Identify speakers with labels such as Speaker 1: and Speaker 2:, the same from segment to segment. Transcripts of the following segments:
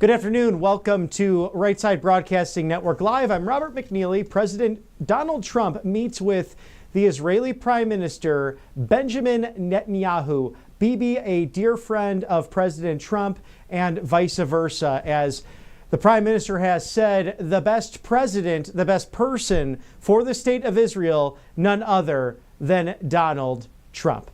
Speaker 1: Good afternoon. Welcome to Right Side Broadcasting Network Live. I'm Robert McNeely. President Donald Trump meets with the Israeli Prime Minister Benjamin Netanyahu. Bibi, a dear friend of President Trump, and vice versa, as the Prime Minister has said, the best president, the best person for the state of Israel, none other than Donald Trump.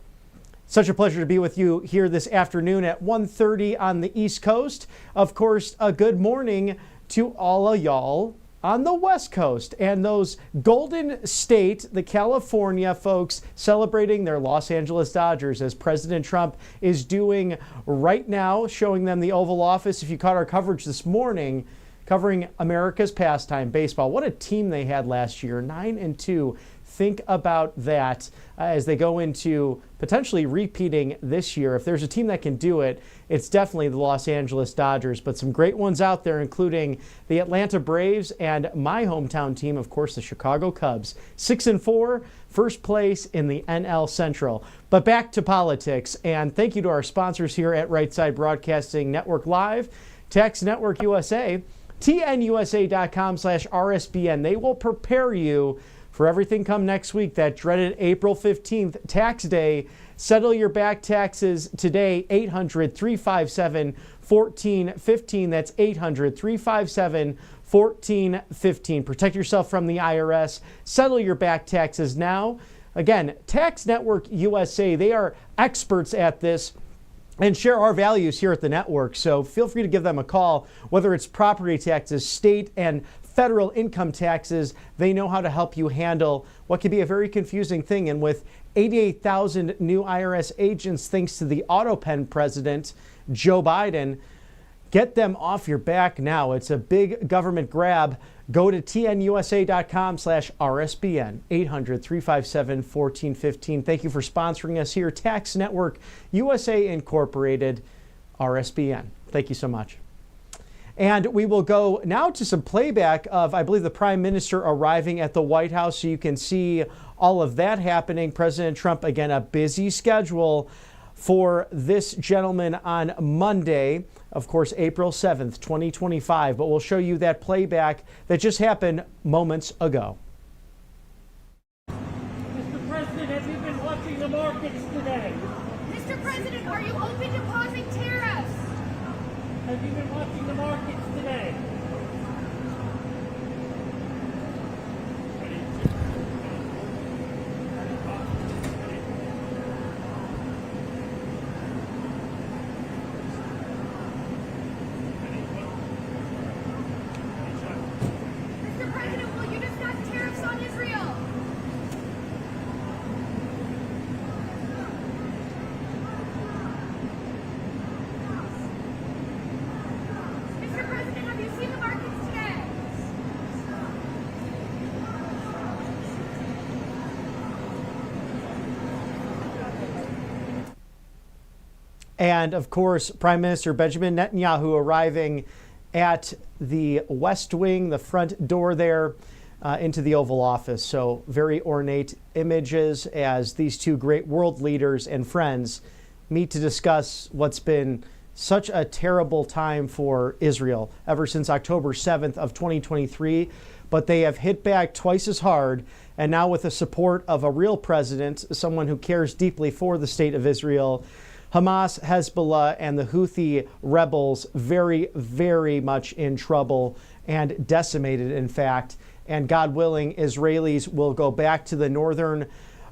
Speaker 1: Such a pleasure to be with you here this afternoon at 1:30 on the East Coast. Of course, a good morning to all of y'all on the West Coast and those Golden State, the California folks celebrating their Los Angeles Dodgers, as President Trump is doing right now, showing them the Oval Office. If you caught our coverage this morning, covering America's pastime, baseball, what a team they had last year, 9-2. Think about that as they go into potentially repeating this year. If there's a team that can do it, it's definitely the Los Angeles Dodgers. But some great ones out there, including the Atlanta Braves and my hometown team, of course, the Chicago Cubs. 6-4, first place in the NL Central. But back to politics, and thank you to our sponsors here at Right Side Broadcasting Network Live, Tax Network USA, tnusa.com/RSBN. They will prepare you for everything come next week, that dreaded April 15th tax day. Settle your back taxes today, 800-357-1415. That's 800-357-1415. Protect yourself from the IRS. Settle your back taxes now. Again, Tax Network USA, they are experts at this and share our values here at the network. So feel free to give them a call, whether it's property taxes, state and federal income taxes. They know how to help you handle what can be a very confusing thing. And with 88,000 new IRS agents, thanks to the AutoPen president, Joe Biden, get them off your back now. It's a big government grab. Go to tnusa.com/RSBN, 800-357-1415. Thank you for sponsoring us here. Tax Network USA Incorporated, RSBN. Thank you so much. And we will go now to some playback of, I believe, the Prime Minister arriving at the White House, so you can see all of that happening. President Trump, again, a busy schedule for this gentleman on Monday, of course, April 7th, 2025. But we'll show you that playback that just happened moments ago.
Speaker 2: Mr. President, have you been watching the markets today?
Speaker 3: Mr. President, are you open to pausing tariffs?
Speaker 2: Have you been watching the markets today?
Speaker 3: Mr. President, will you discuss tariffs on Israel? Mr. President, have you seen the markets today?
Speaker 1: And of course, Prime Minister Benjamin Netanyahu arriving at the West Wing, the front door there into the Oval Office. So very ornate images as these two great world leaders and friends meet to discuss what's been such a terrible time for Israel ever since October 7th of 2023. But they have hit back twice as hard. And now with the support of a real president, someone who cares deeply for the state of Israel, Hamas, Hezbollah, and the Houthi rebels very, very much in trouble and decimated, in fact. And God willing, Israelis will go back to the northern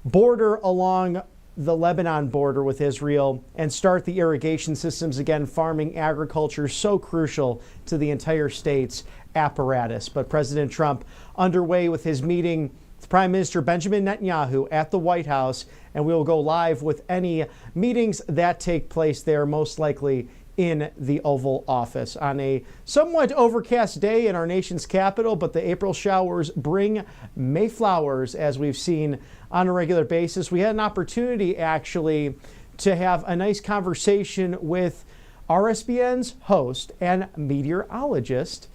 Speaker 1: border along the Lebanon border with Israel and start the irrigation systems again, farming, agriculture, so crucial to the entire state's apparatus. But President Trump underway with his meeting with Prime Minister Benjamin Netanyahu at the White House, and we will go live with any meetings that take place there, most likely in the Oval Office on a somewhat overcast day in our nation's capital. But the April showers bring May flowers, as we've seen on a regular basis. We had an opportunity actually to have a nice conversation with RSBN's host and meteorologist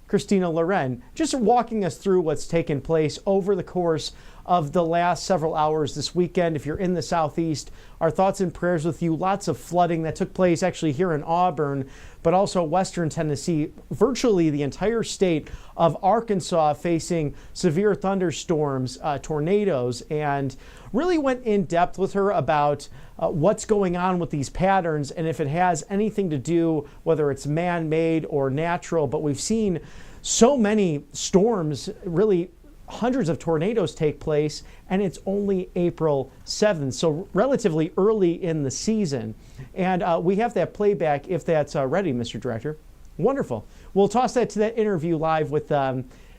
Speaker 1: Christina Loren, just walking us through what's taken place over the course of the last several hours this weekend. If you're in the Southeast, our thoughts and prayers with you. Lots of flooding that took place actually here in Auburn, but also western Tennessee, virtually the entire state of Arkansas facing severe thunderstorms, tornadoes, and really went in depth with her about what's going on with these patterns and if it has anything to do, whether it's man-made or natural. But we've seen so many storms, really hundreds of tornadoes take place, and it's only April 7th, so relatively early in the season. And we have that playback if that's ready, Mr. Director. Wonderful. We'll toss that to that interview live with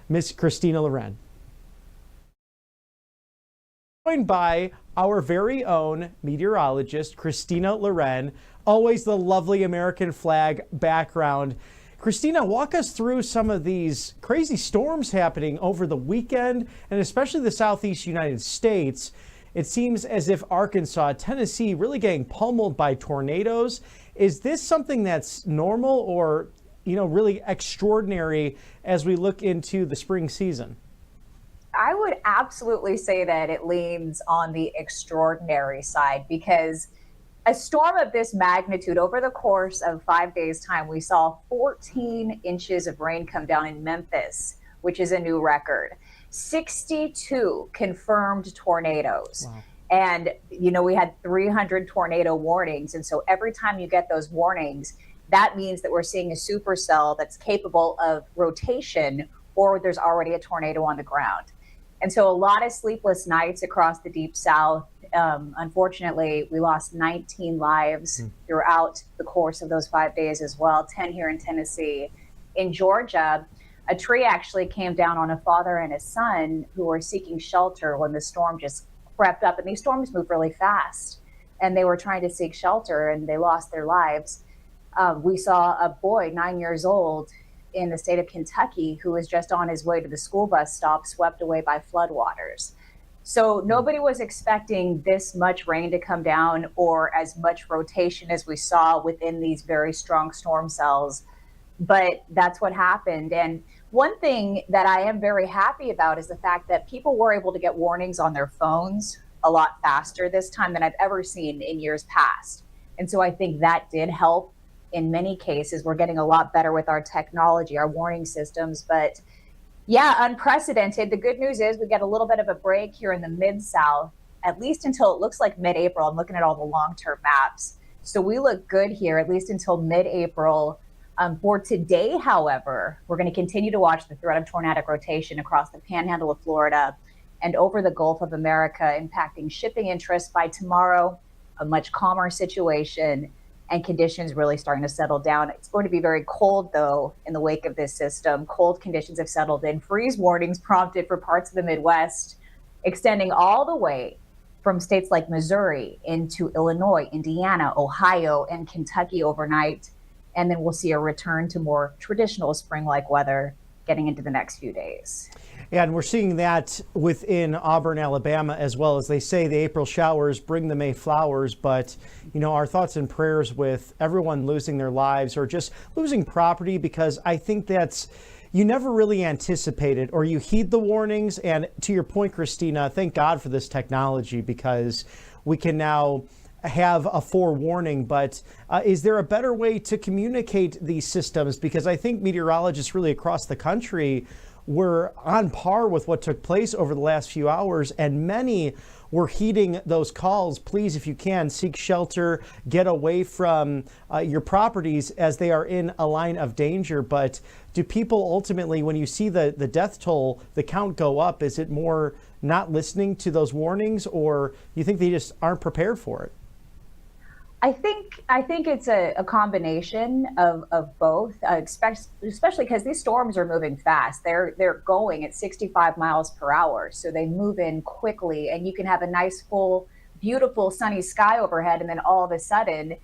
Speaker 1: Miss Christina Loren. Joined by our very own meteorologist, Christina Loren, always the lovely American flag background. Christina, walk us through some of these crazy storms happening over the weekend, and especially the southeast United States. It seems as if Arkansas, Tennessee, really getting pummeled by tornadoes. Is this something that's normal or, really extraordinary as we look into the spring season?
Speaker 4: I would absolutely say that it leans on the extraordinary side, because a storm of this magnitude over the course of 5 days' time, we saw 14 inches of rain come down in Memphis, which is a new record. 62 confirmed tornadoes. Wow. And, we had 300 tornado warnings. And so every time you get those warnings, that means that we're seeing a supercell that's capable of rotation, or there's already a tornado on the ground. And so a lot of sleepless nights across the Deep South. Unfortunately, we lost 19 lives throughout the course of those 5 days as well, 10 here in Tennessee. In Georgia, a tree actually came down on a father and a son who were seeking shelter when the storm just crept up. And these storms move really fast. And they were trying to seek shelter, and they lost their lives. We saw a boy, 9 years old, in the state of Kentucky, who was just on his way to the school bus stop, swept away by floodwaters. So nobody was expecting this much rain to come down, or as much rotation as we saw within these very strong storm cells. But that's what happened. And one thing that I am very happy about is the fact that people were able to get warnings on their phones a lot faster this time than I've ever seen in years past. And so I think that did help. In many cases, we're getting a lot better with our technology, our warning systems. But yeah, unprecedented. The good news is we get a little bit of a break here in the Mid-South, at least until it looks like mid-April. I'm looking at all the long-term maps. So we look good here, at least until mid-April. For today, however, we're going to continue to watch the threat of tornadic rotation across the panhandle of Florida and over the Gulf of America, impacting shipping interests. By tomorrow, a much calmer situation and conditions really starting to settle down. It's going to be very cold, though, in the wake of this system. Cold conditions have settled in. Freeze warnings prompted for parts of the Midwest, extending all the way from states like Missouri into Illinois, Indiana, Ohio, and Kentucky overnight. And then we'll see a return to more traditional spring-like weather getting into the next few days.
Speaker 1: And we're seeing that within Auburn, Alabama, as well. As they say, the April showers bring the May flowers. But, our thoughts and prayers with everyone losing their lives or just losing property, because I think that's, you never really anticipate it, or you heed the warnings. And to your point, Christina, thank God for this technology, because we can now have a forewarning. But is there a better way to communicate these systems? Because I think meteorologists really across the country were on par with what took place over the last few hours, and many were heeding those calls. Please, if you can, seek shelter, get away from your properties as they are in a line of danger. But do people ultimately, when you see the death toll, the count go up, is it more not listening to those warnings, or you think they just aren't prepared for it?
Speaker 4: I think it's a combination of both, especially because these storms are moving fast. They're going at 65 miles per hour, so they move in quickly, and you can have a nice, full, beautiful, sunny sky overhead, and then all of a sudden,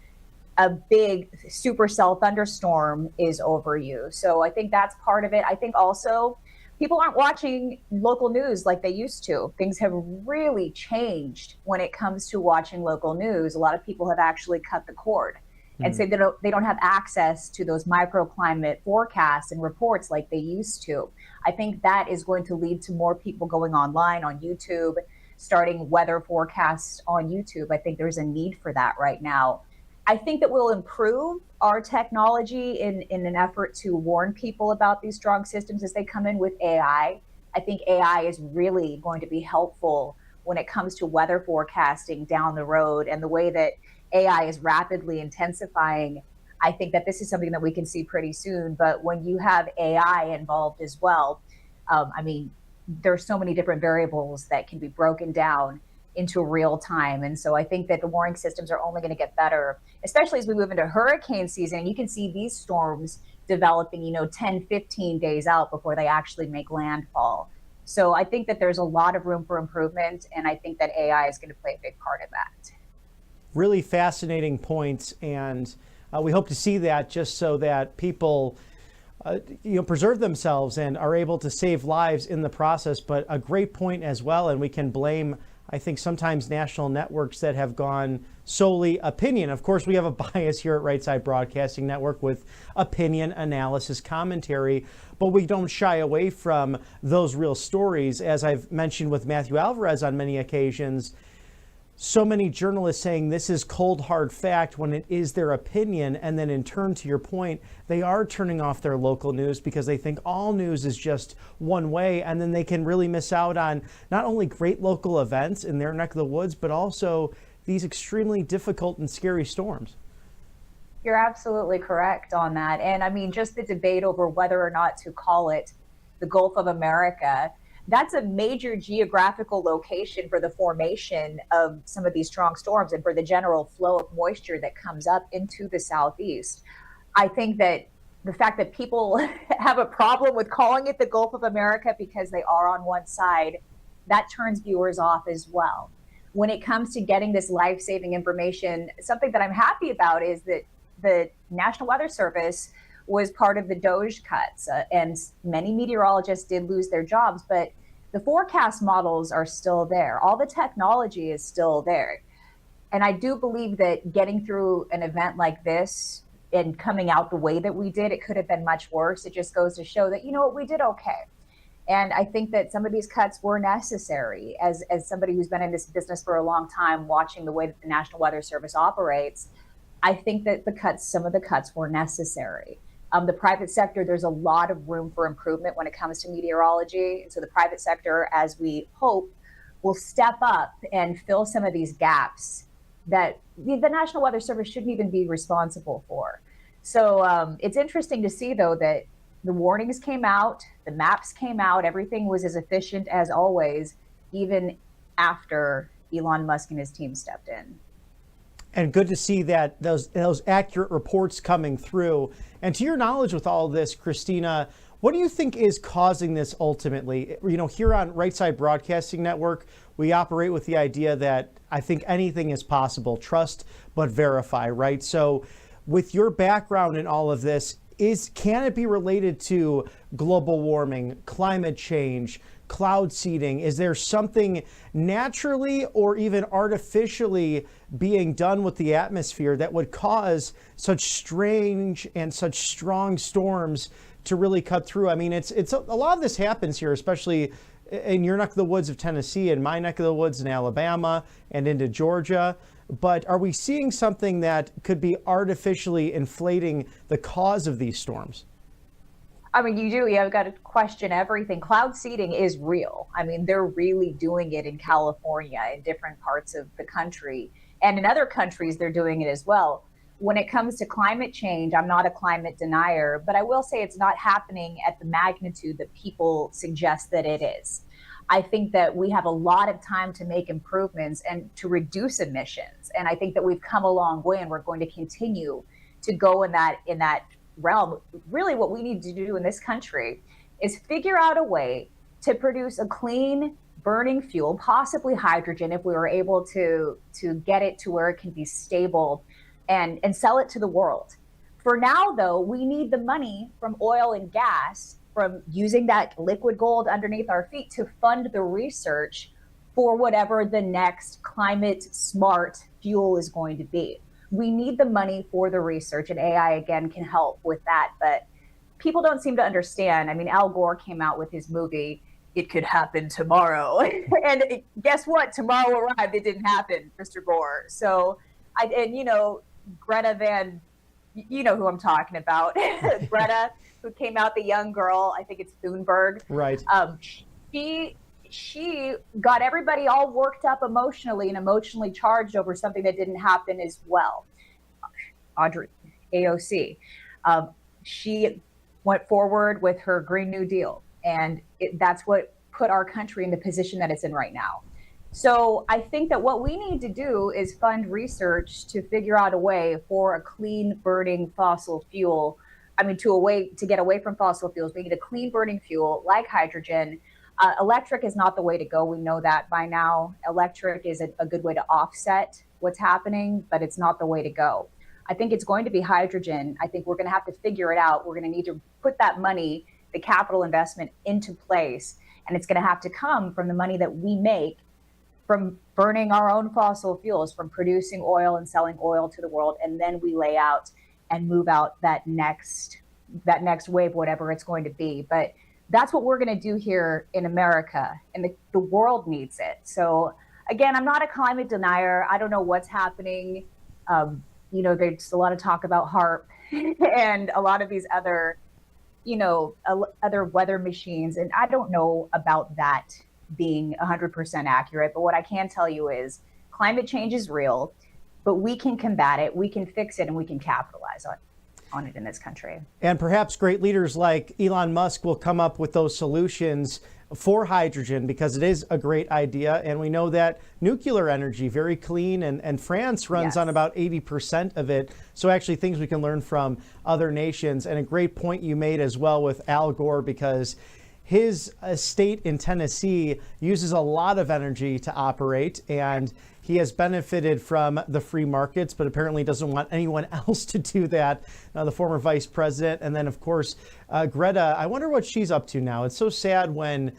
Speaker 4: a big supercell thunderstorm is over you. So I think that's part of it. I think also people aren't watching local news like they used to. Things have really changed when it comes to watching local news. A lot of people have actually cut the cord and say they don't have access to those microclimate forecasts and reports like they used to. I think that is going to lead to more people going online on YouTube, starting weather forecasts on YouTube. I think there's a need for that right now. I think that we'll improve our technology in an effort to warn people about these strong systems as they come in with AI. I think AI is really going to be helpful when it comes to weather forecasting down the road, and the way that AI is rapidly intensifying. I think that this is something that we can see pretty soon. But when you have AI involved as well, I mean, there's so many different variables that can be broken down into real time. And so I think that the warning systems are only going to get better, especially as we move into hurricane season. You can see these storms developing, 10, 15 days out before they actually make landfall. So I think that there's a lot of room for improvement, and I think that AI is going to play a big part of that.
Speaker 1: Really fascinating points, and we hope to see that, just so that people preserve themselves and are able to save lives in the process. But a great point as well, and we can blame, I think, sometimes national networks that have gone solely opinion. Of course, we have a bias here at Right Side Broadcasting Network with opinion, analysis, commentary, but we don't shy away from those real stories. As I've mentioned with Matthew Alvarez on many occasions, so many journalists saying this is cold hard fact when it is their opinion. And then in turn, to your point, they are turning off their local news because they think all news is just one way. And then they can really miss out on not only great local events in their neck of the woods, but also these extremely difficult and scary storms.
Speaker 4: You're absolutely correct on that. And I mean, just the debate over whether or not to call it the Gulf of America, that's a major geographical location for the formation of some of these strong storms and for the general flow of moisture that comes up into the southeast. I think that the fact that people have a problem with calling it the Gulf of America because they are on one side, that turns viewers off as well. When it comes to getting this life-saving information, something that I'm happy about is that the National Weather Service was part of the DOGE cuts, and many meteorologists did lose their jobs, but the forecast models are still there. All the technology is still there. And I do believe that getting through an event like this and coming out the way that we did, it could have been much worse. It just goes to show that, we did okay. And I think that some of these cuts were necessary. As somebody who's been in this business for a long time, watching the way that the National Weather Service operates, I think that some of the cuts were necessary. The private sector, there's a lot of room for improvement when it comes to meteorology. And so the private sector, as we hope, will step up and fill some of these gaps that the National Weather Service shouldn't even be responsible for. So it's interesting to see, though, that the warnings came out, the maps came out, everything was as efficient as always, even after Elon Musk and his team stepped in.
Speaker 1: And good to see that those accurate reports coming through. And to your knowledge with all of this, Christina, what do you think is causing this ultimately? Here on Right Side Broadcasting Network, we operate with the idea that I think anything is possible. Trust but verify, right? So with your background in all of this, can it be related to global warming, climate change, cloud seeding? Is there something naturally or even artificially being done with the atmosphere that would cause such strange and such strong storms to really cut through? I mean, it's a lot of this happens here, especially in your neck of the woods of Tennessee, and my neck of the woods in Alabama and into Georgia. But are we seeing something that could be artificially inflating the cause of these storms?
Speaker 4: I mean, you've got to question everything. Cloud seeding is real. I mean, they're really doing it in California, in different parts of the country. And in other countries, they're doing it as well. When it comes to climate change, I'm not a climate denier, but I will say it's not happening at the magnitude that people suggest that it is. I think that we have a lot of time to make improvements and to reduce emissions. And I think that we've come a long way, and we're going to continue to go in that realm. Really, what we need to do in this country is figure out a way to produce a clean burning fuel, possibly hydrogen, if we were able to get it to where it can be stable and sell it to the world. For now, though, we need the money from oil and gas, from using that liquid gold underneath our feet, to fund the research for whatever the next climate smart fuel is going to be. We need the money for the research, and AI again can help with that. But people don't seem to understand. I mean, Al Gore came out with his movie, It Could Happen Tomorrow. And guess what? Tomorrow arrived. It didn't happen, Mr. Gore. So, you know who I'm talking about, Greta, who came out, the young girl, I think it's Thunberg.
Speaker 1: Right.
Speaker 4: She got everybody all worked up emotionally and emotionally charged over something that didn't happen as well. Audrey, AOC. She went forward with her Green New Deal, and that's what put our country in the position that it's in right now. So I think that what we need to do is fund research to figure out a way for a clean burning fossil fuel. I mean, to get away from fossil fuels, we need a clean burning fuel like hydrogen. Electric is not the way to go. We know that by now. Electric is a good way to offset what's happening, but it's not the way to go. I think it's going to be hydrogen. I think we're going to have to figure it out. We're going to need to put that money, the capital investment, into place. And it's going to have to come from the money that we make from burning our own fossil fuels, from producing oil and selling oil to the world. And then we lay out and move out that next wave, whatever it's going to be. But that's what we're going to do here in America, and the world needs it. So again, I'm not a climate denier. I don't know what's happening. There's a lot of talk about HARP and a lot of these other, other weather machines. And I don't know about that being 100% accurate. But what I can tell you is climate change is real, but we can combat it, we can fix it, and we can capitalize on it in this country.
Speaker 1: And perhaps great leaders like Elon Musk will come up with those solutions for hydrogen, because it is a great idea. And we know that nuclear energy, very clean, and France runs on about 80% of it. So actually things we can learn from other nations. And a great point you made as well with Al Gore, because his estate in Tennessee uses a lot of energy to operate, and he has benefited from the free markets, but apparently doesn't want anyone else to do that. The former vice president. And then, of course, Greta, I wonder what she's up to now. It's so sad when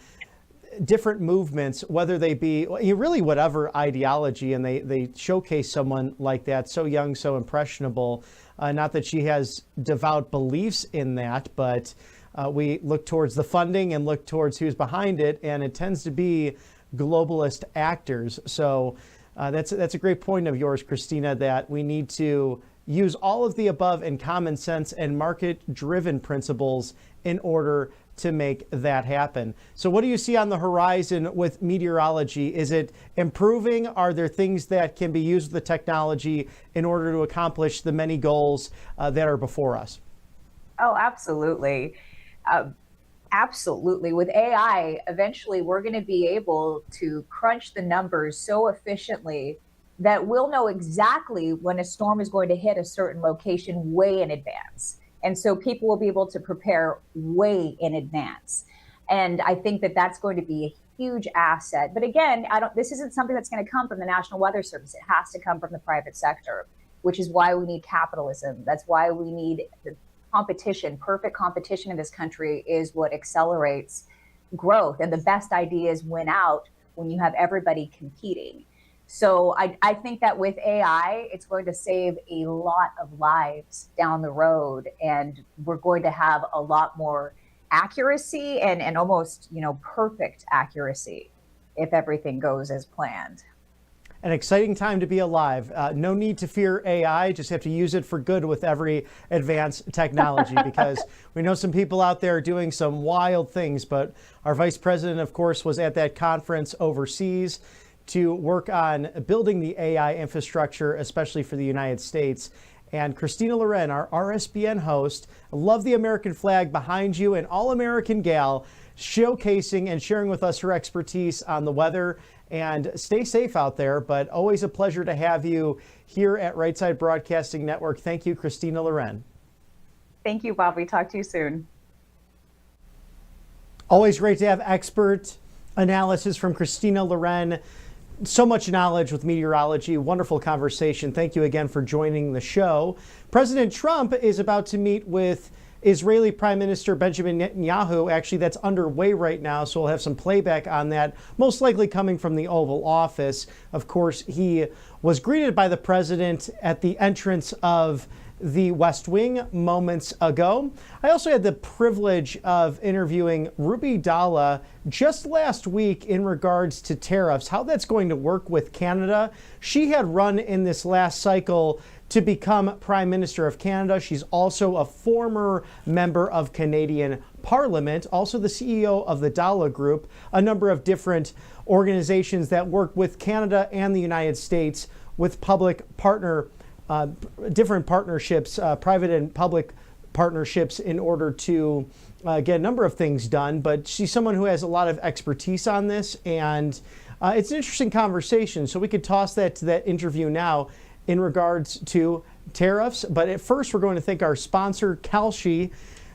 Speaker 1: different movements, whether they be really whatever ideology, and they showcase someone like that, so young, so impressionable. Not that she has devout beliefs in that, but we look towards the funding and look towards who's behind it, and it tends to be globalist actors. So that's a great point of yours, Christina, that we need to use all of the above and common sense and market-driven principles in order to make that happen. So what do you see on the horizon with meteorology? Is it improving? Are there things that can be used with the technology in order to accomplish the many goals that are before us?
Speaker 4: Oh, absolutely. Absolutely. With AI, eventually we're going to be able to crunch the numbers so efficiently that we'll know exactly when a storm is going to hit a certain location way in advance. And so people will be able to prepare way in advance. And I think that that's going to be a huge asset. But again, this isn't something that's going to come from the National Weather Service. It has to come from the private sector, which is why we need capitalism. That's why we need competition. Perfect competition in this country is what accelerates growth. And the best ideas win out when you have everybody competing. So I think that with AI, it's going to save a lot of lives down the road, and we're going to have a lot more accuracy and almost, perfect accuracy if everything goes as planned.
Speaker 1: An exciting time to be alive. No need to fear AI, just have to use it for good with every advanced technology, because we know some people out there doing some wild things. But our vice president, of course, was at that conference overseas to work on building the AI infrastructure, especially for the United States. And Christina Loren, our RSBN host, love the American flag behind you, an all-American gal, showcasing and sharing with us her expertise on the weather. And stay safe out there, but always a pleasure to have you here at Right Side Broadcasting Network. Thank you, Christina Loren.
Speaker 4: Thank you, Bobby. Talk to you soon.
Speaker 1: Always great to have expert analysis from Christina Loren. So much knowledge with meteorology. Wonderful conversation. Thank you again for joining the show. President Trump is about to meet with Israeli Prime Minister Benjamin Netanyahu. Actually, that's underway right now, so we'll have some playback on that, most likely coming from the Oval Office. Of course, he was greeted by the president at the entrance of the West Wing moments ago. I also had the privilege of interviewing Ruby Dalla just last week in regards to tariffs, how that's going to work with Canada. She had run in this last cycle to become Prime Minister of Canada. She's also a former member of Canadian Parliament, also the CEO of the Dala Group, a number of different organizations that work with Canada and the United States with different partnerships, private and public partnerships, in order to get a number of things done. But she's someone who has a lot of expertise on this, and it's an interesting conversation. So we could toss that to that interview now in regards to tariffs. But at first, we're going to thank our sponsor, Kalshi.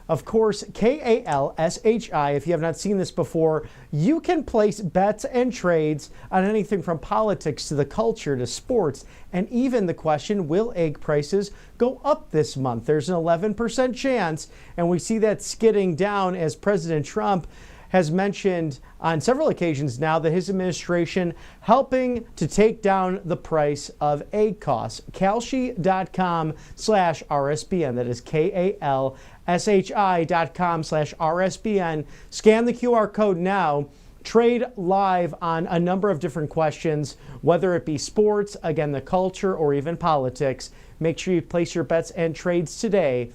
Speaker 1: Of course, Kalshi. If you have not seen this before, you can place bets and trades on anything from politics to the culture to sports, and even the question, will egg prices go up this month? There's an 11% chance, and we see that skidding down as President Trump has mentioned on several occasions now that his administration helping to take down the price of egg costs. Kalshi.com/RSBN. That is KALSHI.com/RSBN. Scan the QR code now. Trade live on a number of different questions, whether it be sports, again, the culture, or even politics. Make sure you place your bets and trades today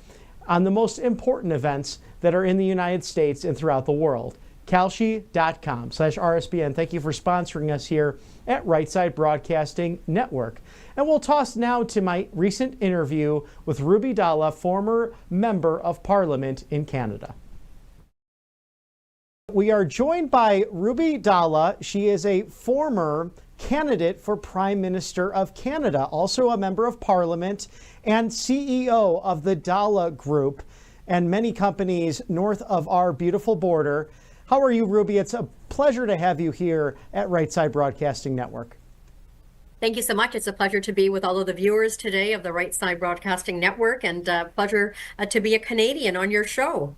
Speaker 1: on the most important events that are in the United States and throughout the world. Kalshi.com/RSBN. Thank you for sponsoring us here at Right Side Broadcasting Network. And we'll toss now to my recent interview with Ruby Dalla, former member of Parliament in Canada. We are joined by Ruby Dalla. She is a former candidate for Prime Minister of Canada, also a member of Parliament and CEO of the Dala Group and many companies north of our beautiful border. How are you, Ruby? It's a pleasure to have you here at Right Side Broadcasting Network.
Speaker 5: Thank you so much. It's a pleasure to be with all of the viewers today of the Right Side Broadcasting Network, and pleasure to be a Canadian on your show.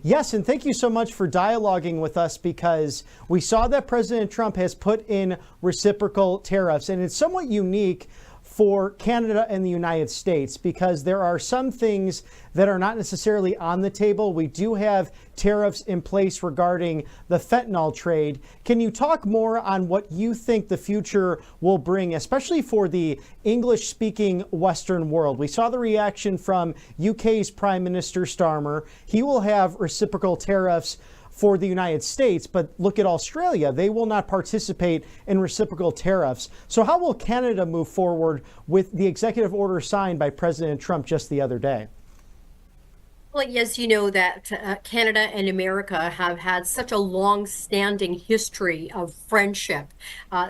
Speaker 1: Yes, and thank you so much for dialoguing with us, because we saw that President Trump has put in reciprocal tariffs, and it's somewhat unique for Canada and the United States because there are some things that are not necessarily on the table. We do have tariffs in place regarding the fentanyl trade. Can you talk more on what you think the future will bring, especially for the English-speaking Western world? We saw the reaction from UK's Prime Minister Starmer. He will have reciprocal tariffs for the United States, but look at Australia. They will not participate in reciprocal tariffs. So how will Canada move forward with the executive order signed by President Trump just the other day?
Speaker 5: Well, yes, you know that Canada and America have had such a long-standing history of friendship,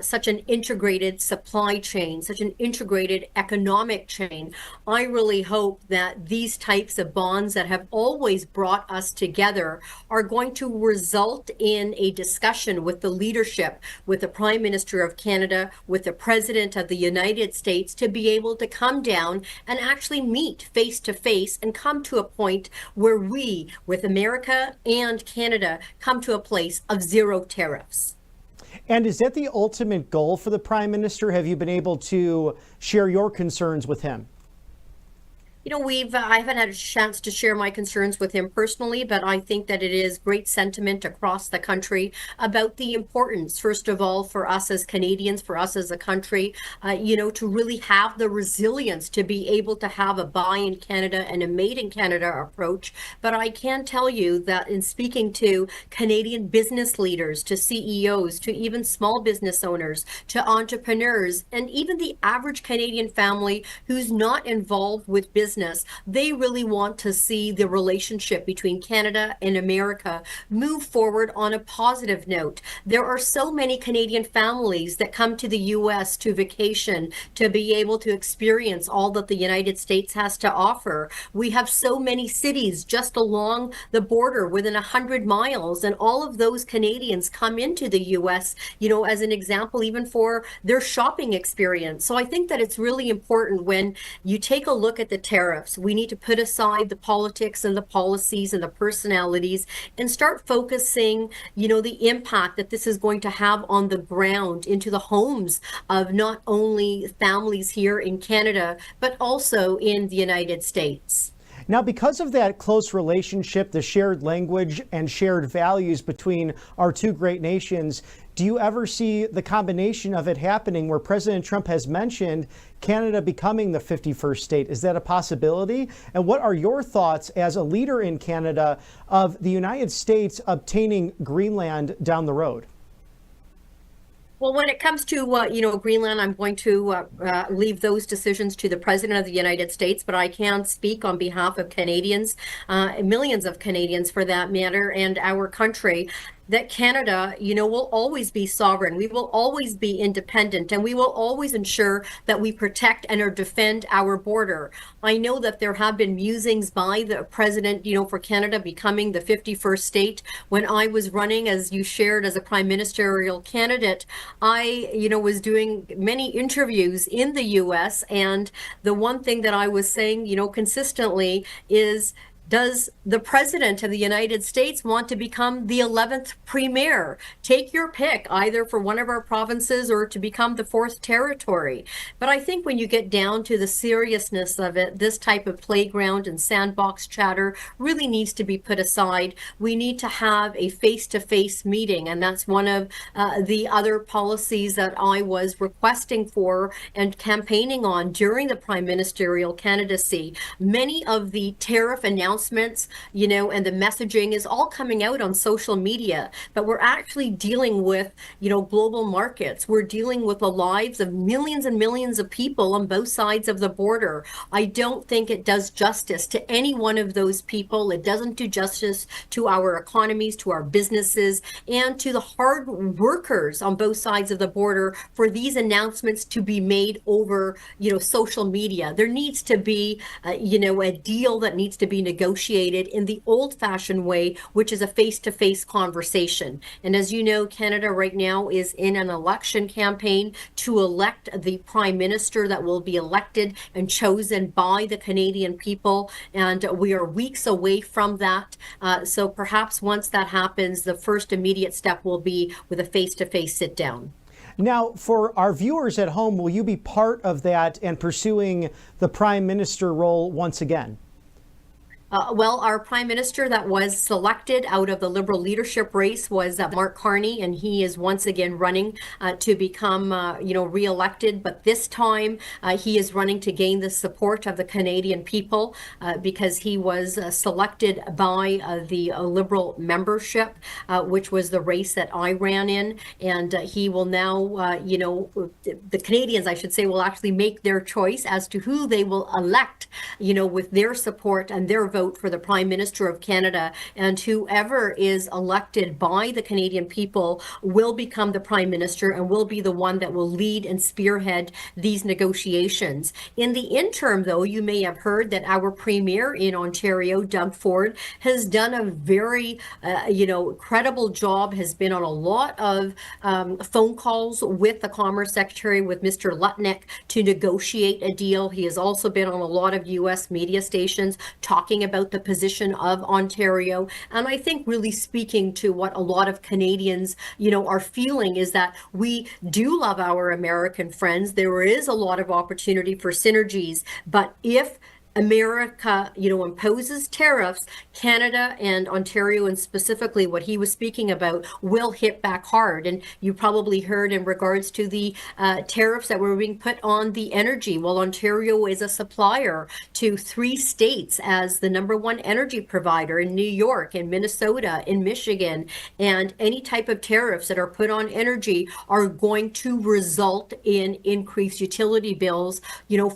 Speaker 5: such an integrated supply chain, such an integrated economic chain. I really hope that these types of bonds that have always brought us together are going to result in a discussion with the leadership, with the Prime Minister of Canada, with the President of the United States, to be able to come down and actually meet face to face and come to a point where we, with America and Canada, come to a place of zero tariffs.
Speaker 1: And is that the ultimate goal for the Prime Minister? Have you been able to share your concerns with him?
Speaker 5: You know, I haven't had a chance to share my concerns with him personally, but I think that it is great sentiment across the country about the importance, first of all, for us as Canadians, for us as a country, to really have the resilience to be able to have a buy in Canada and a made in Canada approach. But I can tell you that in speaking to Canadian business leaders, to CEOs, to even small business owners, to entrepreneurs, and even the average Canadian family who's not involved with business, they really want to see the relationship between Canada and America move forward on a positive note. There are so many Canadian families that come to the U.S. to vacation, to be able to experience all that the United States has to offer. We have so many cities just along the border within 100 miles, and all of those Canadians come into the U.S., as an example, even for their shopping experience. So I think that it's really important when you take a look at the tariffs. We need to put aside the politics and the policies and the personalities and start focusing, the impact that this is going to have on the ground into the homes of not only families here in Canada, but also in the United States.
Speaker 1: Now, because of that close relationship, the shared language and shared values between our two great nations, do you ever see the combination of it happening where President Trump has mentioned Canada becoming the 51st state? Is that a possibility? And what are your thoughts as a leader in Canada of the United States obtaining Greenland down the road?
Speaker 5: Well, when it comes to Greenland, I'm going to leave those decisions to the President of the United States, but I can speak on behalf of Canadians, millions of Canadians for that matter, and our country, that Canada, will always be sovereign. We will always be independent, and we will always ensure that we protect and defend our border. I know that there have been musings by the president, for Canada becoming the 51st state. When I was running, as you shared, as a prime ministerial candidate, I, was doing many interviews in the U.S. And the one thing that I was saying, consistently is, does the President of the United States want to become the 11th premier? Take your pick, either for one of our provinces or to become the 4th territory. But I think when you get down to the seriousness of it, this type of playground and sandbox chatter really needs to be put aside. We need to have a face-to-face meeting, and that's one of the other policies that I was requesting for and campaigning on during the prime ministerial candidacy. Many of the tariff announcements, and the messaging is all coming out on social media, but we're actually dealing with, global markets. We're dealing with the lives of millions and millions of people on both sides of the border. I don't think it does justice to any one of those people. It doesn't do justice to our economies, to our businesses, and to the hard workers on both sides of the border for these announcements to be made over, social media. There needs to be, a deal that needs to be negotiated in the old-fashioned way, which is a face-to-face conversation. And as you know, Canada right now is in an election campaign to elect the prime minister that will be elected and chosen by the Canadian people. And we are weeks away from that. So perhaps once that happens, the first immediate step will be with a face-to-face sit-down.
Speaker 1: Now, for our viewers at home, will you be part of that and pursuing the prime minister role once again?
Speaker 5: Well, our prime minister that was selected out of the Liberal leadership race was Mark Carney, and he is once again running to become, re-elected. But this time he is running to gain the support of the Canadian people because he was selected by the Liberal membership, which was the race that I ran in. And he will now, the Canadians, I should say, will actually make their choice as to who they will elect, with their support and their vote for the Prime Minister of Canada, and whoever is elected by the Canadian people will become the Prime Minister and will be the one that will lead and spearhead these negotiations. In the interim, though, you may have heard that our Premier in Ontario, Doug Ford, has done a very, credible job, has been on a lot of phone calls with the Commerce Secretary, with Mr. Lutnick, to negotiate a deal. He has also been on a lot of U.S. media stations talking about the position of Ontario. And I think really speaking to what a lot of Canadians, are feeling is that we do love our American friends. There is a lot of opportunity for synergies, but if America, imposes tariffs, Canada and Ontario, and specifically what he was speaking about, will hit back hard. And you probably heard in regards to the tariffs that were being put on the energy. Well, Ontario is a supplier to 3 states as the #1 energy provider, in New York, in Minnesota, in Michigan. And any type of tariffs that are put on energy are going to result in increased utility bills,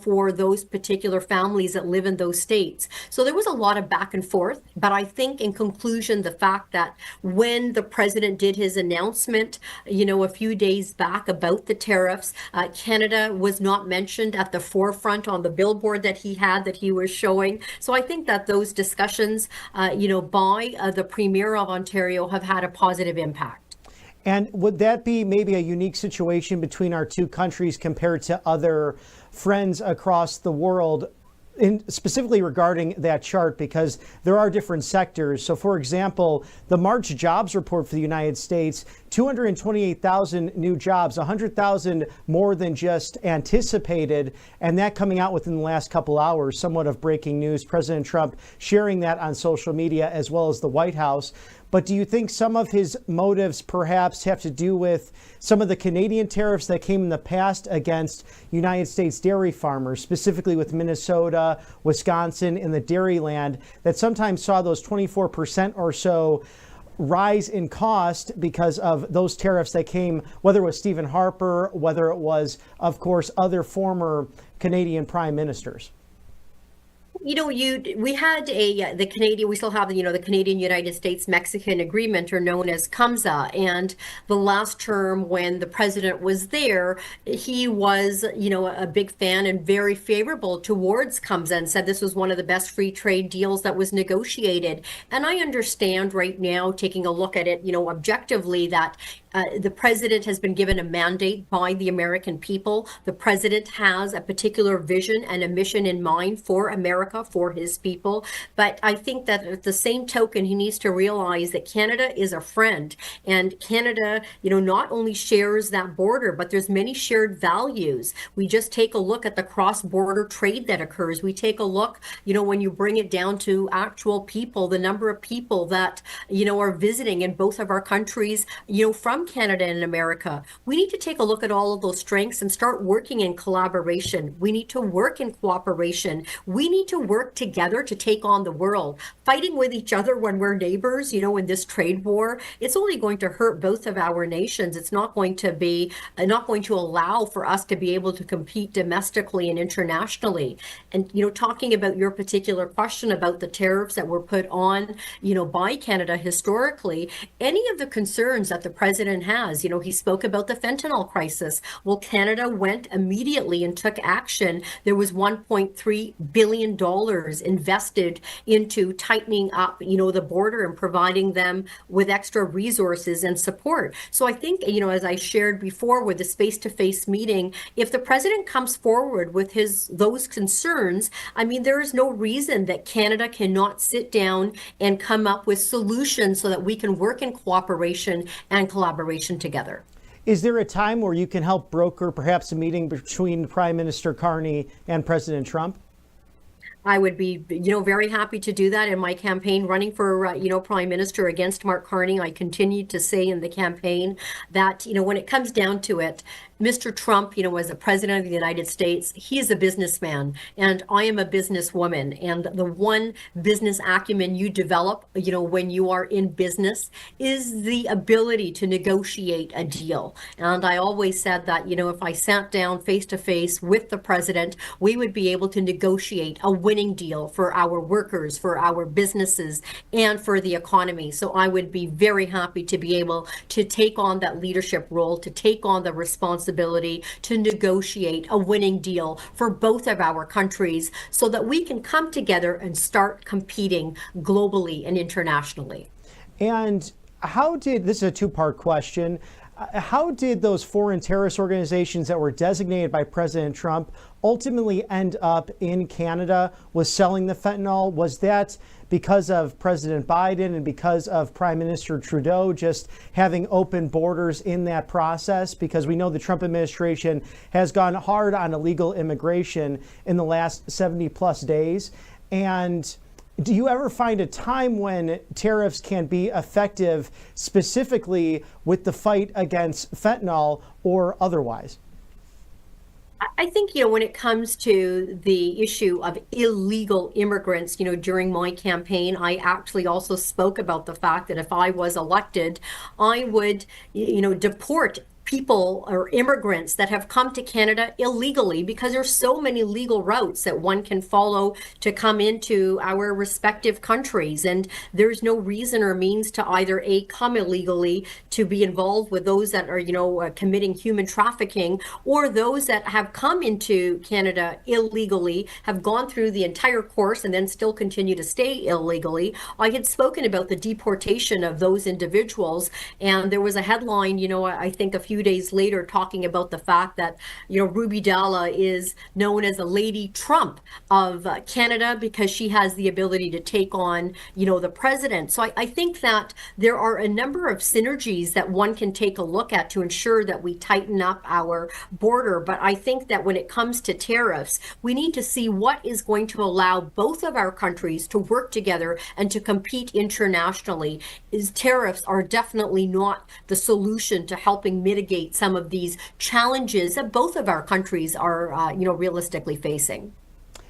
Speaker 5: for those particular families that live in those states. So there was a lot of back and forth, but I think in conclusion, the fact that when the president did his announcement, a few days back about the tariffs, Canada was not mentioned at the forefront on the billboard that he was showing. So I think that those discussions, by the Premier of Ontario have had a positive impact.
Speaker 1: And would that be maybe a unique situation between our two countries compared to other friends across the world? specifically regarding that chart, because there are different sectors. So, for example, the March jobs report for the United States, 228,000 new jobs, 100,000 more than just anticipated, and that coming out within the last couple hours, somewhat of breaking news. President Trump sharing that on social media as well as the White House. But do you think some of his motives perhaps have to do with some of the Canadian tariffs that came in the past against United States dairy farmers, specifically with Minnesota, Wisconsin, and the dairy land, that sometimes saw those 24% or so rise in cost because of those tariffs that came, whether it was Stephen Harper, whether it was, of course, other former Canadian prime ministers?
Speaker 5: We had the Canadian, we still have, the Canadian United States Mexican agreement, or known as CUMSA. And the last term when the president was there, he was, a big fan and very favorable towards CUMSA and said this was one of the best free trade deals that was negotiated. And I understand right now, taking a look at it, objectively, that the president has been given a mandate by the American people. The president has a particular vision and a mission in mind for America, for his people. But I think that at the same token, he needs to realize that Canada is a friend, and Canada, not only shares that border, but there's many shared values. We just take a look at the cross-border trade that occurs. We take a look, when you bring it down to actual people, the number of people that, are visiting in both of our countries, from Canada and America. We need to take a look at all of those strengths and start working in collaboration. We need to work in cooperation. We need to work together to take on the world. Fighting with each other when we're neighbors, in this trade war, it's only going to hurt both of our nations. It's not going to allow for us to be able to compete domestically and internationally. And, talking about your particular question about the tariffs that were put on, by Canada historically, any of the concerns that the president has, he spoke about the fentanyl crisis. Well, Canada went immediately and took action. There was $1.3 billion invested into tightening up, the border and providing them with extra resources and support. So I think, as I shared before with this face-to-face meeting, if the president comes forward with those concerns, there is no reason that Canada cannot sit down and come up with solutions so that we can work in cooperation and collaboration together.
Speaker 1: Is there a time where you can help broker perhaps a meeting between Prime Minister Carney and President Trump?
Speaker 5: I would be, very happy to do that in my campaign running for, Prime Minister against Mark Carney. I continued to say in the campaign that, when it comes down to it, Mr. Trump, as the president of the United States, he is a businessman, and I am a businesswoman. And the one business acumen you develop, when you are in business, is the ability to negotiate a deal. And I always said that, if I sat down face to face with the president, we would be able to negotiate a winning deal for our workers, for our businesses, and for the economy. So I would be very happy to be able to take on that leadership role, to take on the responsibility to negotiate a winning deal for both of our countries so that we can come together and start competing globally and internationally.
Speaker 1: And this is a two-part question. How did those foreign terrorist organizations that were designated by President Trump ultimately end up in Canada with selling the fentanyl? Was that because of President Biden and because of Prime Minister Trudeau just having open borders in that process? Because we know the Trump administration has gone hard on illegal immigration in the last 70 plus days. And do you ever find a time when tariffs can be effective specifically with the fight against fentanyl or otherwise?
Speaker 5: I think, when it comes to the issue of illegal immigrants, during my campaign, I actually also spoke about the fact that if I was elected, I would, deport people or immigrants that have come to Canada illegally, because there's so many legal routes that one can follow to come into our respective countries. And there's no reason or means to either come illegally, to be involved with those that are, committing human trafficking, or those that have come into Canada illegally, have gone through the entire course and then still continue to stay illegally. I had spoken about the deportation of those individuals, and there was a headline, I think a few few days later talking about the fact that, Ruby Dalla is known as a Lady Trump of Canada because she has the ability to take on, the president. So I think that there are a number of synergies that one can take a look at to ensure that we tighten up our border. But I think that when it comes to tariffs, we need to see what is going to allow both of our countries to work together and to compete internationally. Tariffs are definitely not the solution to helping mitigate some of these challenges that both of our countries are, realistically facing.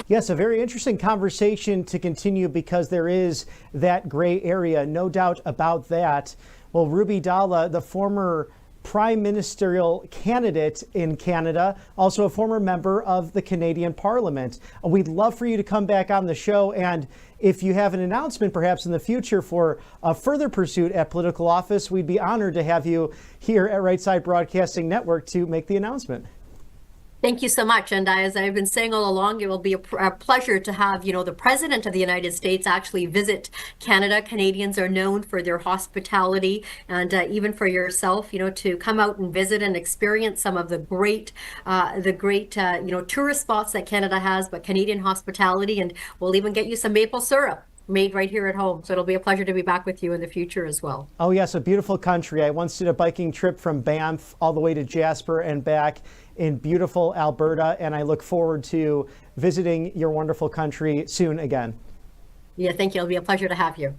Speaker 1: Yes, a very interesting conversation to continue because there is that gray area, no doubt about that. Well, Ruby Dalla, the former prime ministerial candidate in Canada, also a former member of the Canadian Parliament. We'd love for you to come back on the show, and if you have an announcement perhaps in the future for a further pursuit at political office, we'd be honored to have you here at Right Side Broadcasting Network to make the announcement.
Speaker 5: Thank you so much. And as I've been saying all along, it will be a pleasure to have, the President of the United States actually visit Canada. Canadians are known for their hospitality, and even for yourself, to come out and visit and experience some of the great, tourist spots that Canada has, but Canadian hospitality. And we'll even get you some maple syrup made right here at home. So it'll be a pleasure to be back with you in the future as well.
Speaker 1: Oh, yes, a beautiful country. I once did a biking trip from Banff all the way to Jasper and back in beautiful Alberta, and I look forward to visiting your wonderful country soon again.
Speaker 5: Yeah, thank you. It'll be a pleasure to have you.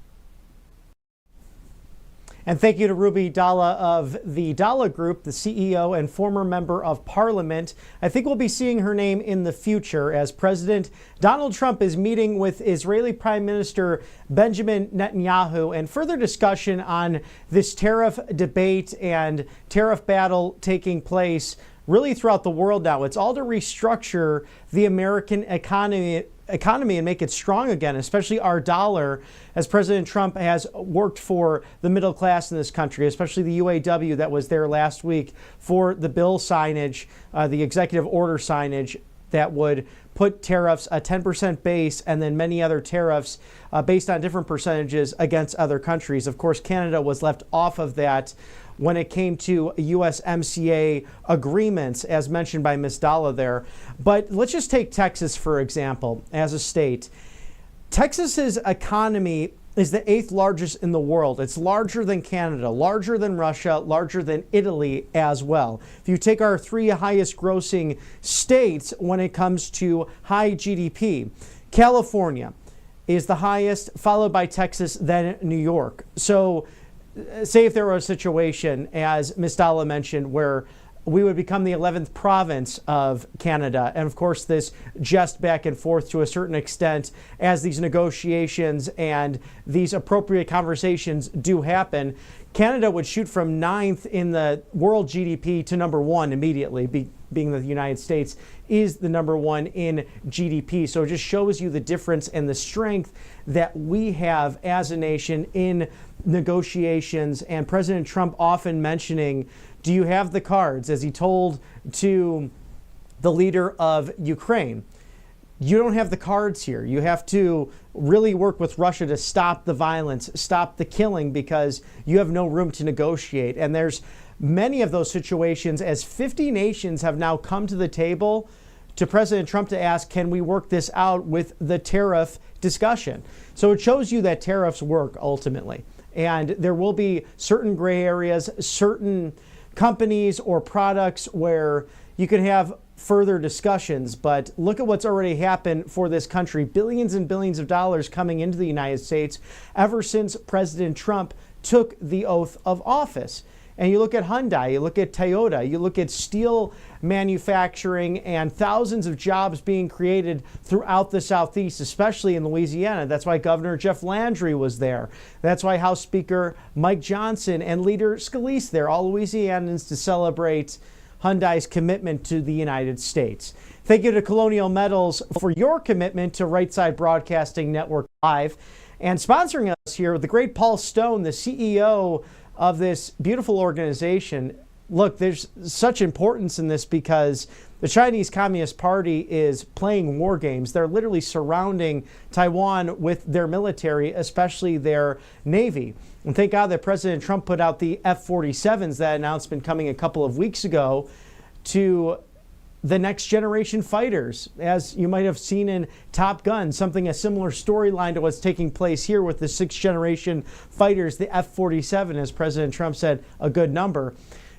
Speaker 1: And thank you to Ruby Dalla of the Dalla Group, the CEO and former member of Parliament. I think we'll be seeing her name in the future as President Donald Trump is meeting with Israeli Prime Minister Benjamin Netanyahu, and further discussion on this tariff debate and tariff battle taking place really throughout the world now. It's all to restructure the American economy and make it strong again, especially our dollar, as President Trump has worked for the middle class in this country, especially the UAW that was there last week for the bill signage, the executive order signage that would put tariffs, a 10% base, and then many other tariffs based on different percentages against other countries. Of course, Canada was left off of that when it came to USMCA agreements, as mentioned by Ms. Dalla there. But let's just take Texas, for example, as a state. Texas's economy is the 8th largest in the world. It's larger than Canada, larger than Russia, larger than Italy as well. If you take our 3 highest grossing states when it comes to high GDP, California is the highest, followed by Texas, then New York. So say if there were a situation, as Ms. Dalla mentioned, where we would become the 11th province of Canada. And of course, this jest back and forth to a certain extent as these negotiations and these appropriate conversations do happen. Canada would shoot from 9th in the world GDP to number 1 immediately, being that the United States is the number 1 in GDP. So it just shows you the difference and the strength that we have as a nation in negotiations. And President Trump often mentioning, do you have the cards? As he told to the leader of Ukraine, you don't have the cards here. You have to really work with Russia to stop the violence, stop the killing, because you have no room to negotiate. And there's many of those situations, as 50 nations have now come to the table to President Trump to ask, can we work this out with the tariff discussion? So it shows you that tariffs work ultimately. And there will be certain gray areas, certain companies or products where you can have further discussions. But look at what's already happened for this country. Billions and billions of dollars coming into the United States ever since President Trump took the oath of office. And you look at Hyundai, you look at Toyota, you look at steel manufacturing and thousands of jobs being created throughout the Southeast, especially in Louisiana. That's why Governor Jeff Landry was there. That's why House Speaker Mike Johnson and Leader Scalise there, all Louisianans, to celebrate Hyundai's commitment to the United States. Thank you to Colonial Metals for your commitment to Right Side Broadcasting Network Live. And sponsoring us here, the great Paul Stone, the CEO of this beautiful organization, look, there's such importance in this because the Chinese Communist Party is playing war games. They're literally surrounding Taiwan with their military, especially their Navy. And thank God that President Trump put out the F-47s, that announcement coming a couple of weeks ago, to the next generation fighters. As you might have seen in Top Gun, a similar storyline to what's taking place here with the sixth generation fighters, the F-47, as President Trump said, a good number.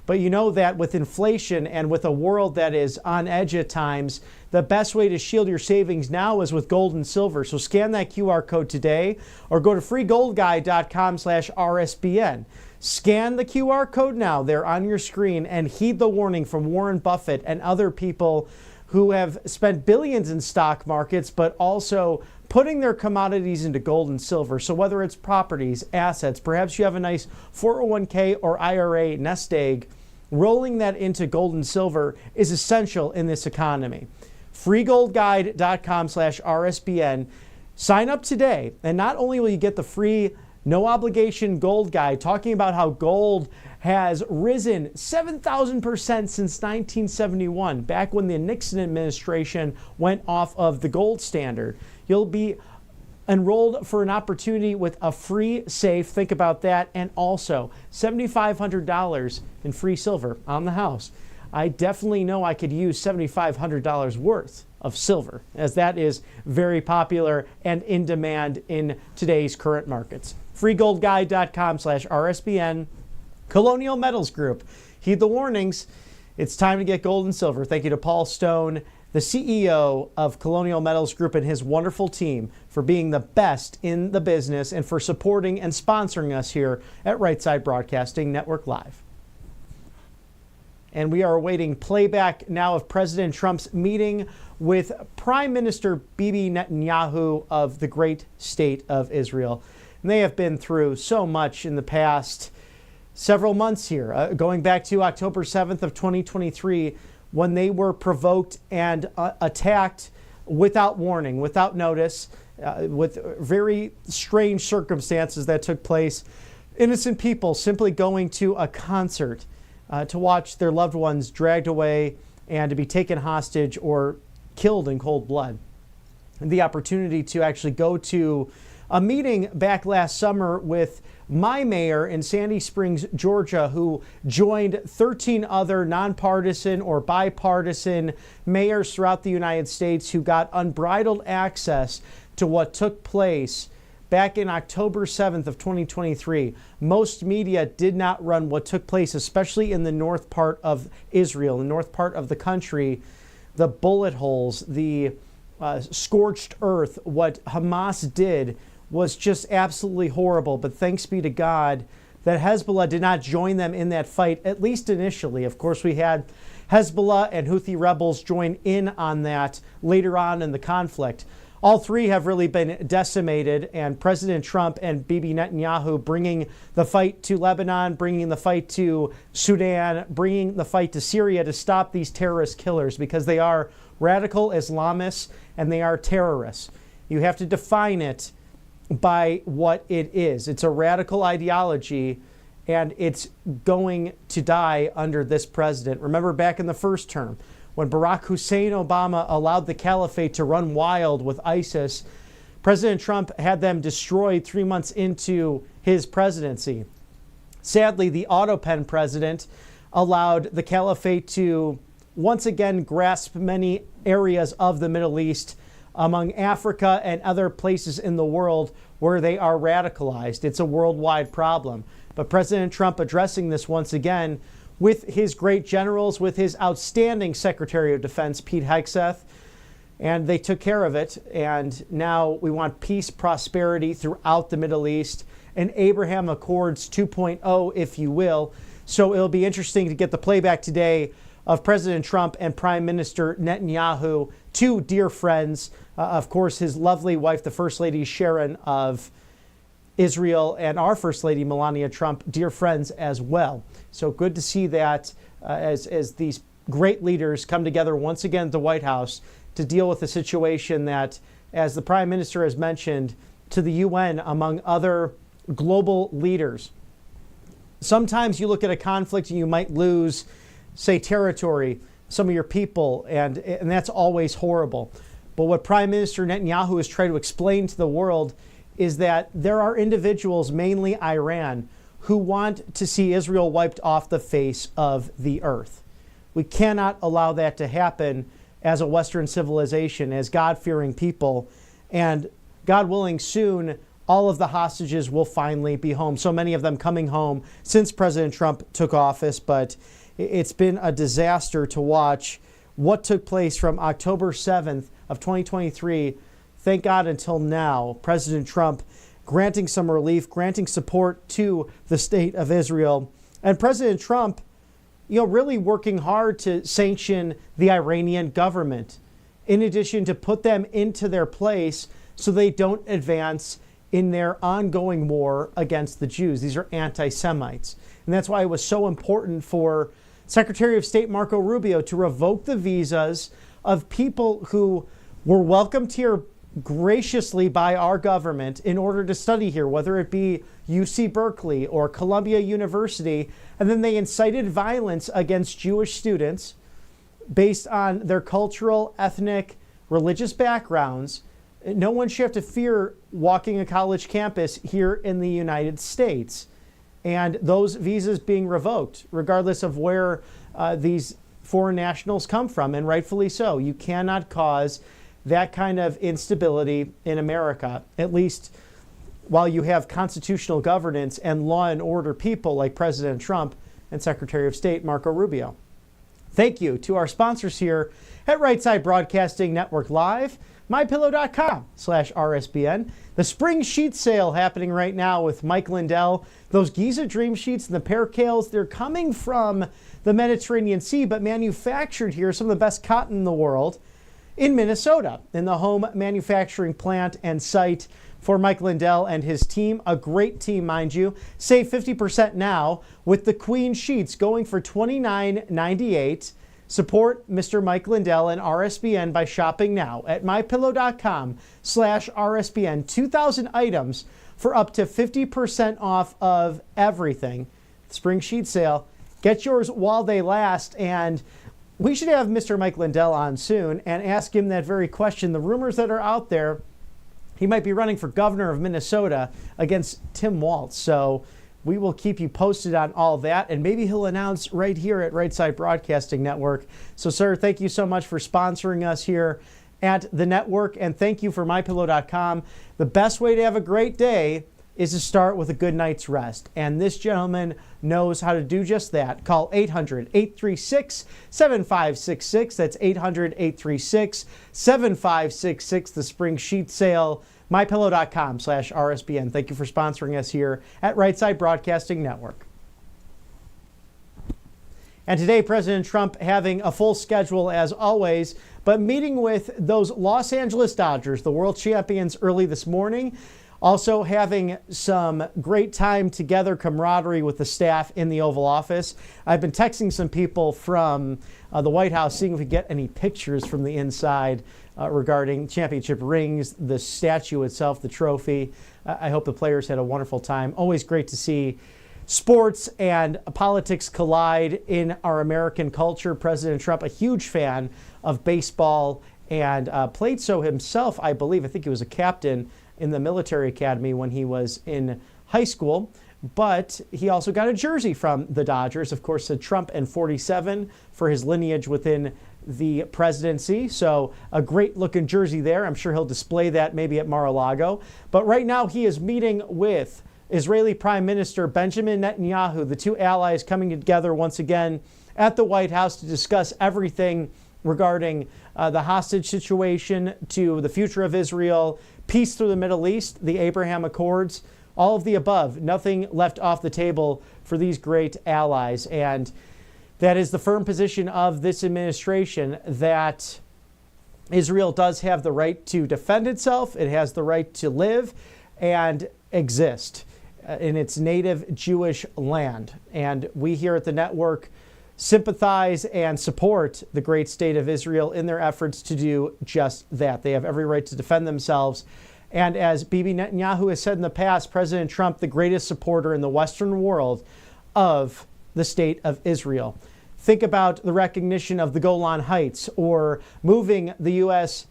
Speaker 1: But you know that with inflation and with a world that is on edge at times, the best way to shield your savings now is with gold and silver. So scan that QR code today or go to freegoldguy.com/RSBN. Scan the QR code now there on your screen and heed the warning from Warren Buffett and other people who have spent billions in stock markets, but also putting their commodities into gold and silver. So whether it's properties, assets, perhaps you have a nice 401k or IRA nest egg, rolling that into gold and silver is essential in this economy. freegoldguide.com/RSBN. Sign up today, and not only will you get the free no obligation gold guide talking about how gold has risen 7,000% since 1971, back when the Nixon administration went off of the gold standard. You'll be enrolled for an opportunity with a free safe. Think about that. And also $7,500 in free silver on the house. I definitely know I could use $7,500 worth of silver, as that is very popular and in demand in today's current markets. freegoldguide.com/RSBN. Colonial Metals Group. Heed the warnings. It's time to get gold and silver. Thank you to Paul Stone, the CEO of Colonial Metals Group, and his wonderful team for being the best in the business and for supporting and sponsoring us here at Right Side Broadcasting Network Live. And we are awaiting playback now of President Trump's meeting with Prime Minister Bibi Netanyahu of the great state of Israel. And they have been through so much in the past several months here, going back to October 7th of 2023, when they were provoked and attacked without warning, without notice, with very strange circumstances that took place. Innocent people simply going to a concert to watch their loved ones dragged away and to be taken hostage or killed in cold blood. And the opportunity to actually go to a meeting back last summer with my mayor in Sandy Springs, Georgia, who joined 13 other nonpartisan or bipartisan mayors throughout the United States who got unbridled access to what took place back in October 7th of 2023. Most media did not run what took place, especially in the north part of Israel, the north part of the country, the bullet holes, the scorched earth. What Hamas did was just absolutely horrible. But thanks be to God that Hezbollah did not join them in that fight, at least initially. Of course, we had Hezbollah and Houthi rebels join in on that later on in the conflict. All three have really been decimated, and President Trump and Bibi Netanyahu bringing the fight to Lebanon, bringing the fight to Sudan, bringing the fight to Syria to stop these terrorist killers, because they are radical Islamists and they are terrorists. You have to define it by what it is. It's a radical ideology, and it's going to die under this president. Remember back in the first term, when Barack Hussein Obama allowed the caliphate to run wild with ISIS, President Trump had them destroyed 3 months into his presidency. Sadly, the autopen president allowed the caliphate to once again grasp many areas of the Middle East, among Africa and other places in the world where they are radicalized. It's a worldwide problem. But President Trump addressing this once again with his great generals, with his outstanding Secretary of Defense, Pete Hegseth, and they took care of it. And now we want peace, prosperity throughout the Middle East, and Abraham Accords 2.0, if you will. So it'll be interesting to get the playback today of President Trump and Prime Minister Netanyahu, two dear friends. Of course, his lovely wife, the First Lady Sharon of Israel, and our First Lady Melania Trump, dear friends as well. So good to see that as these great leaders come together once again at the White House to deal with a situation that, as the Prime Minister has mentioned to the UN, among other global leaders, Sometimes you look at a conflict and you might lose, say, territory, some of your people, and that's always horrible. But what Prime Minister Netanyahu is trying to explain to the world is that there are individuals, mainly Iran, who want to see Israel wiped off the face of the earth. We cannot allow that to happen as a Western civilization, as God-fearing people. And God willing, soon, all of the hostages will finally be home. So many of them coming home since President Trump took office, but it's been a disaster to watch what took place from October 7th of 2023. Thank God until now, President Trump granting some relief, granting support to the state of Israel. And President Trump, really working hard to sanction the Iranian government, in addition to put them into their place so they don't advance in their ongoing war against the Jews. These are anti-Semites. And that's why it was so important for Secretary of State Marco Rubio to revoke the visas of people who were welcomed here graciously by our government in order to study here, whether it be UC Berkeley or Columbia University. And then they incited violence against Jewish students based on their cultural, ethnic, religious backgrounds. No one should have to fear walking a college campus here in the United States. And those visas being revoked, regardless of where these foreign nationals come from, and rightfully so. You cannot cause that kind of instability in America, at least while you have constitutional governance and law and order people like President Trump and Secretary of State Marco Rubio. Thank you to our sponsors here at Right Side Broadcasting Network Live, mypillow.com/RSBN. The spring sheet sale happening right now with Mike Lindell. Those Giza Dream Sheets and the Percales, they're coming from the Mediterranean Sea, but manufactured here, some of the best cotton in the world, in Minnesota, in the home manufacturing plant and site for Mike Lindell and his team. A great team, mind you. Save 50% now with the Queen Sheets going for $29.98. Support Mr. Mike Lindell and RSBN by shopping now at mypillow.com/RSBN. 2,000 items for up to 50% off of everything. Spring sheet sale. Get yours while they last. And we should have Mr. Mike Lindell on soon and ask him that very question. The rumors that are out there, he might be running for governor of Minnesota against Tim Walz. So we will keep you posted on all that, and maybe he'll announce right here at Right Side Broadcasting Network. So, sir, thank you so much for sponsoring us here at the network, and thank you for MyPillow.com. The best way to have a great day is to start with a good night's rest, and this gentleman knows how to do just that. Call 800-836-7566. That's 800-836-7566. The spring sheet sale. mypillow.com/RSBN. Thank you for sponsoring us here at Right Side Broadcasting Network. And today, President Trump having a full schedule as always, but meeting with those Los Angeles Dodgers, the world champions, early this morning. Also having some great time together, camaraderie with the staff in the Oval Office. I've been texting some people from the White House, seeing if we get any pictures from the inside regarding championship rings, the statue itself, the trophy. I hope the players had a wonderful time. Always great to see sports and politics collide in our American culture. President Trump, a huge fan of baseball, and played so himself, I believe. I think he was a captain in the military academy when he was in high school. But he also got a jersey from the Dodgers, of course, said Trump and 47 for his lineage within the presidency. So a great looking jersey there. I'm sure he'll display that maybe at Mar-a-Lago. But right now he is meeting with Israeli Prime Minister Benjamin Netanyahu, the two allies coming together once again at the White House to discuss everything regarding the hostage situation, to the future of Israel, peace through the Middle East, the Abraham Accords, all of the above. Nothing left off the table for these great allies. And that is the firm position of this administration, that Israel does have the right to defend itself. It has the right to live and exist in its native Jewish land. And we here at the network sympathize and support the great state of Israel in their efforts to do just that. They have every right to defend themselves. And as Bibi Netanyahu has said in the past, President Trump, the greatest supporter in the Western world of the state of Israel. Think about the recognition of the Golan Heights or moving the U.S.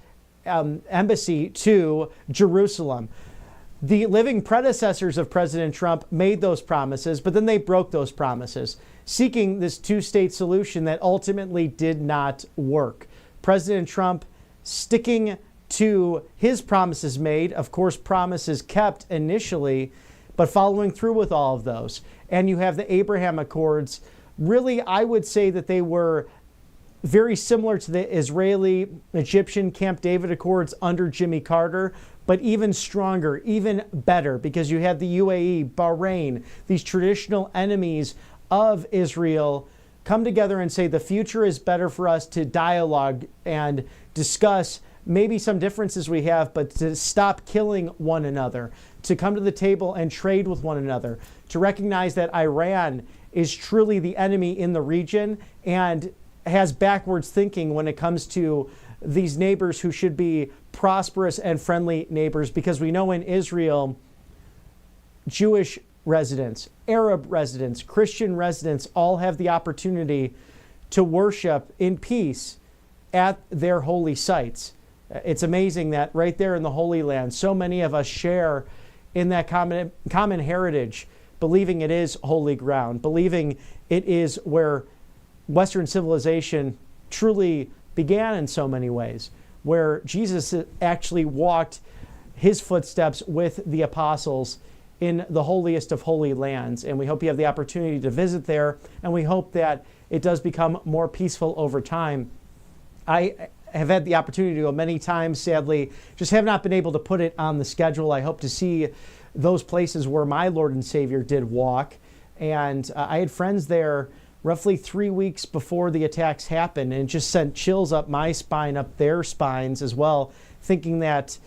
Speaker 1: Embassy to Jerusalem. The living predecessors of President Trump made those promises, but then they broke those promises, seeking this two-state solution that ultimately did not work. President Trump sticking to his promises made, of course, promises kept initially, but following through with all of those. And you have the Abraham Accords. Really, I would say that they were very similar to the Israeli-Egyptian Camp David Accords under Jimmy Carter, but even stronger, even better, because you had the UAE, Bahrain, these traditional enemies of Israel come together and say the future is better for us to dialogue and discuss maybe some differences we have, but to stop killing one another, to come to the table and trade with one another, to recognize that Iran is truly the enemy in the region and has backwards thinking when it comes to these neighbors who should be prosperous and friendly neighbors, because we know in Israel, Jewish residents, Arab residents, Christian residents all have the opportunity to worship in peace at their holy sites. It's amazing that right there in the Holy Land, so many of us share in that common heritage, believing it is holy ground, believing it is where Western civilization truly began in so many ways, where Jesus actually walked his footsteps with the apostles in the holiest of holy lands. And we hope you have the opportunity to visit there, and we hope that it does become more peaceful over time. I have had the opportunity to go many times, sadly, just have not been able to put it on the schedule. I hope to see those places where my Lord and Savior did walk. And I had friends there roughly 3 weeks before the attacks happened, and it just sent chills up my spine, up their spines as well, thinking that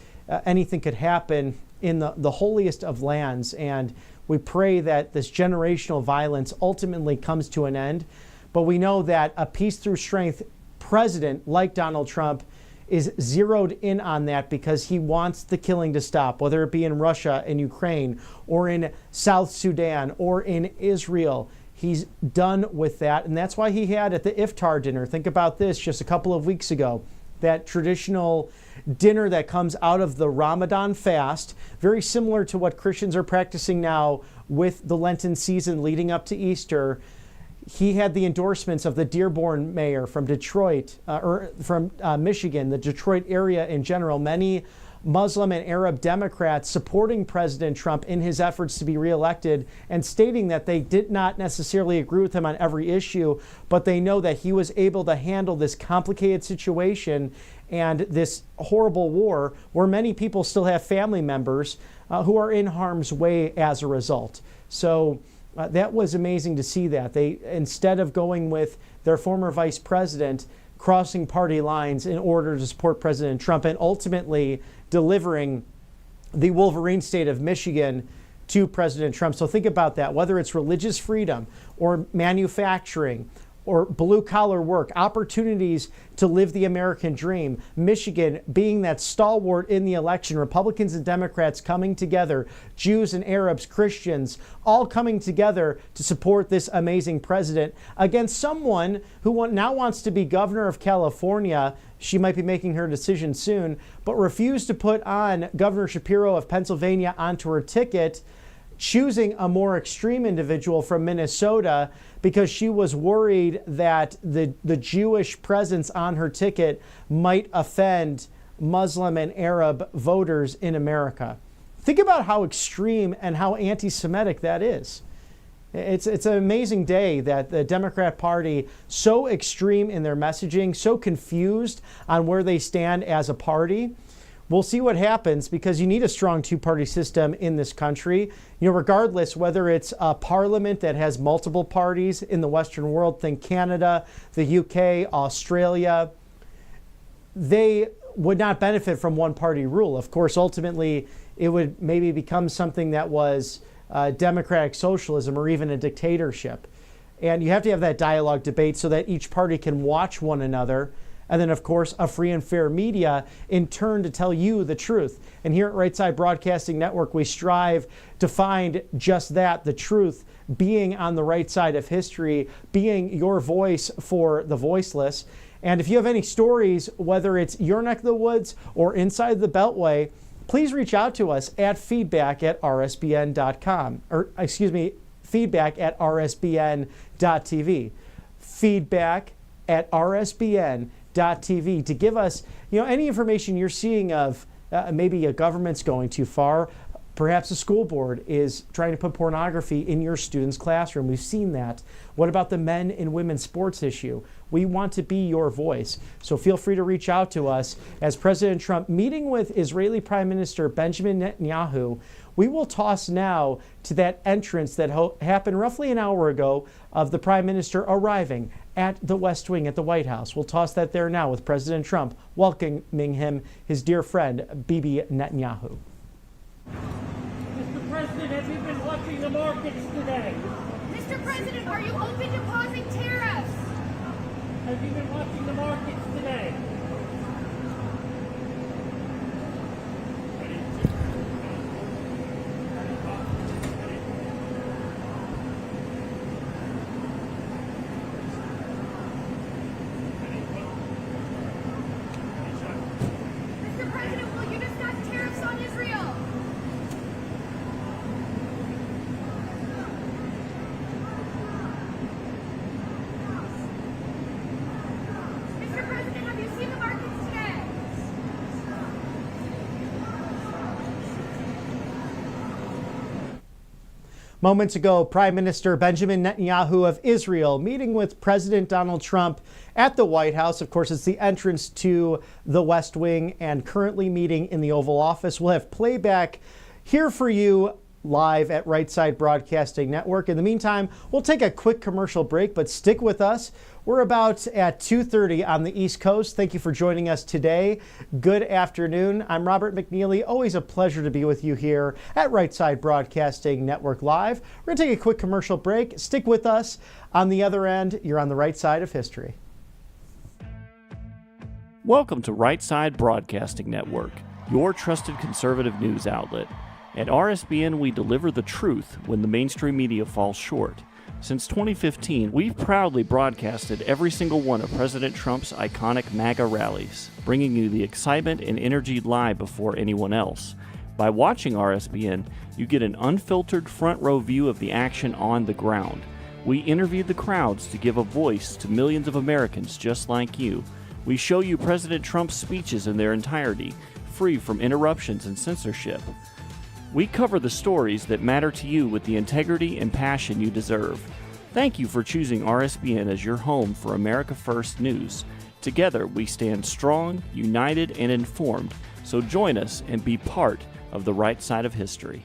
Speaker 1: anything could happen in the holiest of lands. And we pray that this generational violence ultimately comes to an end. But we know that a peace through strength president like Donald Trump is zeroed in on that, because he wants the killing to stop, whether it be in Russia and Ukraine or in South Sudan or in Israel. He's done with that. And that's why he had at the iftar dinner, think about this, just a couple of weeks ago, that traditional dinner that comes out of the Ramadan fast, very similar to what Christians are practicing now with the Lenten season leading up to Easter. He had the endorsements of the Dearborn mayor from Detroit, or from Michigan, the Detroit area in general, many Muslim and Arab Democrats supporting President Trump in his efforts to be reelected, and stating that they did not necessarily agree with him on every issue, but they know that he was able to handle this complicated situation and this horrible war where many people still have family members who are in harm's way as a result. So that was amazing to see that. They, instead of going with their former vice president, crossing party lines in order to support President Trump, and ultimately delivering the Wolverine state of Michigan to President Trump. So think about that, whether it's religious freedom or manufacturing or blue-collar work, opportunities to live the American dream. Michigan being that stalwart in the election, Republicans and Democrats coming together, Jews and Arabs, Christians, all coming together to support this amazing president against someone who now wants to be governor of California. She might be making her decision soon, but refused to put on Governor Shapiro of Pennsylvania onto her ticket, choosing a more extreme individual from Minnesota because she was worried that the Jewish presence on her ticket might offend Muslim and Arab voters in America. Think about how extreme and how anti-Semitic that is. It's an amazing day that the Democrat Party, so extreme in their messaging, so confused on where they stand as a party. We'll see what happens, because you need a strong two-party system in this country. You know, regardless whether it's a parliament that has multiple parties in the Western world, think Canada, the UK, Australia, they would not benefit from one-party rule. Of course, ultimately, it would maybe become something that was democratic socialism or even a dictatorship. And you have to have that dialogue debate so that each party can watch one another. And then, of course, a free and fair media in turn to tell you the truth. And here at Right Side Broadcasting Network, we strive to find just that, the truth, being on the right side of history, being your voice for the voiceless. And if you have any stories, whether it's your neck of the woods or inside the Beltway, please reach out to us at feedback@rsbn.com, or feedback@rsbn.tv. Feedback@rsbn.tv to give us, any information you're seeing of maybe a government's going too far. Perhaps a school board is trying to put pornography in your student's classroom. We've seen that. What about the men and women sports issue? We want to be your voice. So feel free to reach out to us. As President Trump meeting with Israeli Prime Minister Benjamin Netanyahu, we will toss now to that entrance that happened roughly an hour ago of the Prime Minister arriving at the West Wing at the White House. We'll toss that there now with President Trump welcoming him, his dear friend, Bibi Netanyahu.
Speaker 2: Mr. President, have you been watching the markets today?
Speaker 3: Mr. President, are you open to pausing tariffs?
Speaker 2: Have you been watching the markets today?
Speaker 3: Mr. President, will you discuss tariffs on Israel? Mr. President, have you seen the markets today?
Speaker 1: Moments ago, Prime Minister Benjamin Netanyahu of Israel meeting with President Donald Trump at the White House. Of course, it's the entrance to the West Wing, and currently meeting in the Oval Office. We'll have playback here for you live at Right Side Broadcasting Network. In the meantime, we'll take a quick commercial break, but stick with us. We're about at 2:30 on the East Coast. Thank you for joining us today. Good afternoon. I'm Robert McNeely. Always a pleasure to be with you here at Right Side Broadcasting Network Live. We're going to take a quick commercial break. Stick with us. On the other end, you're on the right side of history.
Speaker 6: Welcome to Right Side Broadcasting Network, your trusted conservative news outlet. At RSBN, we deliver the truth when the mainstream media falls short. Since 2015, we've proudly broadcasted every single one of President Trump's iconic MAGA rallies, bringing you the excitement and energy live before anyone else. By watching RSBN, you get an unfiltered front row view of the action on the ground. We interview the crowds to give a voice to millions of Americans just like you. We show you President Trump's speeches in their entirety, free from interruptions and censorship. We cover the stories that matter to you with the integrity and passion you deserve. Thank you for choosing RSBN as your home for America First News. Together, we stand strong, united, and informed. So join us and be part of the right side of history.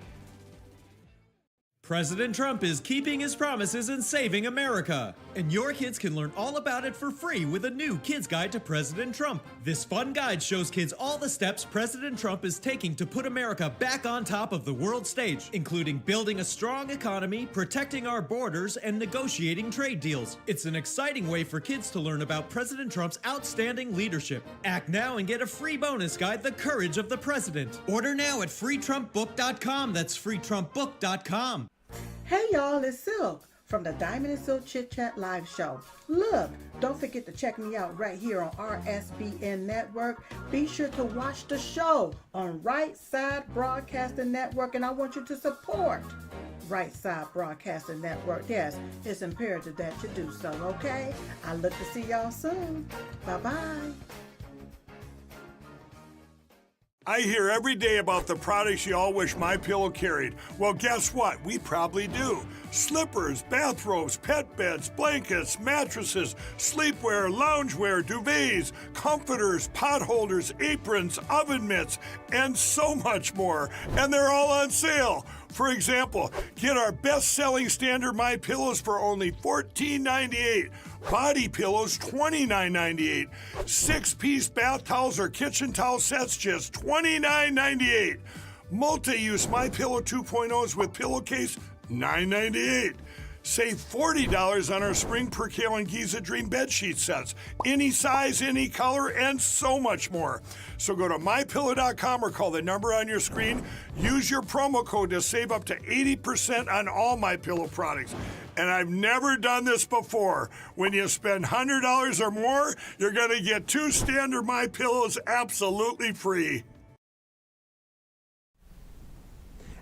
Speaker 7: President Trump is keeping his promises and saving America. And your kids can learn all about it for free with a new Kids Guide to President Trump. This fun guide shows kids all the steps President Trump is taking to put America back on top of the world stage, including building a strong economy, protecting our borders, and negotiating trade deals. It's an exciting way for kids to learn about President Trump's outstanding leadership. Act now and get a free bonus guide, The Courage of the President. Order now at freetrumpbook.com. That's freetrumpbook.com.
Speaker 8: Hey y'all, it's Silk from the Diamond and Silk Chit Chat Live Show. Look, don't forget to check me out right here on RSBN Network. Be sure to watch the show on Right Side Broadcasting Network, and I want you to support Right Side Broadcasting Network. Yes, it's imperative that you do so, okay? I look to see y'all soon. Bye-bye.
Speaker 9: I hear every day about the products you all wish MyPillow carried. Well, guess what? We probably do. Slippers, bathrobes, pet beds, blankets, mattresses, sleepwear, loungewear, duvets, comforters, pot holders, aprons, oven mitts, and so much more. And they're all on sale. For example, get our best-selling standard MyPillows for only $14.98. Body pillows, $29.98. 6-piece bath towels or kitchen towel sets, just $29.98. Multi-use MyPillow 2.0s with pillowcase, $9.98. Save $40 on our Spring Percale and Giza Dream bedsheet sets. Any size, any color, and so much more. So go to MyPillow.com or call the number on your screen. Use your promo code to save up to 80% on all MyPillow products. And I've never done this before. When you spend $100 or more, you're going to get 2 standard MyPillows absolutely free.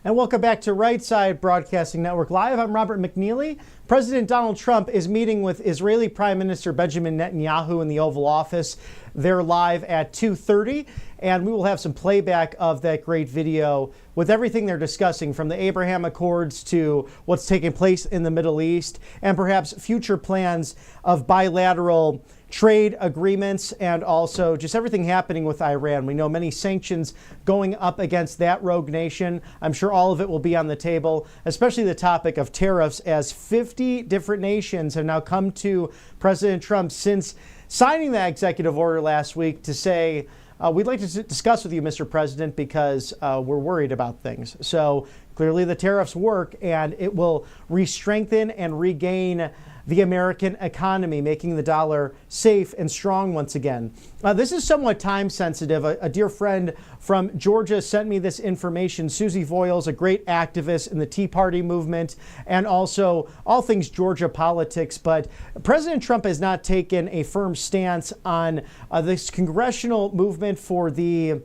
Speaker 1: And welcome back to Right Side Broadcasting Network Live. I'm Robert McNeely. President Donald Trump is meeting with Israeli Prime Minister Benjamin Netanyahu in the Oval Office. They're live at 2:30, and we will have some playback of that great video with everything they're discussing, from the Abraham Accords to what's taking place in the Middle East, and perhaps future plans of bilateral trade agreements, and also just everything happening with Iran. We know many sanctions going up against that rogue nation. I'm sure all of it will be on the table, especially the topic of tariffs, as 50 different nations have now come to President Trump since signing that executive order last week to say, we'd like to discuss with you, Mr. President, because we're worried about things. So clearly the tariffs work, and it will re-strengthen and regain the American economy, making the dollar safe and strong once again. This is somewhat time sensitive. A dear friend from Georgia sent me this information. Susie Voiles, a great activist in the Tea Party movement and also all things Georgia politics. But President Trump has not taken a firm stance on this congressional movement for the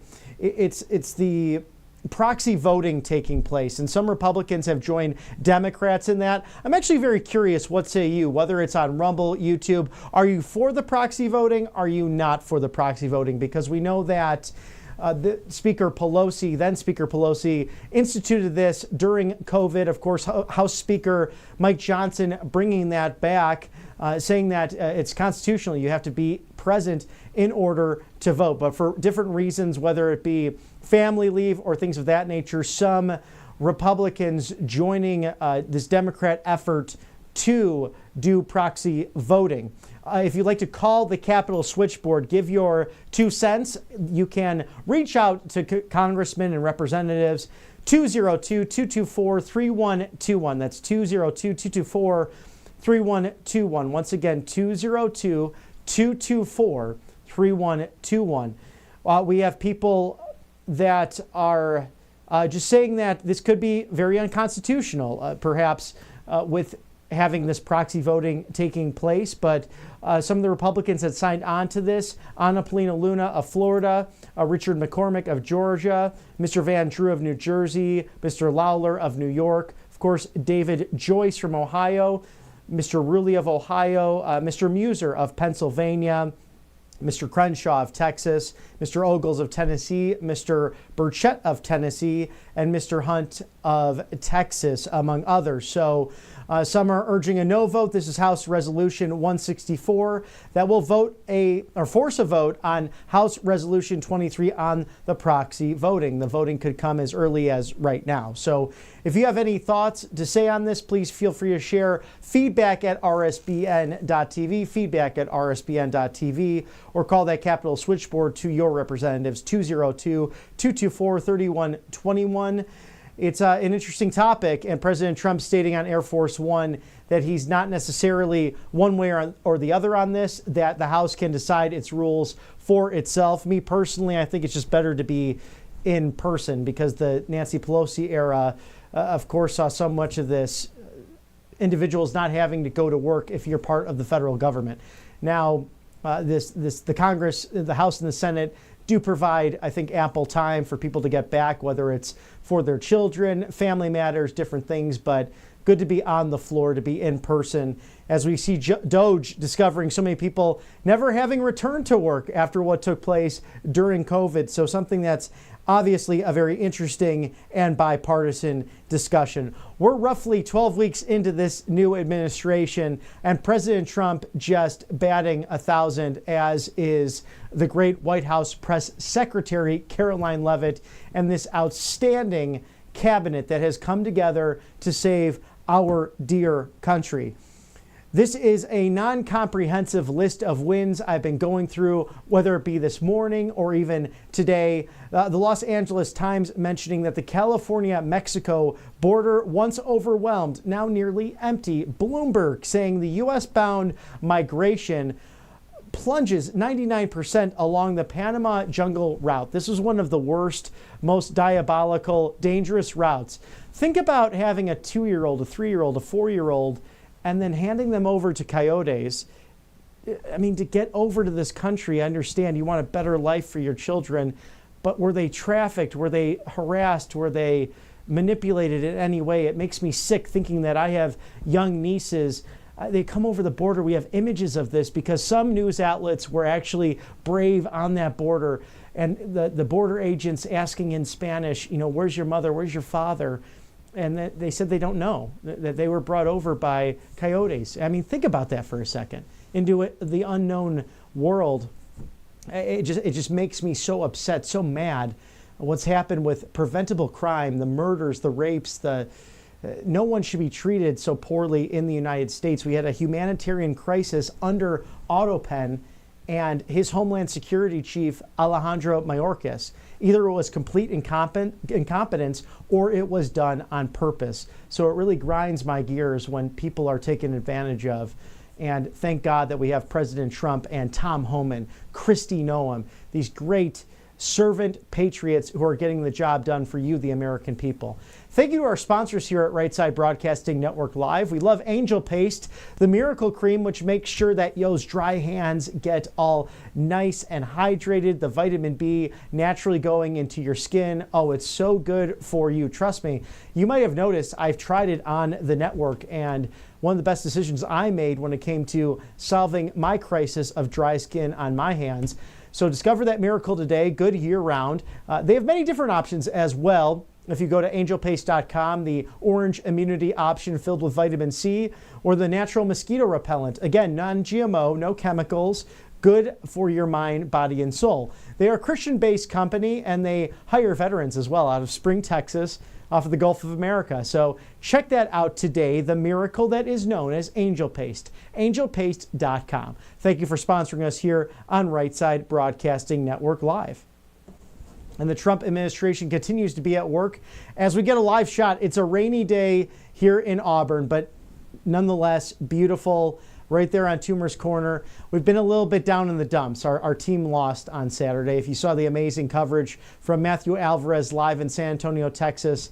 Speaker 1: proxy voting taking place, and some Republicans have joined Democrats in that. I'm actually very curious, what say you, whether it's on Rumble, YouTube. Are you for the proxy voting? Are you not for the proxy voting? Because we know that then Speaker Pelosi, instituted this during COVID. Of course, House Speaker Mike Johnson bringing that back, saying that it's constitutional. You have to be present in order to vote. But for different reasons, whether it be family leave or things of that nature, some Republicans joining this Democrat effort to do proxy voting. If you'd like to call the Capitol switchboard, give your 2 cents, you can reach out to congressmen and representatives. 202-224-3121. That's 202-224-3121. Once again, 202-224-3121. We have people that are just saying that this could be very unconstitutional, perhaps with having this proxy voting taking place. But some of the Republicans that signed on to this: Anna Polina Luna of Florida, Richard McCormick of Georgia, Mr. Van Drew of New Jersey, Mr. Lawler of New York, of course, David Joyce from Ohio, Mr. Rulli of Ohio, Mr. Muser of Pennsylvania, Mr. Crenshaw of Texas, Mr. Ogles of Tennessee, Mr. Burchett of Tennessee, and Mr. Hunt of Texas, among others. So some are urging a no vote. This is House Resolution 164 that will force a vote on House Resolution 23 on the proxy voting. The voting could come as early as right now. So if you have any thoughts to say on this, please feel free to share. Feedback at rsbn.tv, feedback at rsbn.tv, or call that Capitol switchboard to your representatives, 202-224-3121. It's an interesting topic, and President Trump stating on Air Force One that he's not necessarily one way or the other on this, that the House can decide its rules for itself. Me personally, I think it's just better to be in person, because the Nancy Pelosi era, of course, saw so much of this, individuals not having to go to work if you're part of the federal government. Now, the Congress, the House and the Senate do provide, I think, ample time for people to get back, whether it's for their children, family matters, different things, but good to be on the floor, to be in person, as we see DOJ discovering so many people never having returned to work after what took place during COVID. So something that's obviously a very interesting and bipartisan discussion. We're roughly 12 weeks into this new administration, and President Trump just batting 1,000, as is the great White House press secretary, Caroline Leavitt, and this outstanding cabinet that has come together to save our dear country. This is a non-comprehensive list of wins I've been going through, whether it be this morning or even today. The Los Angeles Times mentioning that the California-Mexico border, once overwhelmed, now nearly empty. Bloomberg saying the U.S.-bound migration plunges 99% along the Panama jungle route. This is one of the worst, most diabolical, dangerous routes. Think about having a 2-year-old, a 3-year-old, a 4-year-old, and then handing them over to coyotes. I mean, to get over to this country, I understand you want a better life for your children, but were they trafficked? Were they harassed? Were they manipulated in any way? It makes me sick thinking that I have young nieces. They come over the border. We have images of this because some news outlets were actually brave on that border. And the border agents asking in Spanish, where's your mother? Where's your father? And they said they don't know, that they were brought over by coyotes. I mean, think about that for a second. Into the unknown world. It just makes me so upset, so mad. What's happened with preventable crime, the murders, the rapes, no one should be treated so poorly in the United States. We had a humanitarian crisis under Autopen and his Homeland Security Chief, Alejandro Mayorkas. Either it was complete incompetence or it was done on purpose. So it really grinds my gears when people are taken advantage of. And thank God that we have President Trump and Tom Homan, Kristi Noem, these great servant patriots who are getting the job done for you, the American people. Thank you to our sponsors here at Right Side Broadcasting Network Live. We love Angel Paste, the miracle cream, which makes sure that those dry hands get all nice and hydrated. The vitamin B naturally going into your skin. Oh, it's so good for you. Trust me. You might have noticed I've tried it on the network, and one of the best decisions I made when it came to solving my crisis of dry skin on my hands. So discover that miracle today, good year-round. They have many different options as well. If you go to angelpaste.com, the orange immunity option filled with vitamin C, or the natural mosquito repellent. Again, non-GMO, no chemicals, good for your mind, body, and soul. They are a Christian-based company, and they hire veterans as well out of Spring, Texas, off of the Gulf of America. So check that out today, the miracle that is known as Angel Paste, angelpaste.com. Thank you for sponsoring us here on Right Side Broadcasting Network Live. And the Trump administration continues to be at work. As we get a live shot, it's a rainy day here in Auburn, but nonetheless beautiful right there on Toomer's Corner. We've been a little bit down in the dumps. Our team lost on Saturday. If you saw the amazing coverage from Matthew Alvarez live in San Antonio, Texas,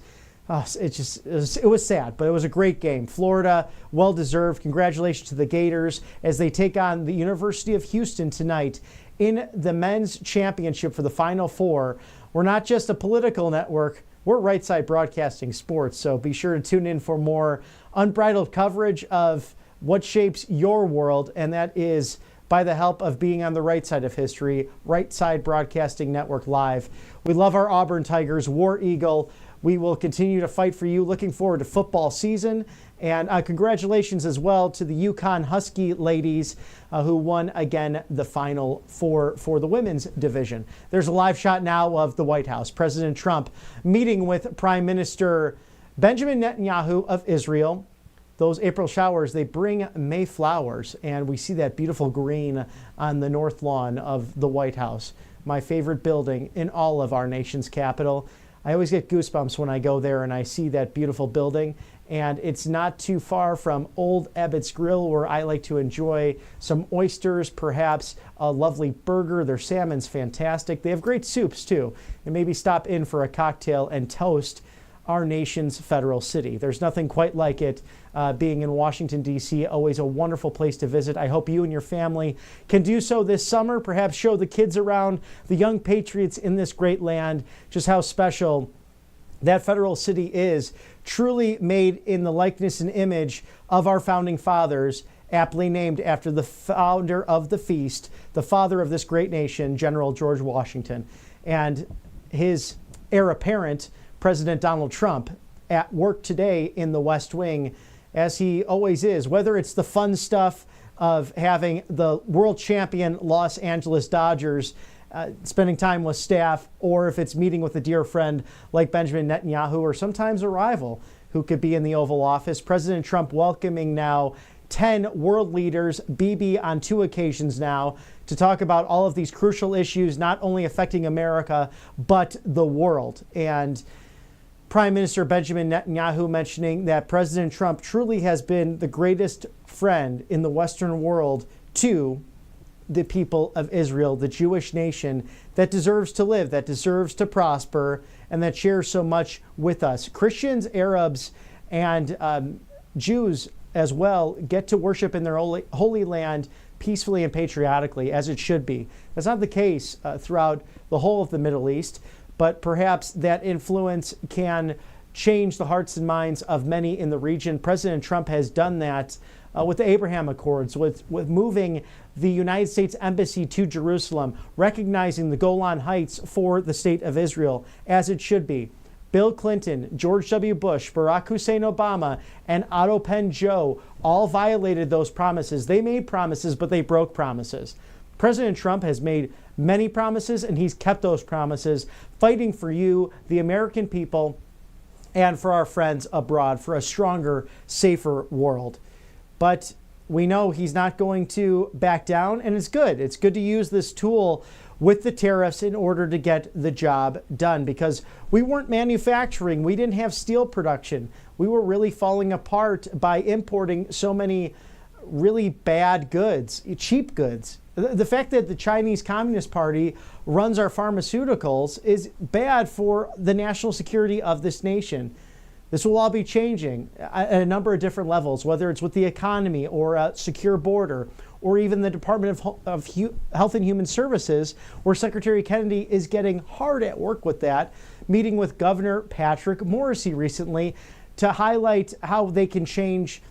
Speaker 1: it was sad, but it was a great game. Florida, well-deserved. Congratulations to the Gators as they take on the University of Houston tonight in the men's championship for the Final Four. We're not just a political network. We're Right Side Broadcasting Sports, so be sure to tune in for more unbridled coverage of what shapes your world, and that is by the help of being on the right side of history, Right Side Broadcasting Network Live. We love our Auburn Tigers, War Eagle. We will continue to fight for you. Looking forward to football season. And congratulations as well to the Yukon Husky ladies who won again the Final Four for the women's division. There's a live shot now of the White House. President Trump meeting with Prime Minister Benjamin Netanyahu of Israel. Those April showers, they bring May flowers, and we see that beautiful green on the north lawn of the White House, my favorite building in all of our nation's capital. I always get goosebumps when I go there and I see that beautiful building, and it's not too far from Old Abbott's Grill, where I like to enjoy some oysters, perhaps a lovely burger. Their salmon's fantastic. They have great soups too, and maybe stop in for a cocktail and toast our nation's federal city. There's nothing quite like it. Being in Washington, D.C., always a wonderful place to visit. I hope you and your family can do so this summer. Perhaps show the kids around, the young patriots in this great land, just how special that federal city is, truly made in the likeness and image of our founding fathers, aptly named after the founder of the feast, the father of this great nation, General George Washington, and his heir apparent, President Donald Trump, at work today in the West Wing, as he always is, whether it's the fun stuff of having the world champion Los Angeles Dodgers spending time with staff, or if it's meeting with a dear friend like Benjamin Netanyahu, or sometimes a rival who could be in the Oval Office. President Trump welcoming now 10 world leaders, Bibi on 2 occasions now, to talk about all of these crucial issues, not only affecting America, but the world. And Prime Minister Benjamin Netanyahu mentioning that President Trump truly has been the greatest friend in the Western world to the people of Israel, the Jewish nation that deserves to live, that deserves to prosper, and that shares so much with us. Christians, Arabs, and Jews as well get to worship in their holy land peacefully and patriotically, as it should be. That's not the case throughout the whole of the Middle East, but perhaps that influence can change the hearts and minds of many in the region. President Trump has done that with the Abraham Accords, with moving the United States Embassy to Jerusalem, recognizing the Golan Heights for the state of Israel, as it should be. Bill Clinton, George W. Bush, Barack Hussein Obama, and Otto Penn Joe all violated those promises. They made promises, but they broke promises. President Trump has made many promises, and he's kept those promises, fighting for you, the American people, and for our friends abroad, for a stronger, safer world. But we know he's not going to back down, and it's good. It's good to use this tool with the tariffs in order to get the job done, because we weren't manufacturing. We didn't have steel production. We were really falling apart by importing so many really bad goods, cheap goods. The fact that the Chinese Communist Party runs our pharmaceuticals is bad for the national security of this nation. This will all be changing at a number of different levels, whether it's with the economy or a secure border, or even the Department of Health and Human Services, where Secretary Kennedy is getting hard at work with that, meeting with Governor Patrick Morrisey recently to highlight how they can change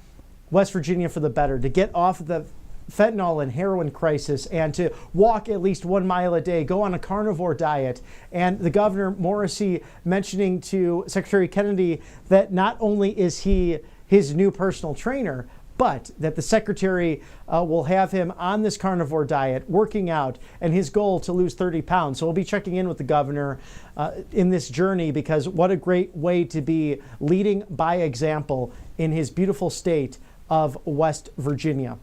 Speaker 1: West Virginia for the better, to get off the fentanyl and heroin crisis, and to walk at least 1 mile a day, go on a carnivore diet. And the Governor Morrisey mentioning to Secretary Kennedy that not only is he his new personal trainer, but that the secretary will have him on this carnivore diet, working out, and his goal to lose 30 pounds. So we'll be checking in with the governor in this journey, because what a great way to be leading by example in his beautiful state of West Virginia.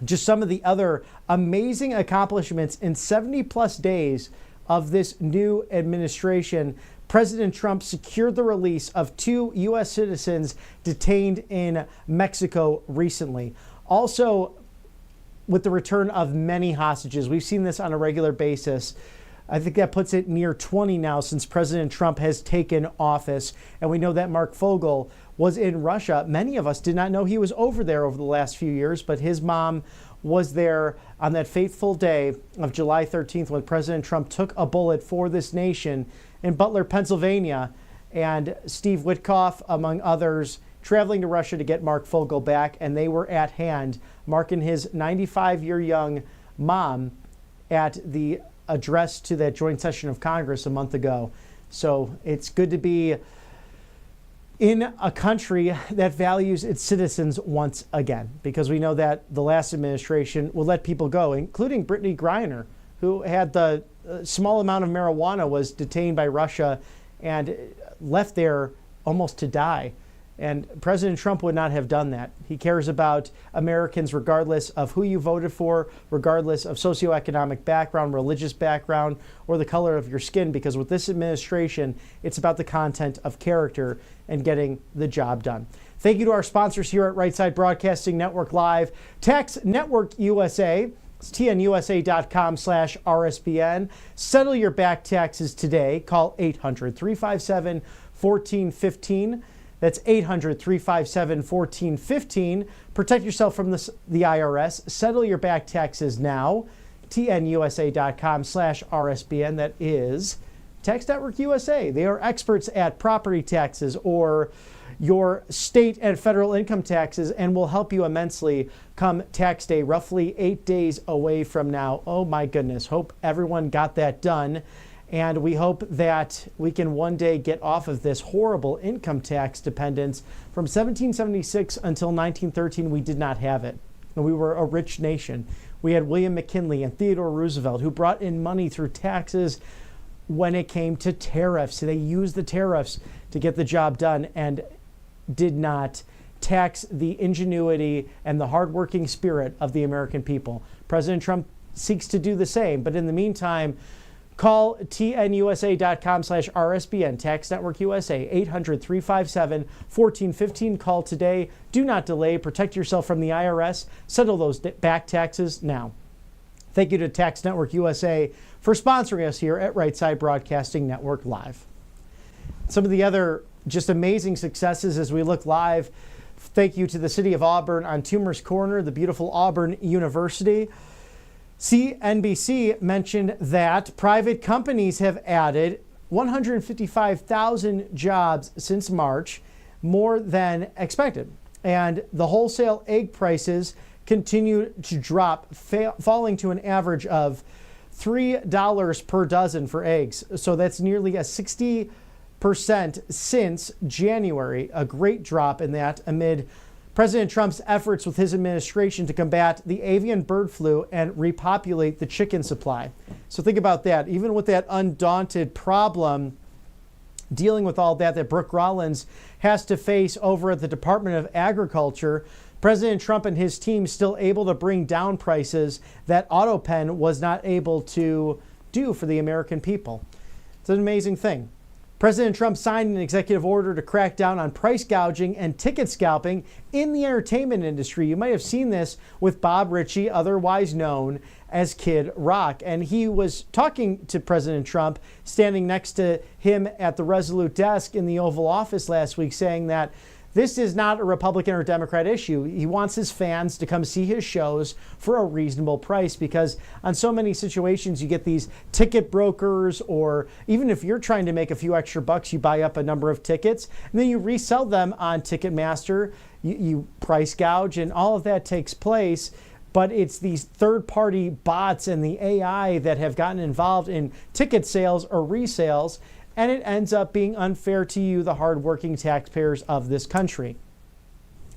Speaker 1: Just some of the other amazing accomplishments in 70 plus days of this new administration. President Trump secured the release of 2 U.S. citizens detained in Mexico recently. Also, with the return of many hostages. We've seen this on a regular basis. I think that puts it near 20 now since President Trump has taken office. And we know that Mark Fogel was in Russia. Many of us did not know he was over there over the last few years, but his mom was there on that fateful day of July 13th when President Trump took a bullet for this nation in Butler, Pennsylvania. And Steve Witkoff, among others, traveling to Russia to get Mark Fogel back. And they were at hand, marking his 95-year-young mom at the address to that joint session of Congress a month ago. So it's good to be in a country that values its citizens once again, because we know that the last administration will let people go, including Brittany Griner, who had the small amount of marijuana, was detained by Russia and left there almost to die. And President Trump would not have done that. He cares about Americans regardless of who you voted for, regardless of socioeconomic background, religious background, or the color of your skin, because with this administration, it's about the content of character and getting the job done. Thank you to our sponsors here at Right Side Broadcasting Network Live, Tax Network USA. It's tnUSA.com/RSBN. Settle your back taxes today. Call 800-357-1415. That's 800-357-1415. Protect yourself from the IRS. Settle your back taxes now. tnUSA.com/RSBN. That is Tax Network USA. They are experts at property taxes or your state and federal income taxes, and will help you immensely come tax day, roughly 8 days away from now. Oh my goodness. Hope everyone got that done. And we hope that we can one day get off of this horrible income tax dependence. From 1776 until 1913, we did not have it. And we were a rich nation. We had William McKinley and Theodore Roosevelt, who brought in money through taxes when it came to tariffs. They used the tariffs to get the job done and did not tax the ingenuity and the hardworking spirit of the American people. President Trump seeks to do the same, but in the meantime, call tnusa.com/RSBN, Tax Network USA, 800-357-1415. Call today. Do not delay. Protect yourself from the IRS. Settle those back taxes now. Thank you to Tax Network USA for sponsoring us here at Right Side Broadcasting Network Live. Some of the other just amazing successes as we look live. Thank you to the City of Auburn on Toomer's Corner, the beautiful Auburn University. CNBC mentioned that private companies have added 155,000 jobs since March, more than expected. And the wholesale egg prices continue to drop, falling to an average of $3 per dozen for eggs. So that's nearly a 60% since January, a great drop in that amid President Trump's efforts with his administration to combat the avian bird flu and repopulate the chicken supply. So think about that. Even with that undaunted problem, dealing with all that Brooke Rollins has to face over at the Department of Agriculture, President Trump and his team still able to bring down prices that AutoPen was not able to do for the American people. It's an amazing thing. President Trump signed an executive order to crack down on price gouging and ticket scalping in the entertainment industry. You might have seen this with Bob Ritchie, otherwise known as Kid Rock. And he was talking to President Trump, standing next to him at the Resolute desk in the Oval Office last week, saying that this is not a Republican or Democrat issue. He wants his fans to come see his shows for a reasonable price, because on so many situations you get these ticket brokers, or even if you're trying to make a few extra bucks, you buy up a number of tickets and then you resell them on Ticketmaster, you price gouge, and all of that takes place. But it's these third-party bots and the AI that have gotten involved in ticket sales or resales, and it ends up being unfair to you, the hardworking taxpayers of this country.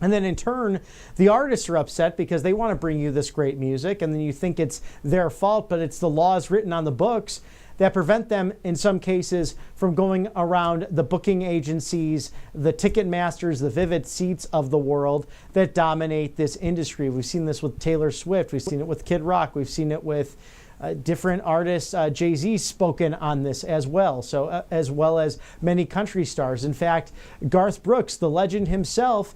Speaker 1: And then in turn, the artists are upset because they want to bring you this great music, and then you think it's their fault, but it's the laws written on the books that prevent them, in some cases, from going around the booking agencies, the Ticketmasters, the Vivid Seats of the world that dominate this industry. We've seen this with Taylor Swift. We've seen it with Kid Rock. We've seen it with different artists. Jay-Z's spoken on this as well, so as well as many country stars. In fact, Garth Brooks, the legend himself,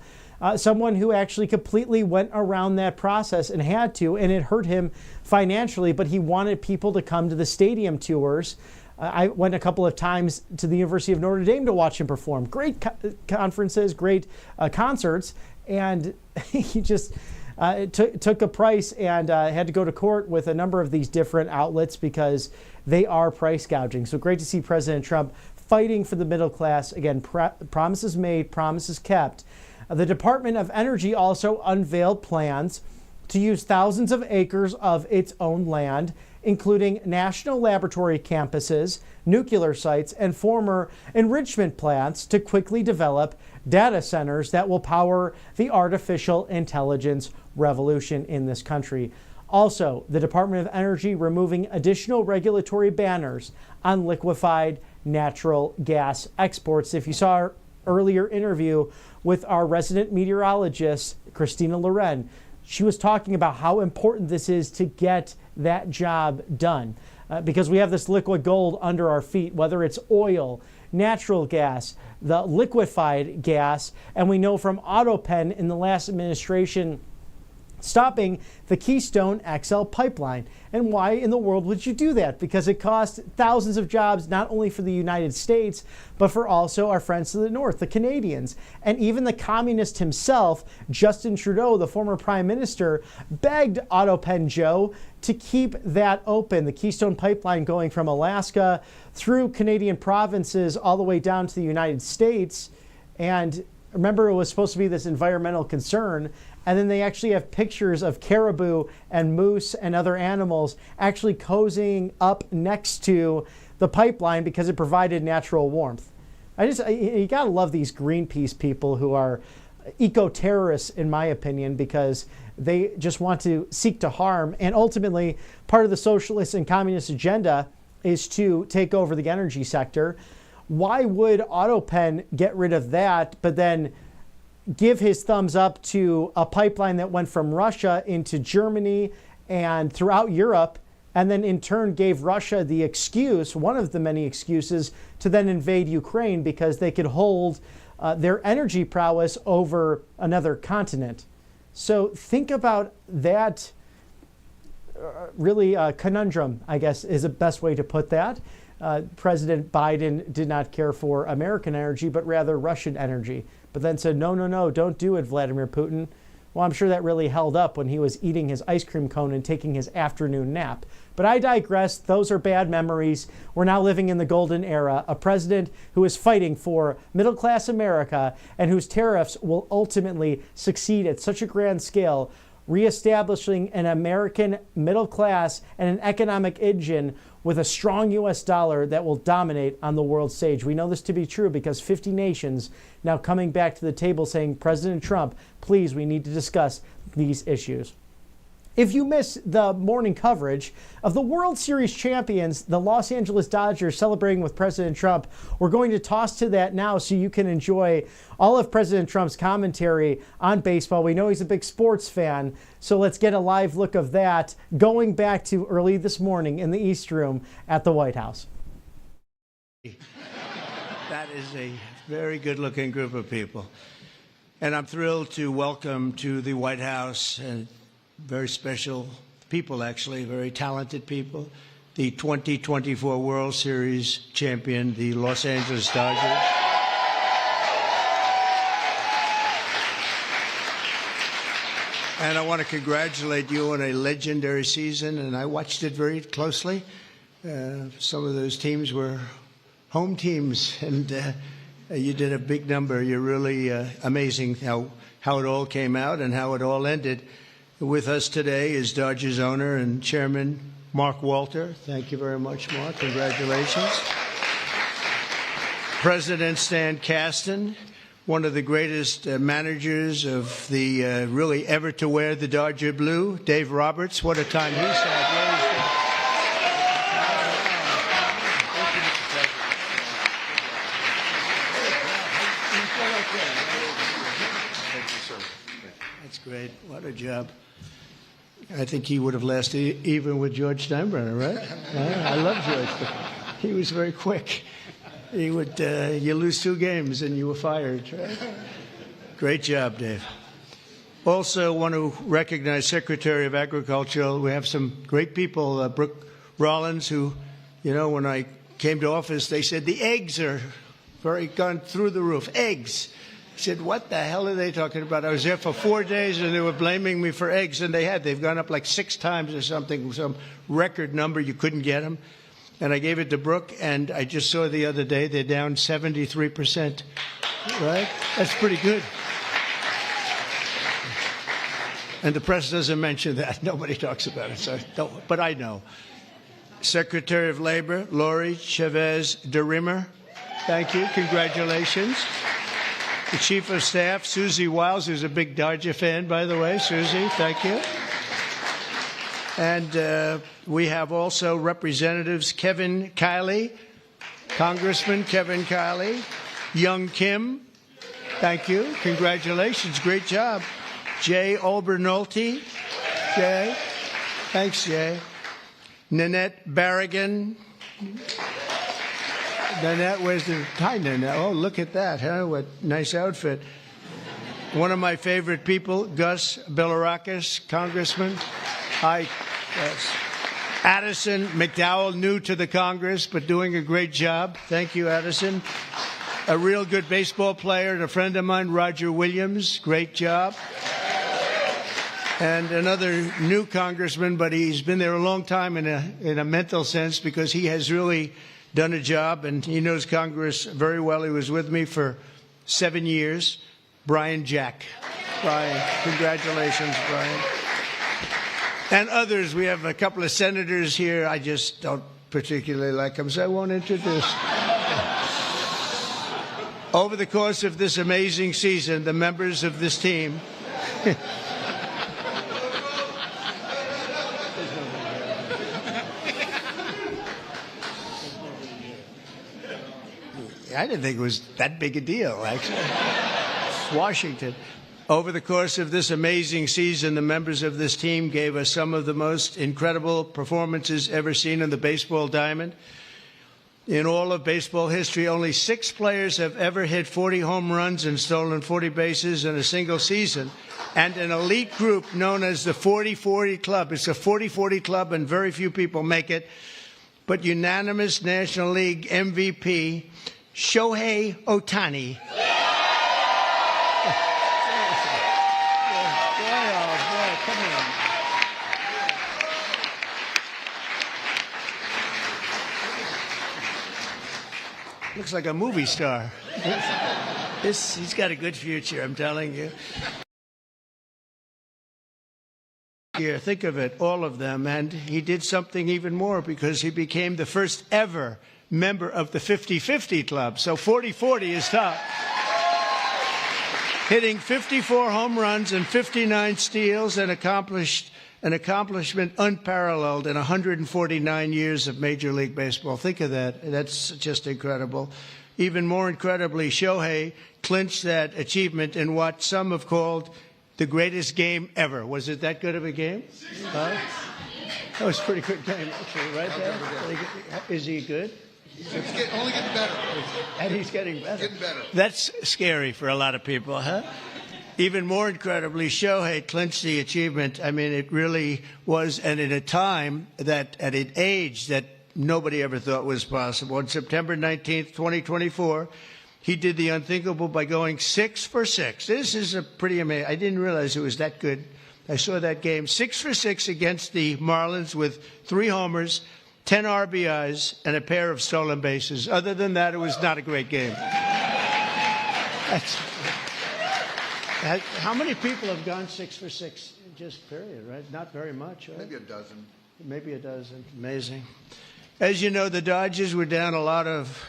Speaker 1: someone who actually completely went around that process and had to, and it hurt him financially, but he wanted people to come to the stadium tours. I went a couple of times to the University of Notre Dame to watch him perform. Great conferences, great concerts, and he just took a price and had to go to court with a number of these different outlets because they are price gouging. So great to see President Trump fighting for the middle class. Again, promises made, promises kept. The Department of Energy also unveiled plans to use thousands of acres of its own land, including national laboratory campuses, nuclear sites, and former enrichment plants, to quickly develop data centers that will power the artificial intelligence revolution in this country. Also, the Department of Energy removing additional regulatory banners on liquefied natural gas exports. If you saw our earlier interview with our resident meteorologist, Christina Loren, she was talking about how important this is to get that job done, because we have this liquid gold under our feet, whether it's oil, natural gas, the liquefied gas, and we know from AutoPen in the last administration stopping the Keystone XL pipeline. And why in the world would you do that? Because it cost thousands of jobs, not only for the United States, but for also our friends to the north, the Canadians. And even the communist himself, Justin Trudeau, the former prime minister, begged AutoPen Joe to keep that open, the Keystone pipeline going from Alaska through Canadian provinces all the way down to the United States. And remember, it was supposed to be this environmental concern. And then they actually have pictures of caribou and moose and other animals actually cozying up next to the pipeline because it provided natural warmth. You gotta love these Greenpeace people who are eco-terrorists, in my opinion, because they just want to seek to harm. And ultimately, part of the socialist and communist agenda is to take over the energy sector. Why would AutoPen get rid of that, but then give his thumbs up to a pipeline that went from Russia into Germany and throughout Europe, and then in turn gave Russia the excuse, one of the many excuses, to then invade Ukraine because they could hold their energy prowess over another continent. So think about that really conundrum, I guess, is the best way to put that. President Biden did not care for American energy, but rather Russian energy, but then said, no, don't do it, Vladimir Putin. Well, I'm sure that really held up when he was eating his ice cream cone and taking his afternoon nap. But I digress. Those are bad memories. We're now living in the golden era. A president who is fighting for middle-class America and whose tariffs will ultimately succeed at such a grand scale, reestablishing an American middle class and an economic engine with a strong U.S. dollar that will dominate on the world stage. We know this to be true because 50 nations now coming back to the table saying, President Trump, please, we need to discuss these issues. If you miss the morning coverage of the World Series champions, the Los Angeles Dodgers celebrating with President Trump, we're going to toss to that now so you can enjoy all of President Trump's commentary on baseball. We know he's a big sports fan, so let's get a live look of that going back to early this morning in the East Room at the White House.
Speaker 10: That is a very good-looking group of people. And I'm thrilled to welcome to the White House very special people, actually, very talented people, the 2024 World Series champion, the Los Angeles Dodgers. And I want to congratulate you on a legendary season, and I watched it very closely. Some of those teams were home teams, and you did a big number. You're really amazing how it all came out and how it all ended. With us today is Dodgers owner and chairman Mark Walter. Thank you very much, Mark. Congratulations. President Stan Kasten, one of the greatest managers of the really ever to wear the Dodger blue. Dave Roberts, what a time he's had. That's great. What a job. I think he would have lasted even with George Steinbrenner, right? I love George. He was very quick. He would, you lose 2 games and you were fired, right? Great job, Dave. Also want to recognize Secretary of Agriculture. We have some great people, Brooke Rollins, who, you know, when I came to office, they said the eggs are gone through the roof. Eggs. I said, what the hell are they talking about? I was there for 4 days and they were blaming me for eggs, and they've gone up like 6 times or something, some record number. You couldn't get them. And I gave it to Brooke, and I just saw the other day they're down 73%. Right? That's pretty good. And the press doesn't mention that. Nobody talks about it, so but I know. Secretary of Labor, Lori Chavez DeRimmer. Thank you. Congratulations. The Chief of Staff, Susie Wiles, who's a big Dodger fan, by the way. Susie, thank you. And we have also Representatives Kevin Kiley, Congressman Kevin Kiley, Young Kim, thank you. Congratulations, great job. Jay Obernolte, Jay, thanks, Jay. Nanette Barragan. Nanette, where's the... Hi, Nanette. Oh, look at that, huh? What nice outfit. One of my favorite people, Gus Bilirakis, Congressman. Hi, Gus. Addison McDowell, new to the Congress, but doing a great job. Thank you, Addison. A real good baseball player and a friend of mine, Roger Williams. Great job. And another new congressman, but he's been there a long time in a mental sense, because he has really done a job, and he knows Congress very well. He was with me for 7 years. Brian Jack. Brian, congratulations, Brian. And others. We have a couple of senators here. I just don't particularly like them, so I won't introduce. Over the course of this amazing season, the members of this team I didn't think it was that big a deal, actually. Washington. Over the course of this amazing season, the members of this team gave us some of the most incredible performances ever seen in the baseball diamond. In all of baseball history, only 6 players have ever hit 40 home runs and stolen 40 bases in a single season. And an elite group known as the 40-40 Club. It's a 40-40 club, and very few people make it. But unanimous National League MVP, Shohei Ohtani. Looks like a movie star. He's got a good future, I'm telling you. Here, think of it, all of them. And he did something even more because he became the first ever member of the 50-50 club. So 40-40 is top. Hitting 54 home runs and 59 steals, an accomplishment unparalleled in 149 years of Major League Baseball. Think of that. That's just incredible. Even more incredibly, Shohei clinched that achievement in what some have called the greatest game ever. Was it that good of a game? That was a pretty good game, actually, right there? Is he good?
Speaker 11: He's only getting better.
Speaker 10: And he's getting better.
Speaker 11: Getting better.
Speaker 10: That's scary for a lot of people, huh? Even more incredibly, Shohei clinched the achievement. I mean, it really was, and at a time that, at an age that nobody ever thought was possible. On September 19th, 2024, he did the unthinkable by going 6 for 6. This is a pretty amazing. I didn't realize it was that good. I saw that game 6 for 6 against the Marlins with 3 homers, 10 RBIs, and a pair of stolen bases. Other than that, it was not a great game. How many people have gone 6 for 6? Just period, right? Not very much, right?
Speaker 11: Maybe a dozen.
Speaker 10: Maybe a dozen. Amazing. As you know, the Dodgers were down a lot of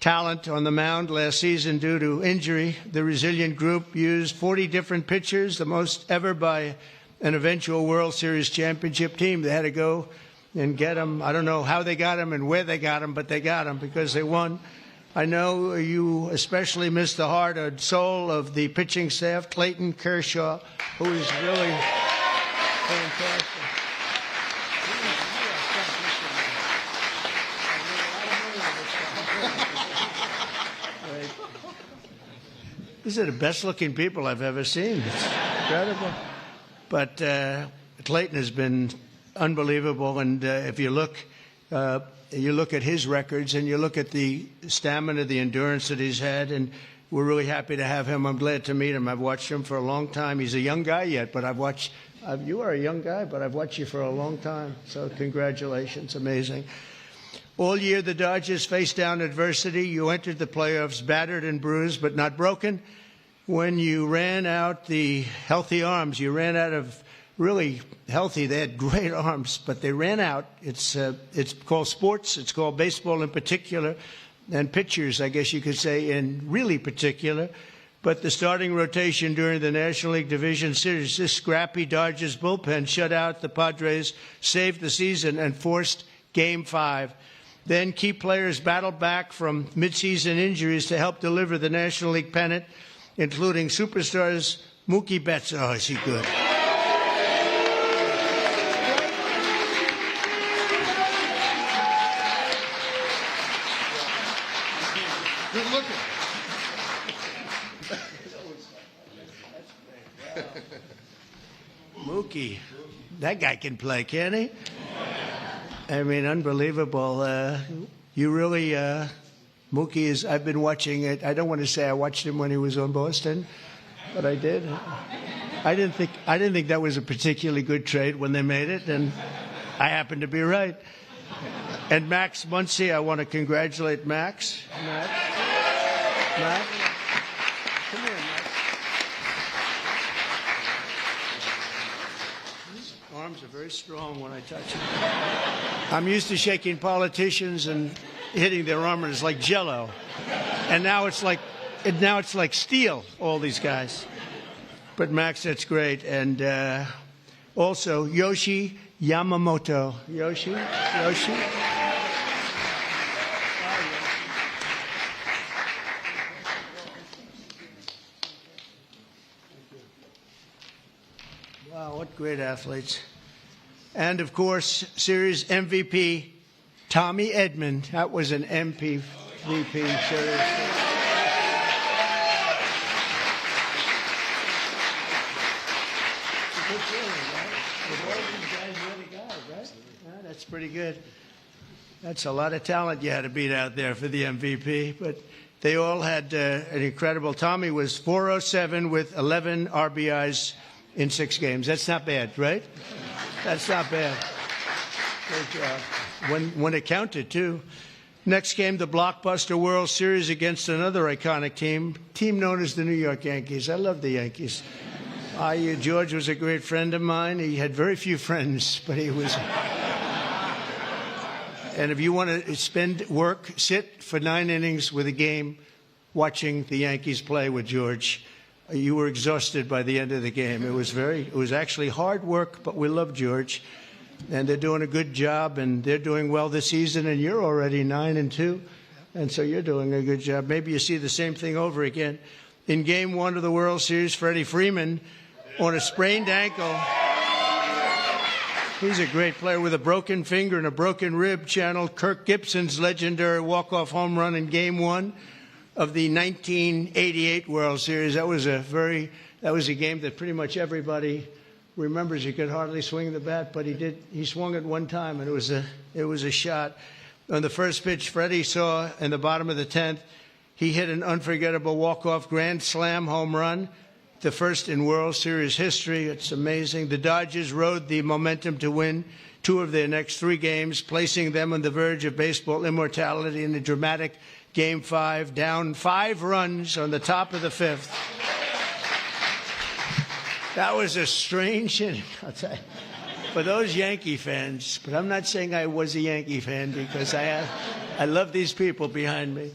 Speaker 10: talent on the mound last season due to injury. The resilient group used 40 different pitchers, the most ever by an eventual World Series championship team. They had to go and get them. I don't know how they got them and where they got them, but they got them because they won. I know you especially miss the heart and soul of the pitching staff, Clayton Kershaw, who is really fantastic. These are the best-looking people I've ever seen. It's incredible. But Clayton has been unbelievable, and if you look at his records and you look at the stamina, the endurance that he's had, and we're really happy to have him. I'm glad to meet him. I've watched him for a long time. He's a young guy yet, but you are a young guy, but I've watched you for a long time. So congratulations. Amazing. All year, the Dodgers faced down adversity. You entered the playoffs battered and bruised, but not broken. When you ran out the healthy arms, you ran out of really healthy. They had great arms, but they ran out. It's called sports. It's called baseball in particular, and pitchers, I guess you could say, in really particular. But the starting rotation during the National League Division Series, this scrappy Dodgers bullpen shut out the Padres, saved the season, and forced Game 5. Then key players battled back from midseason injuries to help deliver the National League pennant, including superstars Mookie Betts. Oh, is he good?
Speaker 11: Good looking.
Speaker 10: Mookie, that guy can play, can't he? I mean, unbelievable. You really, Mookie is, I've been watching it. I don't want to say I watched him when he was on Boston, but I did. I didn't think that was a particularly good trade when they made it, and I happened to be right. And Max Muncy, I want to congratulate Max. Max. Come here, Max. His arms are very strong when I touch them. I'm used to shaking politicians and hitting their armors like Jell-O, and now it's like steel. All these guys, but Max, that's great, and also Yoshi Yamamoto. Yoshi. great athletes. And, of course, series MVP, Tommy Edman. That was an MVP series. Good feeling, right? With all these guys really got it, right? Yeah, that's pretty good. That's a lot of talent you had to beat out there for the MVP, but they all had an incredible. Tommy was 407 with 11 RBIs in 6 games. That's not bad, right? That's not bad. Great job. When it counted, too. Next came the blockbuster World Series against another iconic team known as the New York Yankees. I love the Yankees. George was a great friend of mine. He had very few friends, but he was. And if you want to sit for 9 innings with a game watching the Yankees play with George, you were exhausted by the end of the game. It was actually hard work, but we love George. And they're doing a good job, and they're doing well this season, and you're already 9-2. And so you're doing a good job. Maybe you see the same thing over again. In Game 1 of the World Series, Freddie Freeman, on a sprained ankle. He's a great player with a broken finger and a broken rib, channeled Kirk Gibson's legendary walk-off home run in Game 1 of the 1988 World Series. That was a game that pretty much everybody remembers. He could hardly swing the bat, but he swung it one time, and it was a shot. On the first pitch Freddie saw in the bottom of the 10th, he hit an unforgettable walk-off grand slam home run, the first in World Series history. It's amazing. The Dodgers rode the momentum to win 2 of their next 3 games, placing them on the verge of baseball immortality in a dramatic Game 5, down 5 runs on the top of the 5th. That was a strange inning, I'll tell you, for those Yankee fans. But I'm not saying I was a Yankee fan, because I love these people behind me.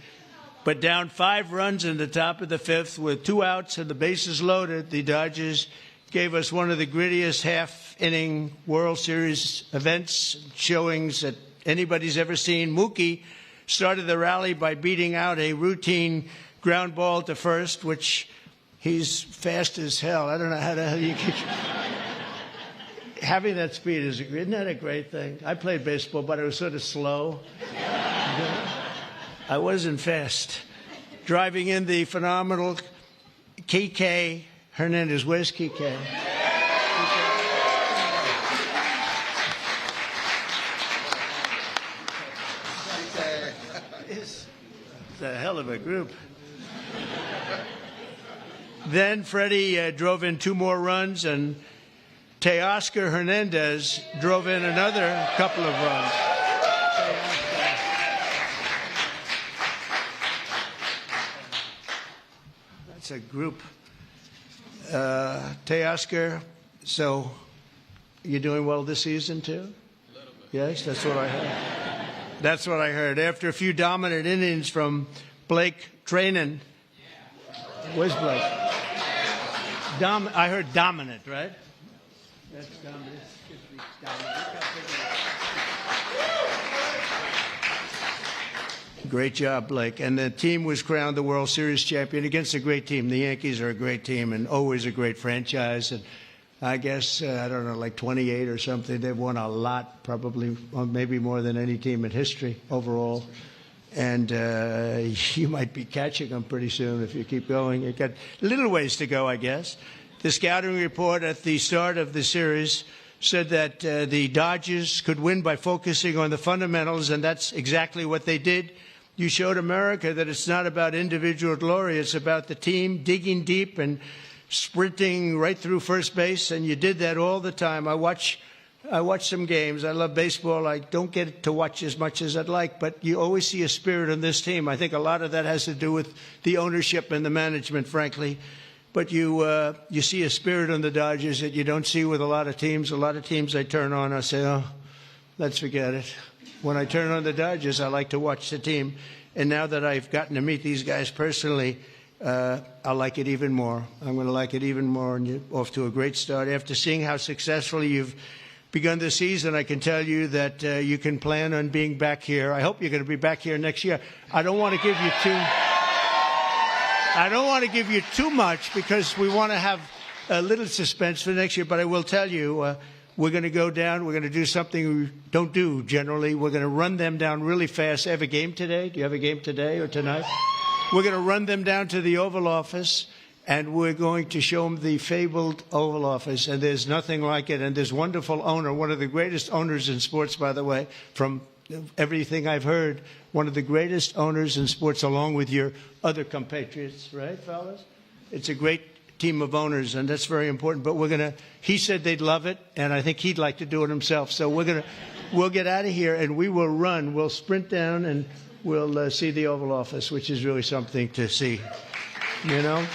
Speaker 10: But down 5 runs in the top of the 5th with 2 outs and the bases loaded, the Dodgers gave us one of the grittiest half-inning World Series events, showings that anybody's ever seen. Mookie started the rally by beating out a routine ground ball to first, which he's fast as hell. I don't know how the hell you get. Having that speed isn't that a great thing? I played baseball, but I was sort of slow. I wasn't fast. Driving in the phenomenal Kike Hernandez. Where's Kike? It's a hell of a group. Then Freddie drove in 2 more runs, and Teoscar Hernandez drove in another couple of runs. That's a group. Teoscar, so you're doing well this season, too? A little bit. Yes, that's what I heard. That's what I heard. After a few dominant innings from Blake Treinen. Where's Blake? I heard dominant, right? That's dominant. Great job, Blake. And the team was crowned the World Series champion against a great team. The Yankees are a great team and always a great franchise. And I guess, I don't know, like 28 or something. They've won a lot, probably, maybe more than any team in history overall. And you might be catching them pretty soon if you keep going. You've got a little ways to go, I guess. The scouting report at the start of the series said that the Dodgers could win by focusing on the fundamentals, and that's exactly what they did. You showed America that it's not about individual glory. It's about the team digging deep and sprinting right through first base, and you did that all the time. I watch some games. I love baseball. I don't get to watch as much as I'd like, but you always see a spirit on this team. I think a lot of that has to do with the ownership and the management, frankly. But you see a spirit on the Dodgers that you don't see with a lot of teams. A lot of teams I turn on, I say, oh, let's forget it. When I turn on the Dodgers, I like to watch the team. And now that I've gotten to meet these guys personally, I'll like it even more. I'm going to like it even more, and you're off to a great start. After seeing how successfully you've begun the season, I can tell you that you can plan on being back here. I hope you're going to be back here next year. I don't want to give you too much, because we want to have a little suspense for next year, but I will tell you, we're going to go down. We're going to do something we don't do generally. We're going to run them down really fast. I have a game today. Do you have a game today or tonight? We're going to run them down to the Oval Office, and we're going to show them the fabled Oval Office, and there's nothing like it. And this wonderful owner, one of the greatest owners in sports, by the way, from everything I've heard, one of the greatest owners in sports, along with your other compatriots, right, fellas? It's a great team of owners, and that's very important. But he said they'd love it, and I think he'd like to do it himself. So we'll get out of here, and we will run. We'll sprint down, and we'll see the Oval Office, which is really something to see, you know?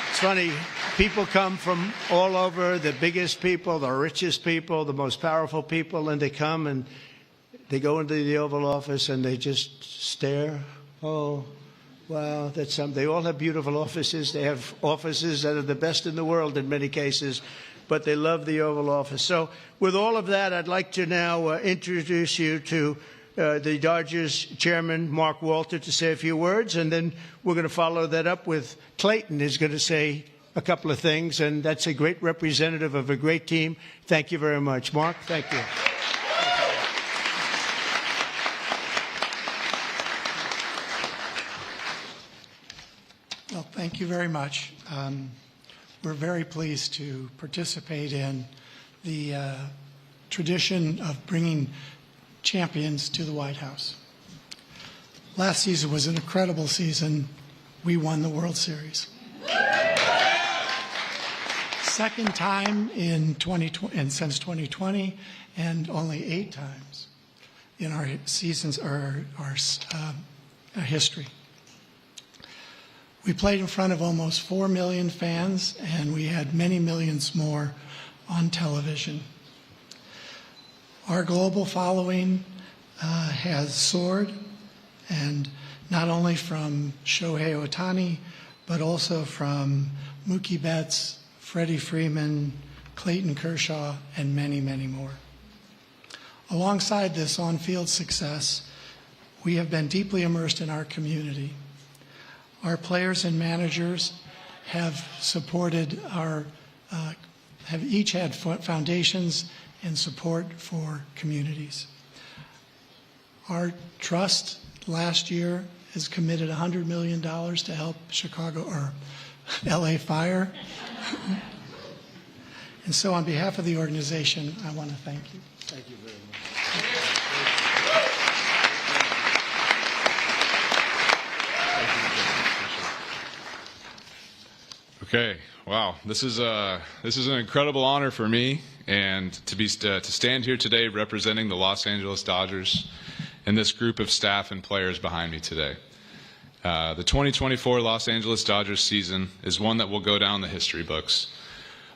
Speaker 10: It's funny, people come from all over, the biggest people, the richest people, the most powerful people, and they come and they go into the Oval Office and they just stare. Oh, wow, that's something. They all have beautiful offices. They have offices that are the best in the world in many cases, but they love the Oval Office. So with all of that, I'd like to now introduce you to the Dodgers chairman, Mark Walter, to say a few words, and then we're going to follow that up with Clayton, who's going to say a couple of things, and that's a great representative of a great team. Thank you very much. Mark, thank you.
Speaker 12: Well, thank you very much. We're very pleased to participate in the tradition of bringing champions to the White House. Last season was an incredible season. We won the World Series. Second time in 2020, and since 2020, and only 8 times in our seasons, our history. We played in front of almost 4 million fans, and we had many millions more on television. Our global following has soared, and not only from Shohei Ohtani, but also from Mookie Betts, Freddie Freeman, Clayton Kershaw, and many, many more. Alongside this on-field success, we have been deeply immersed in our community. Our players and managers have supported have each had foundations and support for communities. Our trust last year has committed $100 million to help Chicago or LA Fire. And so on behalf of the organization, I want to thank you.
Speaker 10: Thank you very much.
Speaker 13: Okay, wow, this is an incredible honor for me, and to stand here today representing the Los Angeles Dodgers and this group of staff and players behind me today. The 2024 Los Angeles Dodgers season is one that will go down the history books,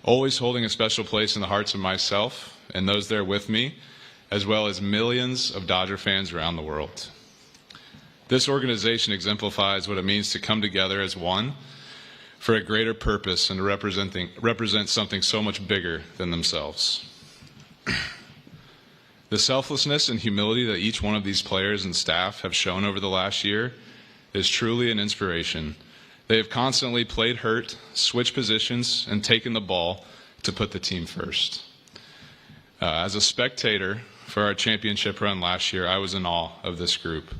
Speaker 13: always holding a special place in the hearts of myself and those there with me, as well as millions of Dodger fans around the world. This organization exemplifies what it means to come together as one for a greater purpose and to represent something so much bigger than themselves. The selflessness and humility that each one of these players and staff have shown over the last year is truly an inspiration. They have constantly played hurt, switched positions, and taken the ball to put the team first. As a spectator for our championship run last year, I was in awe of this group.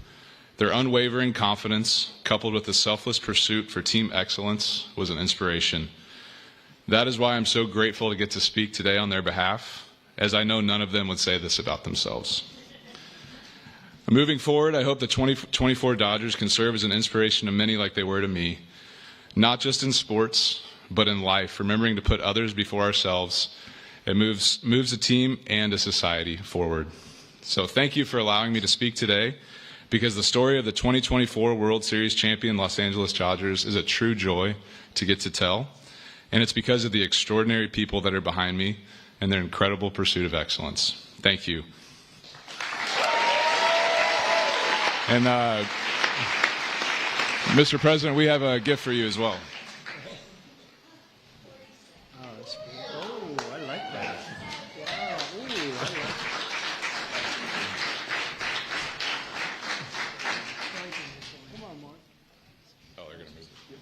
Speaker 13: Their unwavering confidence, coupled with the selfless pursuit for team excellence, was an inspiration. That is why I'm so grateful to get to speak today on their behalf, as I know none of them would say this about themselves. Moving forward, I hope the 2024 Dodgers can serve as an inspiration to many like they were to me, not just in sports, but in life, remembering to put others before ourselves. It moves a team and a society forward. So thank you for allowing me to speak today, because the story of the 2024 World Series champion Los Angeles Dodgers is a true joy to get to tell, and it's because of the extraordinary people that are behind me and their incredible pursuit of excellence. Thank you. And Mr. President, we have a gift for you as well.
Speaker 10: Oh, I like that. Wow. Ooh, I like that. Come on, Mark.
Speaker 13: Oh, they're going to move it.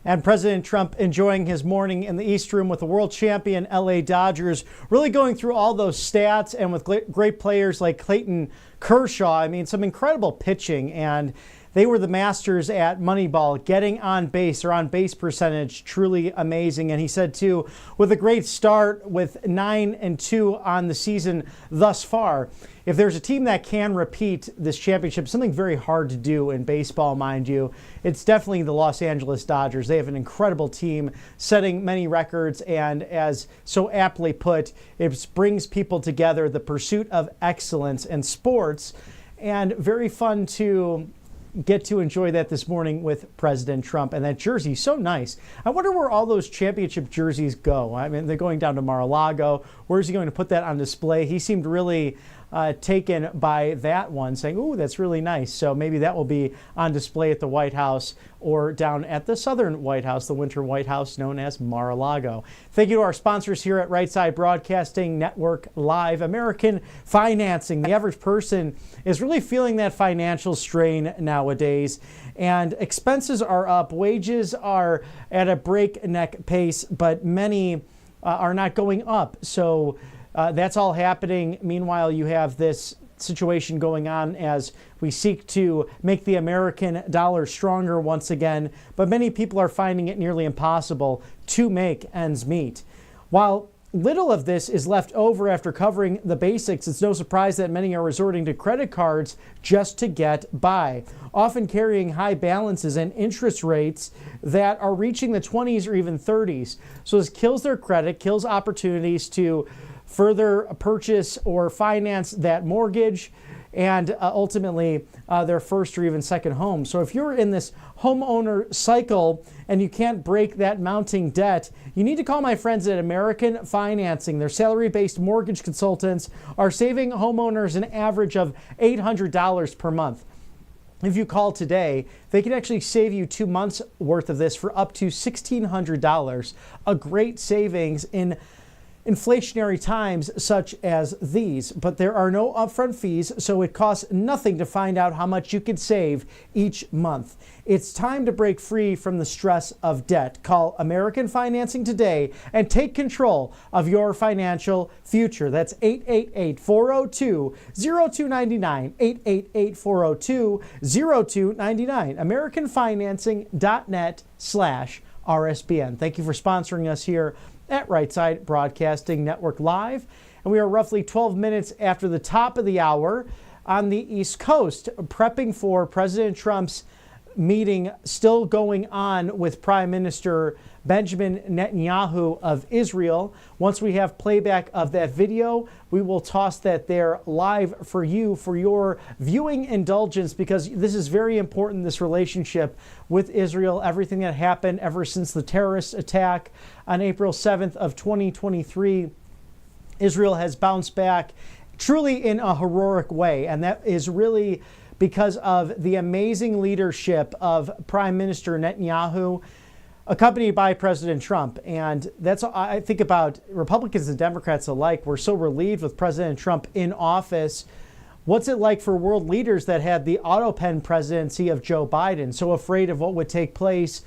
Speaker 1: And President Trump enjoying his morning in the East Room with the world champion LA Dodgers, really going through all those stats and with great players like Clayton Kershaw. I mean, some incredible pitching, and they were the masters at Moneyball, getting on base or on base percentage, truly amazing. And he said, too, with a great start with 9-2 on the season thus far, if there's a team that can repeat this championship, something very hard to do in baseball, mind you, it's definitely the Los Angeles Dodgers. They have an incredible team setting many records, and as so aptly put, it brings people together, the pursuit of excellence in sports, and very fun to get to enjoy that this morning with President Trump. And that jersey, so nice. I wonder where all those championship jerseys go. I mean, they're going down to Mar-a-Lago. Where's he going to put that on display? He seemed really taken by that one, saying, ooh, that's really nice. So maybe that will be on display at the White House or down at the Southern White House, the Winter White House known as Mar-a-Lago. Thank you to our sponsors here at Right Side Broadcasting Network Live. American Financing. The average person is really feeling that financial strain nowadays, and expenses are up. Wages are at a breakneck pace, but many are not going up. So that's all happening. Meanwhile, you have this situation going on as we seek to make the American dollar stronger once again, but many people are finding it nearly impossible to make ends meet. While little of this is left over after covering the basics, it's no surprise that many are resorting to credit cards just to get by, often carrying high balances and interest rates that are reaching the 20s or even 30s. So this kills their credit, kills opportunities to further purchase or finance that mortgage, and ultimately their first or even second home. So if you're in this homeowner cycle and you can't break that mounting debt, you need to call my friends at American Financing. Their salary-based mortgage consultants are saving homeowners an average of $800 per month. If you call today, they can actually save you 2 months worth of this for up to $1,600, a great savings in inflationary times such as these. But there are no upfront fees, so it costs nothing to find out how much you could save each month. It's time to break free from the stress of debt. Call American Financing today and take control of your financial future. That's 888-402-0299, 888-402-0299, AmericanFinancing.net/RSBN. Thank you for sponsoring us here at Right Side Broadcasting Network Live. And we are roughly 12 minutes after the top of the hour on the East Coast, prepping for President Trump's meeting still going on with Prime Minister Benjamin Netanyahu of Israel. Once we have playback of that video, we will toss that there live for you for your viewing indulgence, because this is very important, this relationship with Israel, everything that happened ever since the terrorist attack on April 7th of 2023. Israel has bounced back truly in a heroic way, and that is really because of the amazing leadership of Prime Minister Netanyahu, accompanied by President Trump. And that's, I think, about Republicans and Democrats alike. We're so relieved with President Trump in office. What's it like for world leaders that had the autopen presidency of Joe Biden, so afraid of what would take place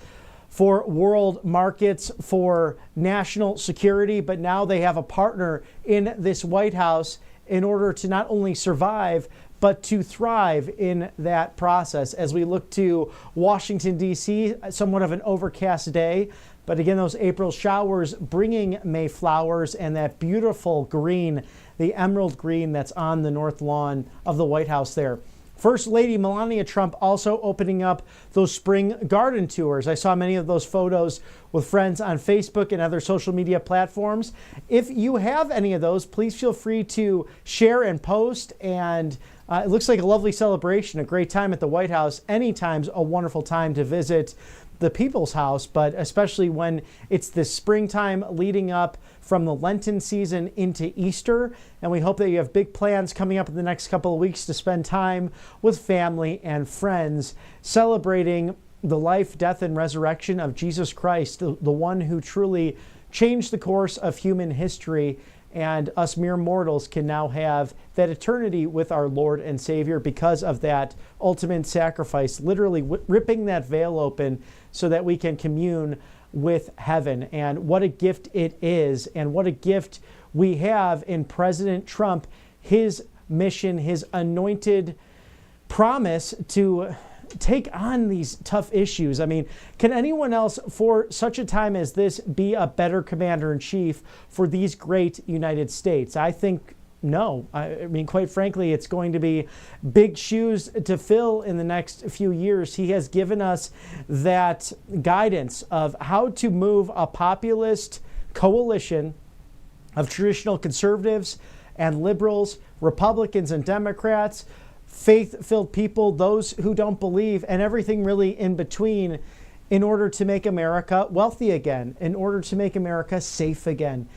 Speaker 1: for world markets, for national security, but now they have a partner in this White House in order to not only survive, but to thrive in that process. As we look to Washington, D.C., somewhat of an overcast day, but again, those April showers bringing May flowers and that beautiful green, the emerald green that's on the north lawn of the White House there. First Lady Melania Trump also opening up those spring garden tours. I saw many of those photos with friends on Facebook and other social media platforms. If you have any of those, please feel free to share and post. And it looks like a lovely celebration, a great time at the White House. Anytime's a wonderful time to visit the People's House, but especially when it's this springtime leading up from the Lenten season into Easter. And we hope that you have big plans coming up in the next couple of weeks to spend time with family and friends, celebrating the life, death, and resurrection of Jesus Christ, the one who truly changed the course of human history and us mere mortals can now have that eternity with our Lord and Savior because of that ultimate sacrifice, literally ripping that veil open so that we can commune with heaven. And what a gift it is, and what a gift we have in President Trump, his mission, his anointed promise to take on these tough issues. I mean, can anyone else for such a time as this be a better commander-in-chief for these great United States? I think no. I mean, quite frankly, it's going to be big shoes to fill in the next few years. He has given us that guidance of how to move a populist coalition of traditional conservatives and liberals, Republicans and Democrats, faith-filled people, those who don't believe, and everything really in between, in order to make America wealthy again, in order to make America safe again,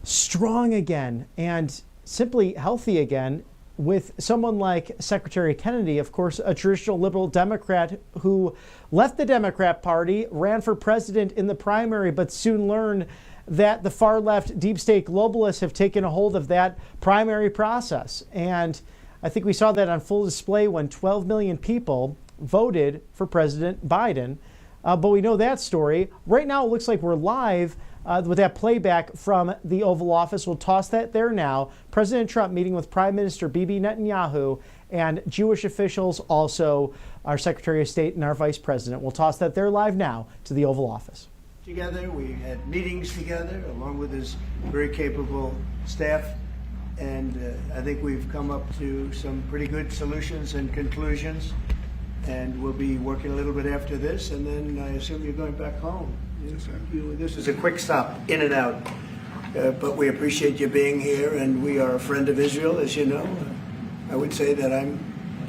Speaker 1: strong again, and simply healthy again, with someone like Secretary Kennedy, of course, a traditional liberal Democrat who left the Democrat Party, ran for president in the primary, but soon learned that the far-left deep state globalists have taken a hold of that primary process. And I think we saw that on full display when 12 million people voted for President Biden. But we know that story. Right now, it looks like we're live with that playback from the Oval Office. We'll toss that there now. President Trump meeting with Prime Minister Bibi Netanyahu and Jewish officials, also our Secretary of State and our Vice President. We'll toss that there live now to the Oval Office.
Speaker 10: Together, we had meetings together, along with his very capable staff. And I think we've come up to some pretty good solutions and conclusions. And we'll be working a little bit after this, and then I assume you're going back home. This is a quick stop, in and out. But we appreciate you being here, and we are a friend of Israel, as you know. I would say that I'm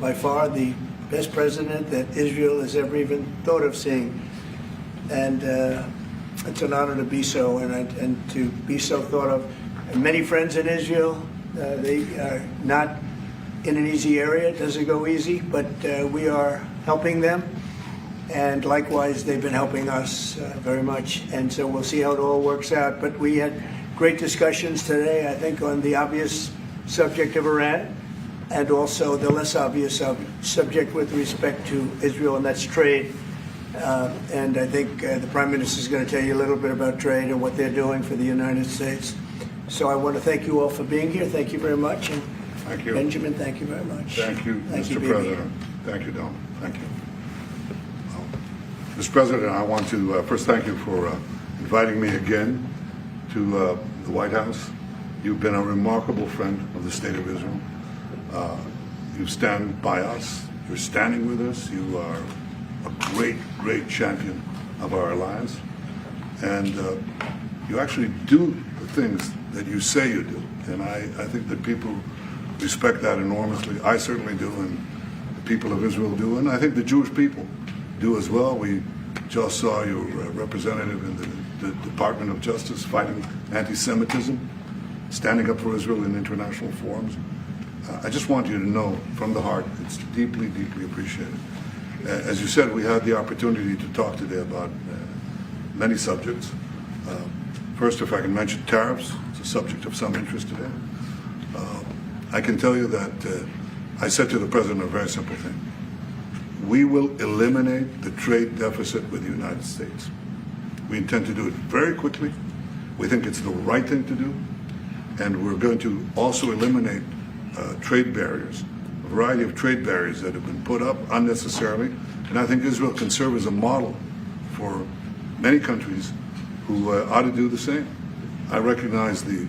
Speaker 10: by far the best president that Israel has ever even thought of seeing. And it's an honor to be so, and to be so thought of. And many friends in Israel. They are not in an easy area. It doesn't go easy, but we are helping them. And likewise, they've been helping us very much. And so we'll see how it all works out. But we had great discussions today, I think, on the obvious subject of Iran, and also the less obvious subject with respect to Israel, and that's trade. And I think the Prime Minister is going to tell you a little bit about trade and what they're doing for the United States. So I want to thank you all for being here. Thank you very much. And
Speaker 11: thank you.
Speaker 10: Benjamin, thank you very much.
Speaker 11: Thank you,
Speaker 10: thank
Speaker 11: Mr.
Speaker 10: you,
Speaker 11: President. Thank you, Don. Thank you. Mr. President, I want to first thank you for inviting me again to the White House. You've been a remarkable friend of the State of Israel. You stand by us. You're standing with us. You are a great, great champion of our alliance. And you actually do the things that you say you do. And I think that people respect that enormously. I certainly do, and the people of Israel do, and I think the Jewish people do as well. We just saw your representative in the Department of Justice fighting anti-Semitism, standing up for Israel in international forums. I just want you to know from the heart, it's deeply, deeply appreciated. As you said, we had the opportunity to talk today about many subjects. First, if I can mention tariffs, it's a subject of some interest today. I can tell you that I said to the President a very simple thing. We will eliminate the trade deficit with the United States. We intend to do it very quickly. We think it's the right thing to do. And we're going to also eliminate trade barriers, a variety of trade barriers that have been put up unnecessarily. And I think Israel can serve as a model for many countries who ought to do the same. I recognize the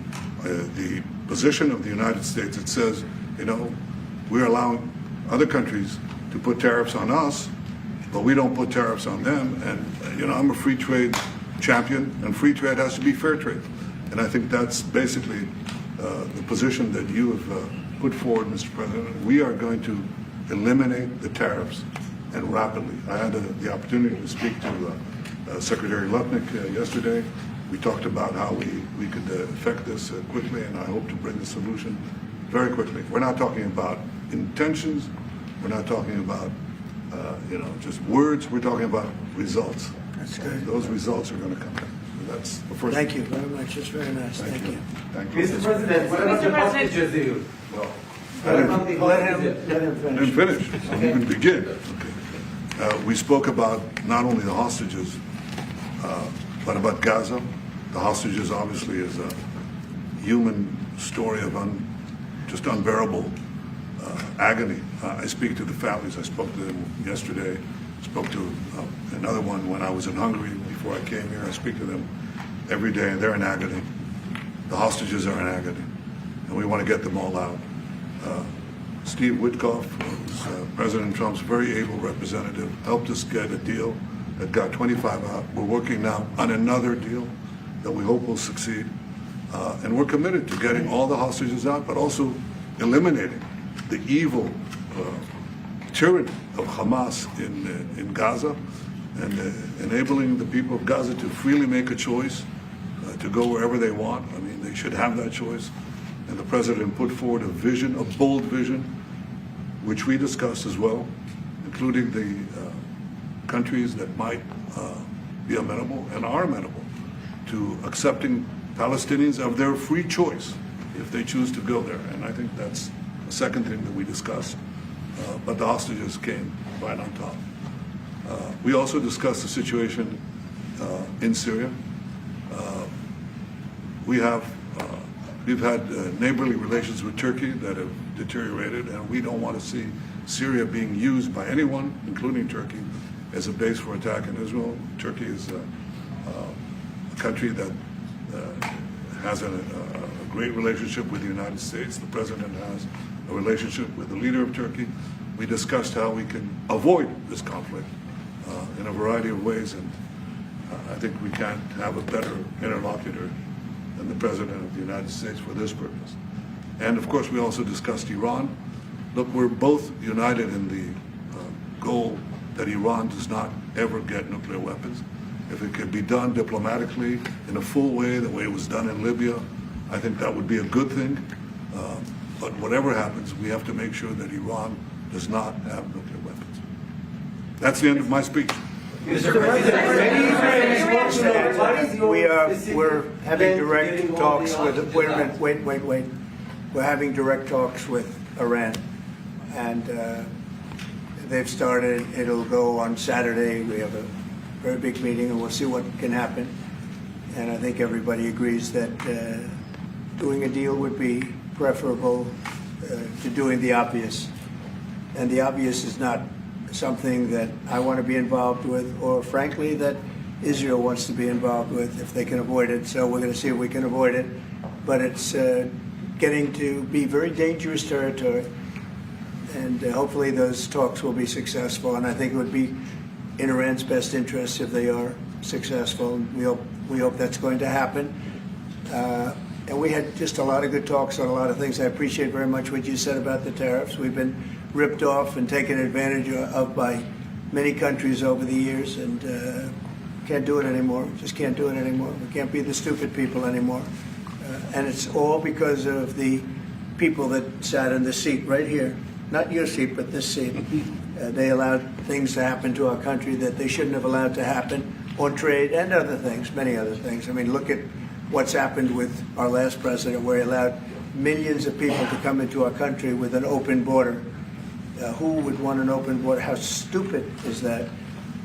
Speaker 11: position of the United States. It says, you know, we're allowing other countries to put tariffs on us, but we don't put tariffs on them. And, you know, I'm a free trade champion, and free trade has to be fair trade. And I think that's basically the position that you have put forward, Mr. President. We are going to eliminate the tariffs, and rapidly. I had the opportunity to speak to Secretary Lutnick yesterday. We talked about how we could effect this quickly, and I hope to bring the solution very quickly. We're not talking about intentions. We're not talking about, just words. We're talking about results.
Speaker 10: That's good.
Speaker 11: Those results are going to come That's the first.
Speaker 10: Thank you very much. It's very nice. Thank you.
Speaker 11: Thank you.
Speaker 14: Mr. President, what about the hostages deal?
Speaker 11: Well,
Speaker 14: What about the hostages?
Speaker 10: Let him
Speaker 11: I
Speaker 10: finish.
Speaker 11: didn't finish. I didn't even begin. Okay. We spoke about not only the hostages, but about Gaza. The hostages obviously is a human story of just unbearable agony. I speak to the families. I spoke to them yesterday. Spoke to another one when I was in Hungary before I came here. I speak to them every day, and they're in agony. The hostages are in agony, and we want to get them all out. Steve Witkoff, who's President Trump's very able representative, helped us get a deal that got 25 out. We're working now on another deal that we hope will succeed. And we're committed to getting all the hostages out, but also eliminating the evil tyranny of Hamas in Gaza and enabling the people of Gaza to freely make a choice to go wherever they want. I mean, they should have that choice. And the president put forward a vision, a bold vision, which we discussed as well, including the countries that might be amenable and are amenable to accepting Palestinians of their free choice if they choose to go there. And I think that's the second thing that we discussed. But the hostages came right on top. We also discussed the situation in Syria. We've had neighborly relations with Turkey that have deteriorated, and we don't want to see Syria being used by anyone, including Turkey, as a base for attack in Israel. Turkey is a country that has a great relationship with the United States. The president has a relationship with the leader of Turkey. We discussed how we can avoid this conflict in a variety of ways, and I think we can't have a better interlocutor than the President of the United States for this purpose. And of course, we also discussed Iran. Look, we're both united in the goal that Iran does not ever get nuclear weapons. If it could be done diplomatically in a full way, the way it was done in Libya, I think that would be a good thing. But whatever happens, we have to make sure that Iran does not have nuclear weapons. That's the end of my speech.
Speaker 10: We're having direct talks with. Wait a minute. Wait. We're having direct talks with Iran, and they've started. It'll go on Saturday. We have a very big meeting, and we'll see what can happen. And I think everybody agrees that doing a deal would be preferable to doing the obvious. And the obvious is not something that I want to be involved with, or frankly, that Israel wants to be involved with if they can avoid it. So we're going to see if we can avoid it. But it's getting to be very dangerous territory. And hopefully those talks will be successful. And I think it would be in Iran's best interest if they are successful. We hope that's going to happen. And we had just a lot of good talks on a lot of things. I appreciate very much what you said about the tariffs. We've been ripped off and taken advantage of by many countries over the years, and can't do it anymore. Just can't do it anymore. We can't be the stupid people anymore. And it's all because of the people that sat in the seat right here. Not your seat, but this seat. They allowed things to happen to our country that they shouldn't have allowed to happen on trade and other things, many other things. I mean, look at what's happened with our last president, where he allowed millions of people to come into our country with an open border. Who would want an open border? How stupid is that?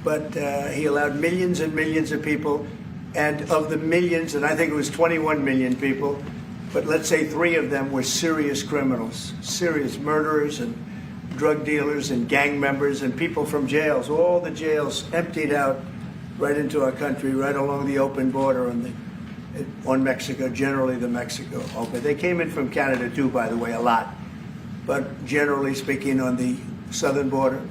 Speaker 10: But he allowed millions and millions of people, and of the millions, and I think it was 21 million people, but let's say 3 of them were serious criminals, serious murderers and drug dealers and gang members and people from jails. All the jails emptied out right into our country, right along the open border on Mexico, generally the Mexico open. They came in from Canada too, by the way, a lot. But generally speaking, on the southern border.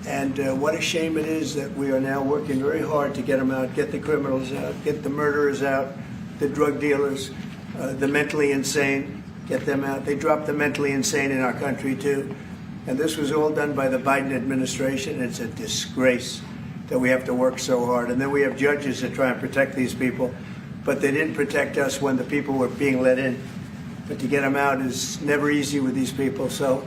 Speaker 10: And what a shame it is that we are now working very hard to get them out, get the criminals out, get the murderers out, the drug dealers, the mentally insane, get them out. They dropped the mentally insane in our country too. And this was all done by the Biden administration. It's a disgrace that we have to work so hard. And then we have judges that try and protect these people, but they didn't protect us when the people were being let in. But to get them out is never easy with these people. So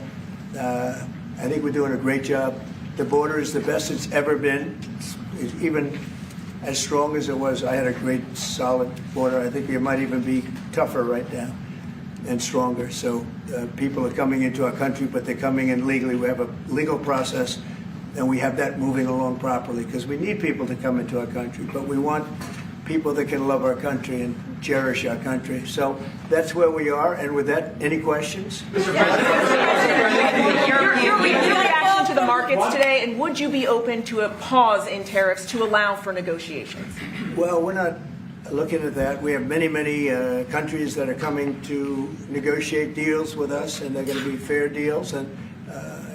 Speaker 10: I think we're doing a great job. The border is the best it's ever been. It's even as strong as it was. I had a great, solid border. I think it might even be tougher right now and stronger. So people are coming into our country, but they're coming in legally. We have a legal process, and we have that moving along properly because we need people to come into our country, but we want people that can love our country and cherish our country. So that's where we are. And with that, any questions?
Speaker 15: Your reaction to the markets today, and would you be open to a pause in tariffs to allow for negotiations?
Speaker 10: Well, we're not looking at that. We have many, many countries that are coming to negotiate deals with us, and they're going to be fair deals. And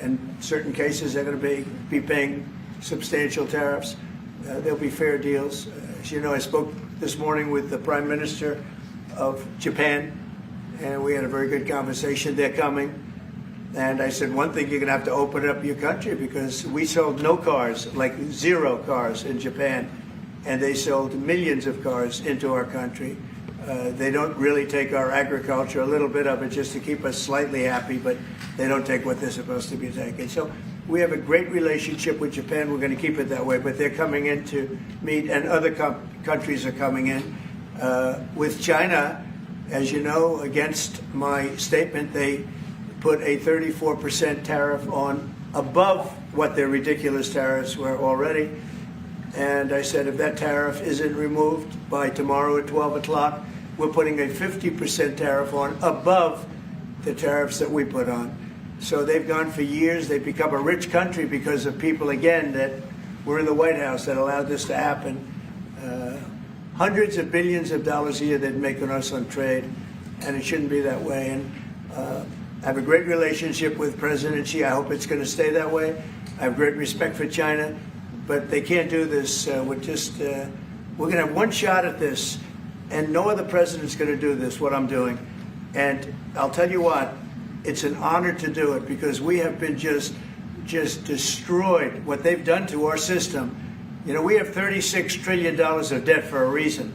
Speaker 10: in certain cases, they're going to be paying substantial tariffs. There'll be fair deals. As you know, I spoke this morning with the Prime Minister of Japan, and we had a very good conversation. They're coming. And I said, one thing, you're going to have to open up your country because we sold no cars, like 0 cars in Japan, and they sold millions of cars into our country. They don't really take our agriculture, a little bit of it just to keep us slightly happy, but they don't take what they're supposed to be taking. So we have a great relationship with Japan. We're going to keep it that way, but they're coming in to meet, and other countries are coming in. With China, as you know, against my statement, they put a 34% tariff on above what their ridiculous tariffs were already. And I said, if that tariff isn't removed by tomorrow at 12 o'clock, we're putting a 50% tariff on above the tariffs that we put on. So they've gone for years. They've become a rich country because of people, again, that were in the White House that allowed this to happen. Hundreds of billions of dollars a year they'd make on us on trade, and it shouldn't be that way. And I have a great relationship with President Xi. I hope it's going to stay that way. I have great respect for China, but they can't do this. We're going to have one shot at this, and no other president's going to do this, what I'm doing. And I'll tell you what, it's an honor to do it because we have been just destroyed, what they've done to our system. You know, we have $36 trillion of debt for a reason.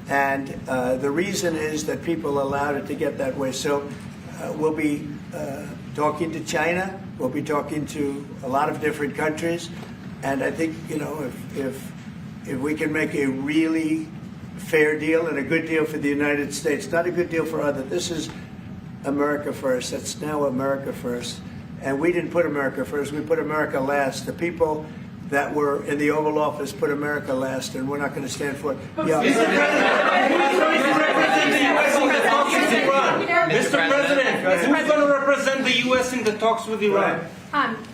Speaker 10: And the reason is that people allowed it to get that way. So we'll be talking to China. We'll be talking to a lot of different countries. And I think, you know, if we can make a really fair deal and a good deal for the United States, not a good deal for others. This is America first. That's now America first. And we didn't put America first. We put America last. The people that were in the Oval Office put America last, and we're not going to stand for it. Yeah.
Speaker 14: Mr. President, who's going to represent the U.S. in the talks with Iran?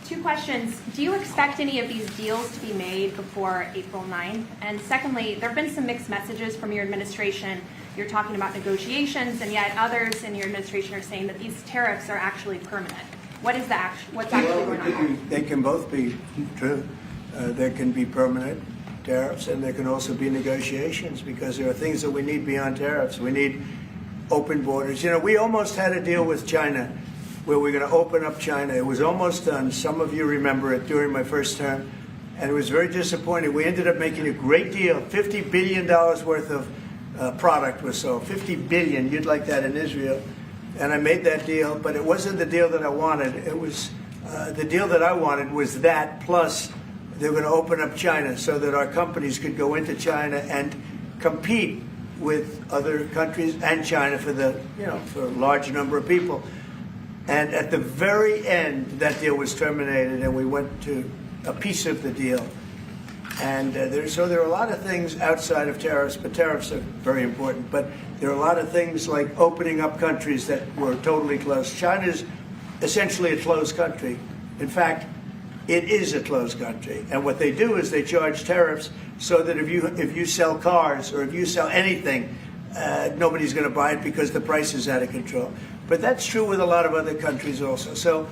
Speaker 3: 2 questions. Do you expect any of these deals to be made before April 9th? And secondly, there have been some mixed messages from your administration. You're talking about negotiations, and yet others in your administration are saying that these tariffs are actually permanent. What's actually going on?
Speaker 10: They can both be true. There can be permanent tariffs, and there can also be negotiations because there are things that we need beyond tariffs. We need open borders. You know, we almost had a deal with China where we're going to open up China. It was almost done. Some of you remember it during my first term, and it was very disappointing. We ended up making a great deal. $50 billion worth of product was sold. $50 billion. You'd like that in Israel. And I made that deal, but it wasn't the deal that I wanted. It was the deal that I wanted was that, plus they were going to open up China so that our companies could go into China and compete with other countries and China for for a large number of people. And at the very end, that deal was terminated, and we went to a piece of the deal. And so there are a lot of things outside of tariffs, but tariffs are very important. But there are a lot of things like opening up countries that were totally closed. China's essentially a closed country. In fact, it is a closed country. And what they do is they charge tariffs so that if you sell cars or if you sell anything, nobody's going to buy it because the price is out of control. But that's true with a lot of other countries also. So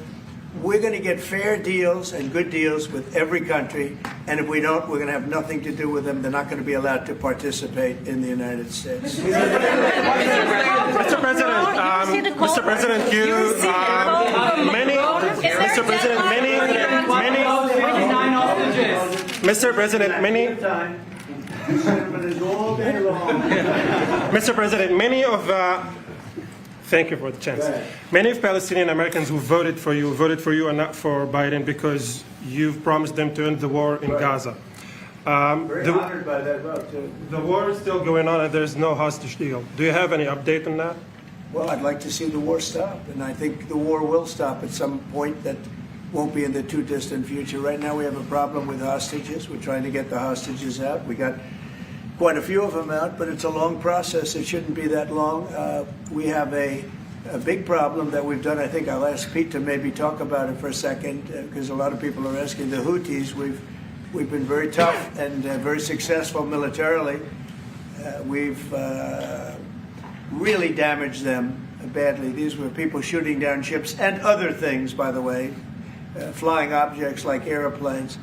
Speaker 10: we're going to get fair deals and good deals with every country. And if we don't, we're going to have nothing to do with them. They're not going to be allowed to participate in the United States.
Speaker 16: Mr. President, Mr. President, thank you for the chance. Many of Palestinian Americans who voted for you and not for Biden because you've promised them to end the war in Gaza.
Speaker 10: Very honored by that vote, too.
Speaker 16: The war is still going on and there's no hostage deal. Do you have any update on that?
Speaker 10: Well, I'd like to see the war stop, and I think the war will stop at some point that won't be in the too distant future. Right now we have a problem with hostages. We're trying to get the hostages out. We got quite a few of them out, but it's a long process. It shouldn't be that long. We have a big problem that we've done. I think I'll ask Pete to maybe talk about it for a second, because a lot of people are asking. The Houthis, we've been very tough and very successful militarily. We've really damaged them badly. These were people shooting down ships and other things, by the way, flying objects like airplanes.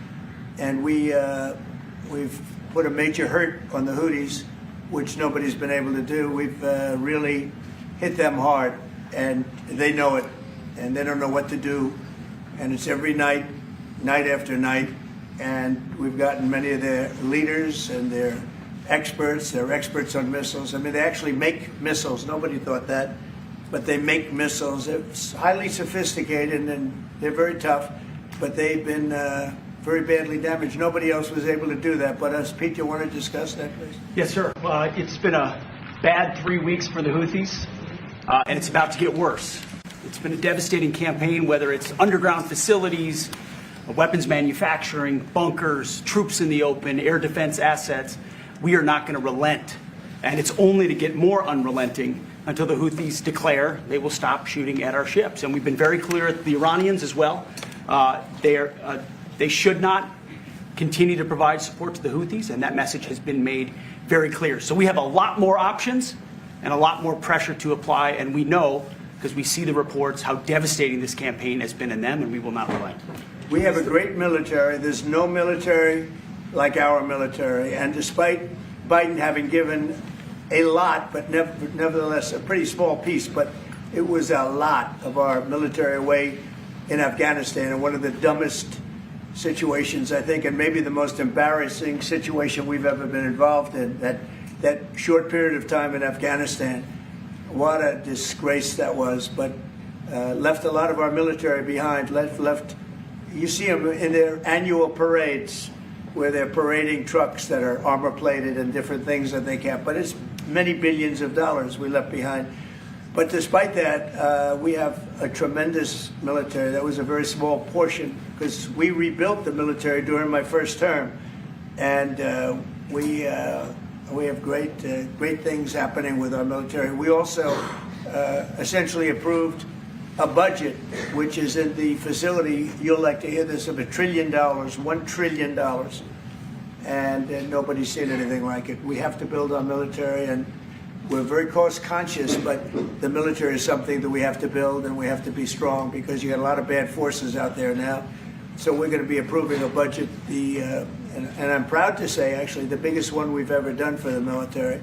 Speaker 10: And we've put a major hurt on the Houthis, which nobody's been able to do. We've really hit them hard, and they know it, and they don't know what to do. And it's every night, night after night. And we've gotten many of their leaders and their experts. They're experts on missiles. I mean, they actually make missiles. Nobody thought that. But they make missiles. It's highly sophisticated, and they're very tough. But they've been very badly damaged. Nobody else was able to do that but us. Pete, you want to discuss that, please?
Speaker 17: Yes, sir. It's been a bad 3 weeks for the Houthis, and it's about to get worse. It's been a devastating campaign, whether it's underground facilities, weapons manufacturing, bunkers, troops in the open, air defense assets. We are not going to relent. And it's only to get more unrelenting until the Houthis declare they will stop shooting at our ships. And we've been very clear at the Iranians as well. They should not continue to provide support to the Houthis, and that message has been made very clear. So we have a lot more options and a lot more pressure to apply, and we know, because we see the reports, how devastating this campaign has been in them, and we will not relent.
Speaker 10: We have a great military. There's no military like our military. And despite Biden having given a lot, but nevertheless a pretty small piece, but it was a lot of our military away in Afghanistan, and one of the dumbest situations, I think, and maybe the most embarrassing situation we've ever been involved in, that short period of time in Afghanistan. What a disgrace that was, but left a lot of our military behind, left. You see them in their annual parades where they're parading trucks that are armor plated and different things that they can't. But it's many billions of dollars we left behind. But despite that, we have a tremendous military. That was a very small portion because we rebuilt the military during my first term. And we have great things happening with our military. We also essentially approved a budget, which is in the facility, you'll like to hear this, of $1 trillion, $1 trillion. And nobody's seen anything like it. We have to build our military, and we're very cost conscious, but the military is something that we have to build, and we have to be strong because you got a lot of bad forces out there now. So we're going to be approving a budget, and I'm proud to say, actually, the biggest one we've ever done for the military.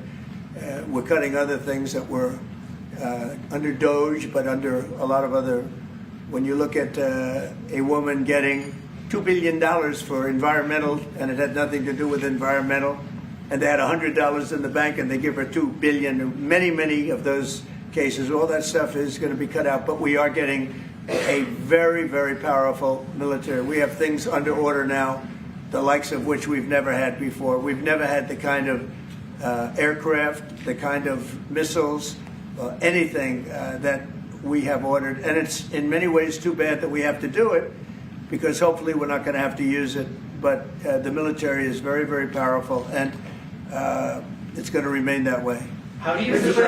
Speaker 10: We're cutting other things that were under DOGE, but under a lot of other. When you look at a woman getting $2 billion for environmental, and it had nothing to do with environmental, and they had $100 in the bank, and they give her $2 billion. Many of those cases, all that stuff is going to be cut out. But we are getting a very, very powerful military. We have things under order now, the likes of which we've never had before. We've never had the kind of aircraft, the kind of missiles, anything that we have ordered. And it's in many ways too bad that we have to do it, because hopefully we're not going to have to use it. But the military is very, very powerful, and it's going to remain that way.
Speaker 17: How do you ensure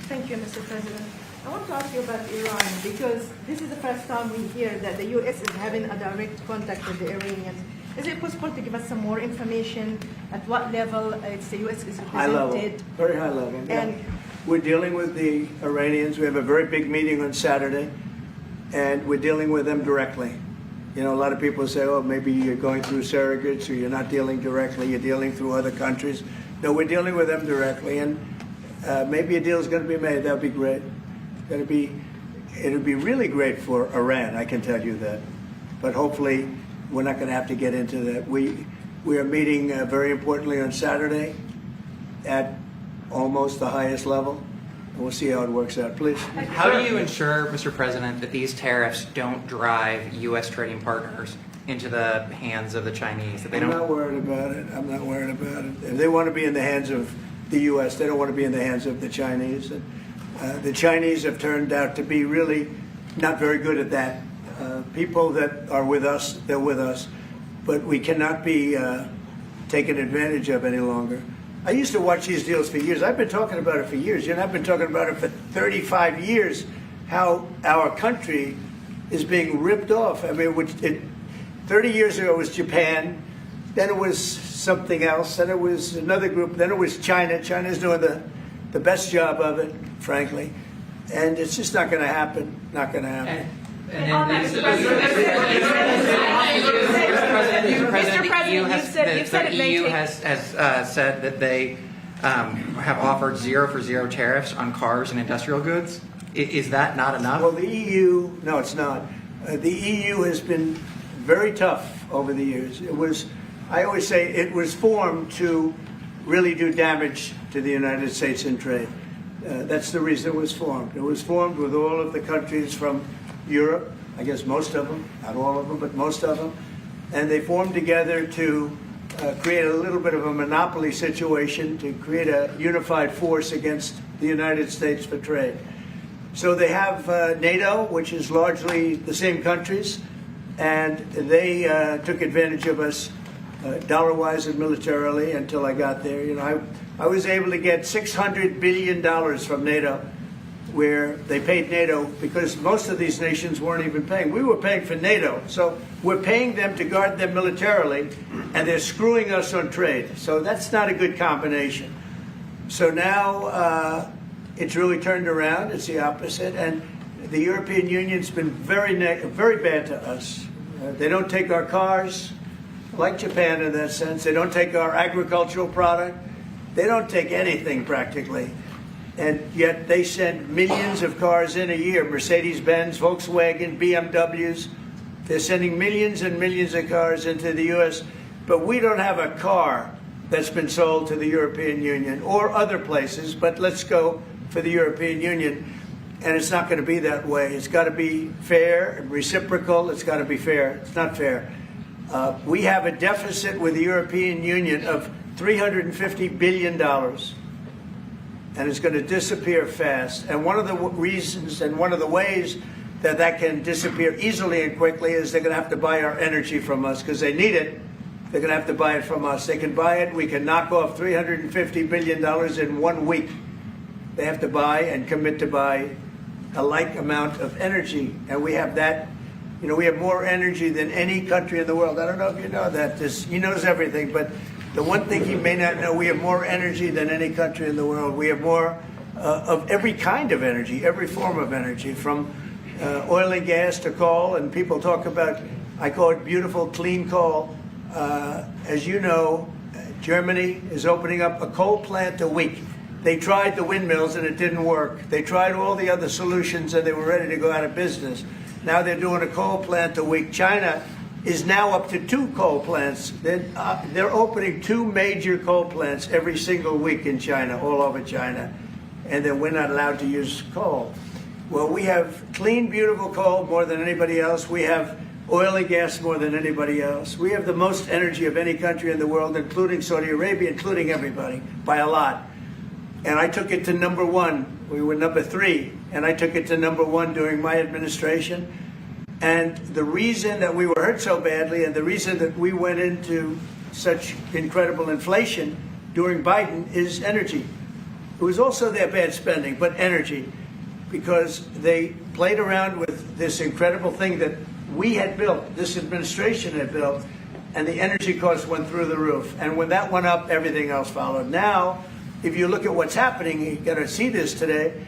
Speaker 18: Thank you, Mr. President. I want to ask you about Iran, because this is the first time we hear that the U.S. is having a direct contact with the Iranians. Is it possible to give us some more information at what level the U.S. is represented?
Speaker 10: High level, very high level. And we're dealing with the Iranians. We have a very big meeting on Saturday, and we're dealing with them directly. You know, a lot of people say, oh, maybe you're going through surrogates or you're not dealing directly, you're dealing through other countries. No, we're dealing with them directly, and maybe a deal is going to be made. That would be great. It'll be really great for Iran, I can tell you that. But hopefully we're not going to have to get into that. We are meeting very importantly on Saturday at almost the highest level. We'll see how it works out. Please.
Speaker 19: How do you ensure, Mr. President, that these tariffs don't drive U.S. trading partners into the hands of the Chinese? That they
Speaker 10: I'm
Speaker 19: don't...
Speaker 10: not worried about it. I'm not worried about it. If they want to be in the hands of the U.S., they don't want to be in the hands of the Chinese. The Chinese have turned out to be really not very good at that. People that are with us, they're with us. But we cannot be taken advantage of any longer. I used to watch these deals for years. I've been talking about it for years. You know, I've been talking about it for 35 years, how our country is being ripped off. I mean, 30 years ago it was Japan, then it was something else, then it was another group, then it was China. China's doing the best job of it, frankly. And it's just not going to happen. Not going to happen.
Speaker 19: Mr. President, the EU has said that they have offered 0 for 0 tariffs on cars and industrial goods. Is that not enough?
Speaker 10: Well, the EU, no, it's not. The EU has been very tough over the years. I always say it was formed to really do damage to the United States in trade. That's the reason it was formed. It was formed with all of the countries from Europe, I guess most of them, not all of them, but most of them. And they formed together to create a little bit of a monopoly situation, to create a unified force against the United States for trade. So they have NATO, which is largely the same countries, and they took advantage of us dollar-wise and militarily until I got there. You know, I was able to get $600 billion from NATO, where they paid NATO because most of these nations weren't even paying. We were paying for NATO. So we're paying them to guard them militarily, and they're screwing us on trade. So that's not a good combination. So now it's really turned around. It's the opposite. And the European Union's been very bad to us. They don't take our cars, like Japan in that sense. They don't take our agricultural product. They don't take anything practically. And yet they send millions of cars in a year, Mercedes-Benz, Volkswagen, BMWs. They're sending millions and millions of cars into the U.S., but we don't have a car that's been sold to the European Union or other places, but let's go for the European Union. And it's not going to be that way. It's got to be fair and reciprocal. It's got to be fair. It's not fair. We have a deficit with the European Union of $350 billion. And it's going to disappear fast. And one of the reasons and one of the ways that that can disappear easily and quickly is they're going to have to buy our energy from us because they need it. They're going to have to buy it from us. They can buy it. We can knock off $350 billion in 1 week. They have to buy and commit to buy a like amount of energy. And we have that. You know, we have more energy than any country in the world. I don't know if you know that. He knows everything, but the one thing he may not know, we have more energy than any country in the world. We have more of every kind of energy, every form of energy, from oil and gas to coal. And people talk about, I call it beautiful, clean coal. As you know, Germany is opening up a coal plant a week. They tried the windmills and it didn't work. They tried all the other solutions and they were ready to go out of business. Now they're doing a coal plant a week. China is now up to 2 coal plants. They're opening 2 major coal plants every single week in China, all over China. And then we're not allowed to use coal. Well, we have clean, beautiful coal more than anybody else. We have oil and gas more than anybody else. We have the most energy of any country in the world, including Saudi Arabia, including everybody, by a lot. And I took it to number 1. We were number 3, and I took it to number 1 during my administration. And the reason that we were hurt so badly and the reason that we went into such incredible inflation during Biden is energy. It was also their bad spending, but energy, because they played around with this incredible thing that we had built, this administration had built, and the energy costs went through the roof. And when that went up, everything else followed. Now, if you look at what's happening, you got to see this today.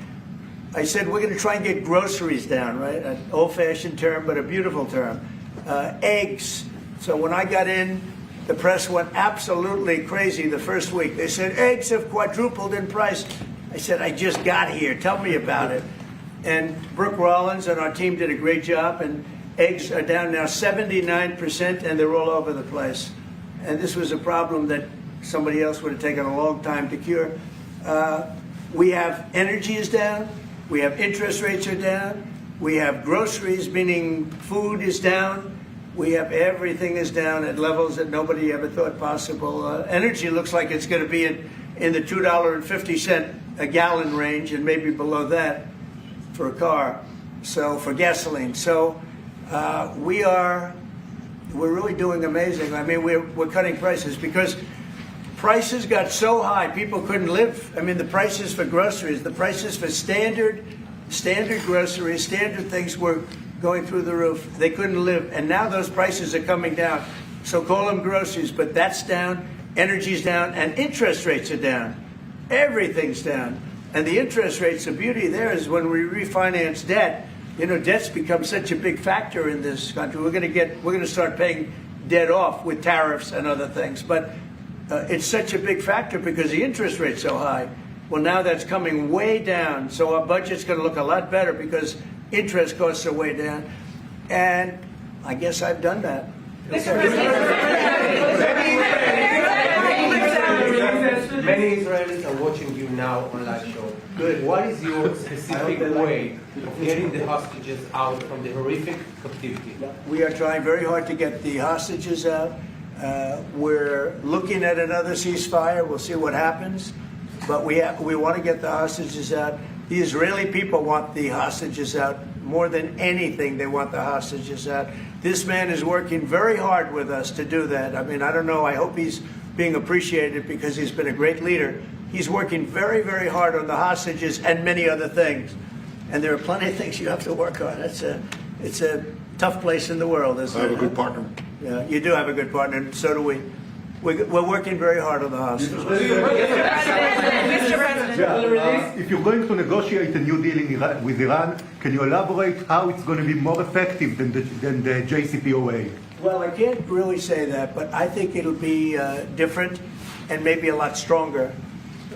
Speaker 10: I said we're going to try and get groceries down, right? An old-fashioned term, but a beautiful term. Eggs. So when I got in, the press went absolutely crazy the first week. They said, eggs have quadrupled in price. I said, I just got here. Tell me about it. And Brooke Rollins and our team did a great job, and eggs are down now 79%, and they're all over the place. And this was a problem that somebody else would have taken a long time to cure. We have energy is down. We have interest rates are down. We have groceries, meaning food is down. We have everything is down at levels that nobody ever thought possible. Energy looks like it's going to be in the $2.50 a gallon range and maybe below that for a car. So for gasoline. So we're really doing amazing. I mean, we're cutting prices because prices got so high people couldn't live. I mean, the prices for groceries, the prices for standard groceries, standard things were going through the roof. They couldn't live. And now those prices are coming down. So call them groceries, but that's down, energy's down, and interest rates are down. Everything's down. And the interest rates, the beauty there is when we refinance debt, you know, debt's become such a big factor in this country. We're going to start paying debt off with tariffs and other things. But it's such a big factor because the interest rate's so high. Well, now that's coming way down. So our budget's going to look a lot better because interest costs are way down. And I guess I've done that.
Speaker 20: Many Israelis are watching you now on live show.
Speaker 10: Good.
Speaker 20: What is your specific way of getting the hostages out from the horrific captivity?
Speaker 10: We are trying very hard to get the hostages out. We're looking at another ceasefire. We'll see what happens. But we want to get the hostages out. The Israeli people want the hostages out more than anything. They want the hostages out. This man is working very hard with us to do that. I mean, I don't know. I hope he's being appreciated because he's been a great leader. He's working very, very hard on the hostages and many other things. And there are plenty of things you have to work on. It's a tough place in the world, isn't it?
Speaker 11: I have a good partner.
Speaker 10: Yeah, you do have a good partner, and so do we. We're working very hard on the hostages.
Speaker 21: If you're going to negotiate a new deal with Iran, can you elaborate how it's going to be more effective than the JCPOA?
Speaker 10: Well, I can't really say that, but I think it'll be different and maybe a lot stronger.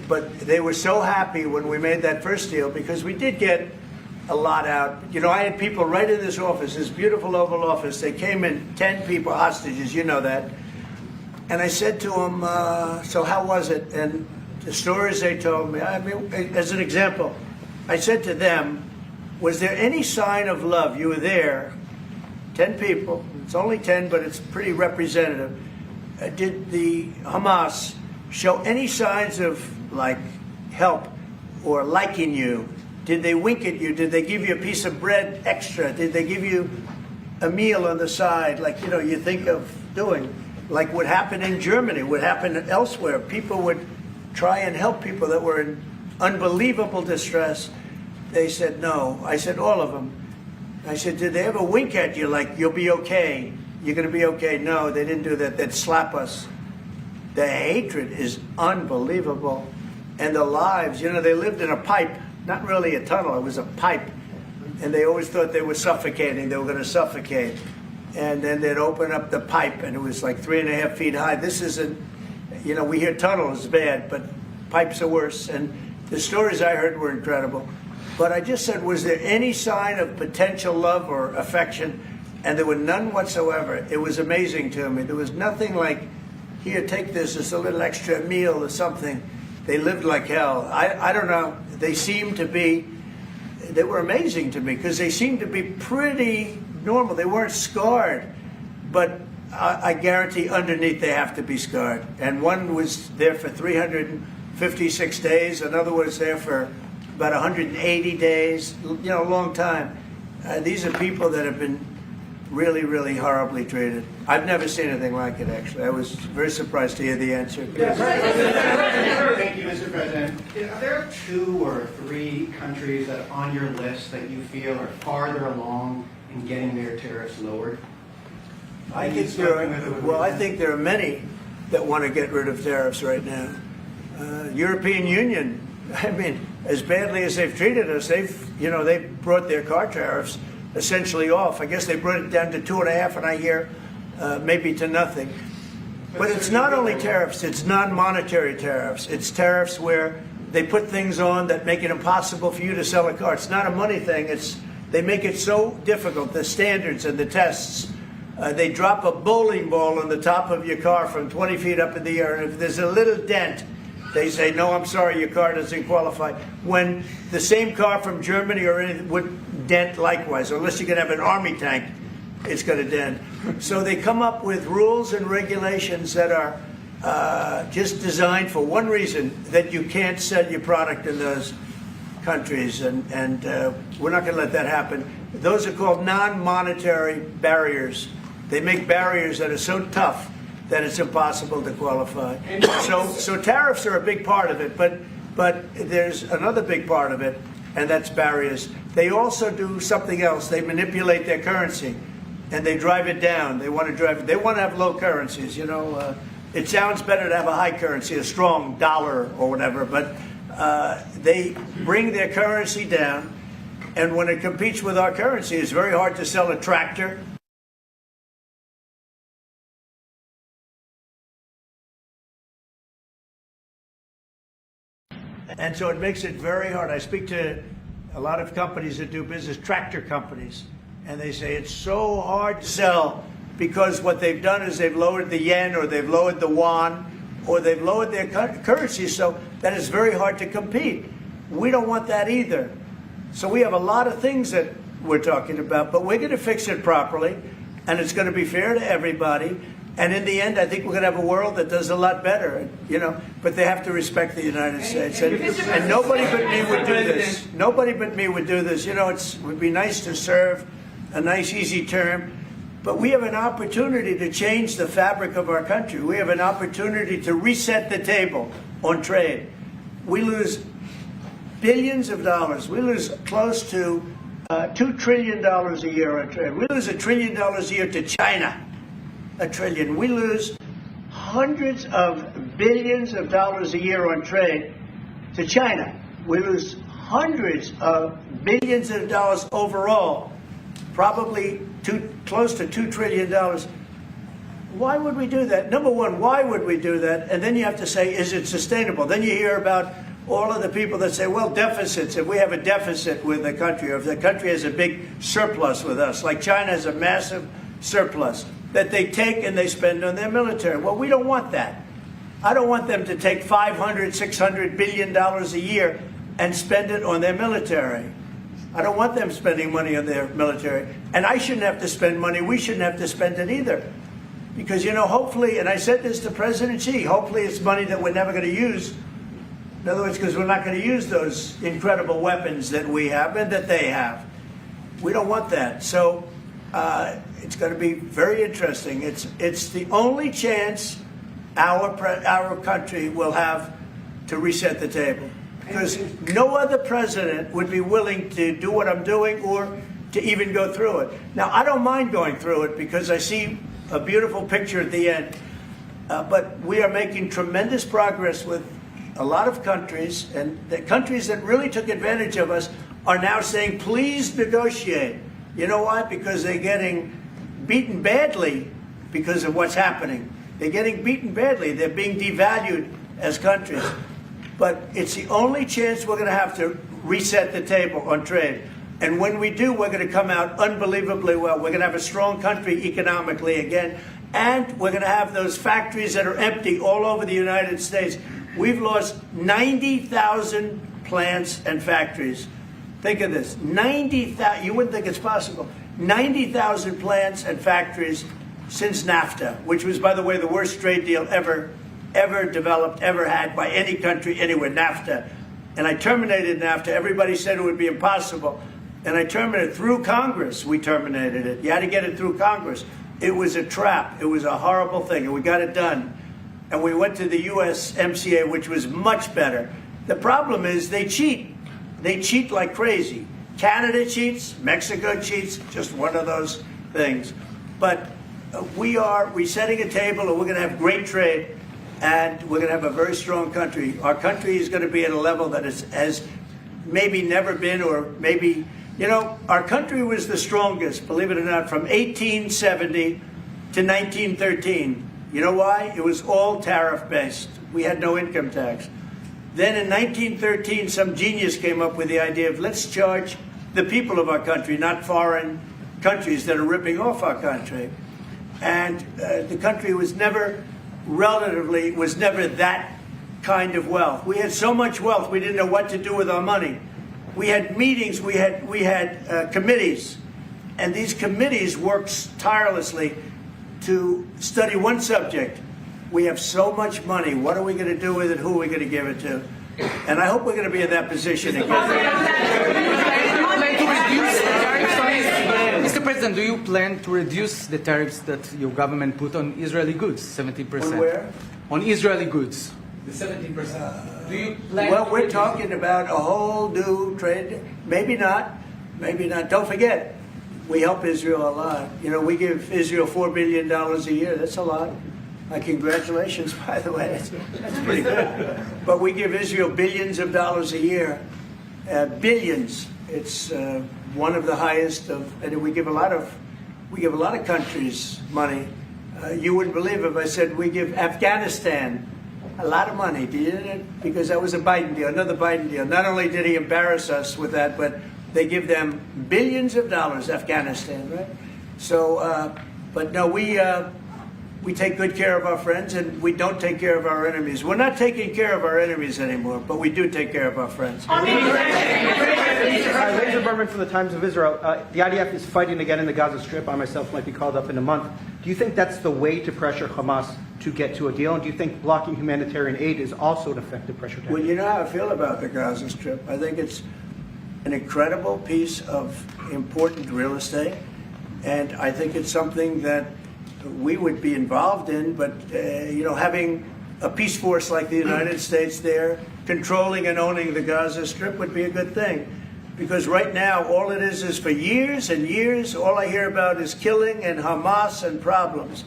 Speaker 10: But they were so happy when we made that first deal because we did get a lot out. You know, I had people right in this office, this beautiful Oval Office. They came in, 10 people, hostages, you know that. And I said to them, so how was it? And the stories they told me, I mean, as an example, I said to them, was there any sign of love? You were there, 10 people. It's only 10, but it's pretty representative. Did the Hamas show any signs of, like, help or liking you? Did they wink at you? Did they give you a piece of bread extra? Did they give you a meal on the side, like, you know, you think of doing? Like what happened in Germany, what happened elsewhere. People would try and help people that were in unbelievable distress. They said no. I said all of them. I said, did they ever wink at you like, you'll be okay? You're going to be okay? No, they didn't do that. They'd slap us. The hatred is unbelievable. And the lives, you know, they lived in a pipe, not really a tunnel, it was a pipe. And they always thought they were suffocating. They were going to suffocate. And then they'd open up the pipe, and it was like 3.5 feet high. This isn't, you know, we hear tunnels bad, but pipes are worse. And the stories I heard were incredible. But I just said, was there any sign of potential love or affection? And there were none whatsoever. It was amazing to me. There was nothing like, here, take this, it's a little extra meal or something. They lived like hell. I don't know. They seemed to be, they were amazing to me because they seemed to be pretty normal. They weren't scarred, but I guarantee underneath they have to be scarred. And one was there for 356 days. Another was there for about 180 days. You know, a long time. These are people that have been really, really horribly treated. I've never seen anything like it, actually. I was very surprised to hear the answer.
Speaker 22: Thank you, Mr. President. Are there 2 or 3 countries that are on your list that you feel are farther along in getting their tariffs lowered?
Speaker 10: I think there are many that want to get rid of tariffs right now. European Union, I mean, as badly as they've treated us, they brought their car tariffs essentially off. I guess they brought it down to 2.5, and I hear maybe to nothing. But it's not only tariffs, it's non-monetary tariffs. It's tariffs where they put things on that make it impossible for you to sell a car. It's not a money thing. They make it so difficult, the standards and the tests. They drop a bowling ball on the top of your car from 20 feet up in the air, and if there's a little dent,
Speaker 4: They say, no, I'm sorry, your car doesn't qualify. When the same car from Germany or anything would dent likewise, unless you can have an army tank, it's going to dent. So they come up with rules and regulations that are just designed for one reason, that you can't sell your product in those countries, and we're not going to let that happen. Those are called non-monetary barriers. They make barriers that are so tough that it's impossible to qualify. So tariffs are a big part of it, but there's another big part of it, and that's barriers. They also do something else. They manipulate their currency, and they drive it down. They want to have low currencies. You know, it sounds better to have a high currency, a strong dollar or whatever, but they bring their currency down, and when it competes with our currency, it's very hard to sell a tractor. And so it makes it very hard. I speak to a lot of companies that do business, tractor companies, and they say it's so hard to sell because what they've done is they've lowered the yen, or they've lowered the yuan, or they've lowered their currency, so that it's very hard to compete. We don't want that either. So we have a lot of things that we're talking about, but we're going to fix it properly, and it's going to be fair to everybody. And in the end, I think we're going to have a world that does a lot better, you know. But they have to respect the United States, and nobody but me would do this. Nobody but me would do this. You know, it would be nice to serve a nice, easy term, but we have an opportunity to change the fabric of our country. We have an opportunity to reset the table on trade. We lose billions of dollars. We lose close to $2 trillion a year on trade. We lose $1 trillion a year to China. $1 trillion. We lose hundreds of billions of dollars a year on trade to China. We lose hundreds of billions of dollars overall, probably close to $2 trillion. Why would we do that? Number one, why would we do that? And then you have to say, is it sustainable? Then you hear about all of the people that say, well, deficits. If we have a deficit with the country, or if the country has a big surplus with us, like China has a massive surplus that they take and they spend on their military. Well, we don't want that. I don't want them to take $500, $600 billion a year and spend it on their military. I don't want them spending money on their military. And I shouldn't have to spend money. We shouldn't have to spend it either. Because, you know, hopefully, and I said this to President Xi, hopefully it's money that we're never going to use. In other words, because we're not going to use those incredible weapons that we have and that they have. We don't want that. So it's going to be very interesting. It's the only chance our country will have to reset the table. Because no other president would be willing to do what I'm doing or to even go through it. Now, I don't mind going through it because I see a beautiful picture at the end. But we are making tremendous progress with a lot of countries, and the countries that really took advantage of us are now saying, please negotiate. You know why? Because they're getting beaten badly because of what's happening. They're getting beaten badly. They're being devalued as countries. But it's the only chance we're going to have to reset the table on trade. And when we do, we're going to come out unbelievably well. We're going to have a strong country economically again. And we're going to have those factories that are empty all over the United States. We've lost 90,000 plants and factories. Think of this, 90,000, you wouldn't think it's possible. 90,000 plants and factories since NAFTA, which was, by the way, the worst trade deal ever developed, ever had by any country anywhere, NAFTA. And I terminated NAFTA. Everybody said it would be impossible. And I terminated it through Congress. We terminated it. You had to get it through Congress. It was a trap. It was a horrible thing. And we got it done. And we went to the USMCA, which was much better. The problem is they cheat. They cheat like crazy. Canada cheats. Mexico cheats. Just one of those things. But we are resetting a table, and we're going to have great trade. And we're going to have a very strong country. Our country is going to be at a level that has maybe never been, or maybe, you know, our country was the strongest, believe it or not, from 1870 to 1913. You know why? It was all tariff-based. We had no income tax. Then in 1913, some genius came up with the idea of let's charge the people of our country, not foreign countries that are ripping off our country. And the country was never that kind of wealth. We had so much wealth, we didn't know what to do with our money. We had meetings, we had committees, and these committees worked tirelessly to study one subject. We have so much money. What are we going to do with it? Who are we going to give it to? And I hope we're going to be in that position again.
Speaker 2: Mr. President, do you plan to reduce the tariffs that your government put on Israeli goods, 70%?
Speaker 4: On where?
Speaker 2: On Israeli goods.
Speaker 20: The 17%. Do you plan
Speaker 4: Well,
Speaker 20: to
Speaker 4: we're
Speaker 20: reduce-
Speaker 4: talking about a whole new trade. Maybe not. Maybe not. Don't forget, we help Israel a lot. You know, we give Israel $4 billion a year. That's a lot. Congratulations, by the way. That's pretty good. But we give Israel billions of dollars a year. Billions. It's one of the highest of, and we give a lot of countries money. You wouldn't believe if I said we give Afghanistan a lot of money. Do you? Because that was a Biden deal, another Biden deal. Not only did he embarrass us with that, but they give them billions of dollars, Afghanistan, right? So, but no, we take good care of our friends, and we don't take care of our enemies. We're not taking care of our enemies anymore, but we do take care of our friends.
Speaker 5: Laser Berman from the Times of Israel. The IDF is fighting again in the Gaza Strip. I myself might be called up in a month. Do you think that's the way to pressure Hamas to get to a deal? And do you think blocking humanitarian aid is also an effective pressure tactic?
Speaker 4: Well, you know how I feel about the Gaza Strip. I think it's an incredible piece of important real estate, and I think it's something that we would be involved in, but having a peace force like the United States there, controlling and owning the Gaza Strip would be a good thing. Because right now, all it is for years and years, all I hear about is killing and Hamas and problems.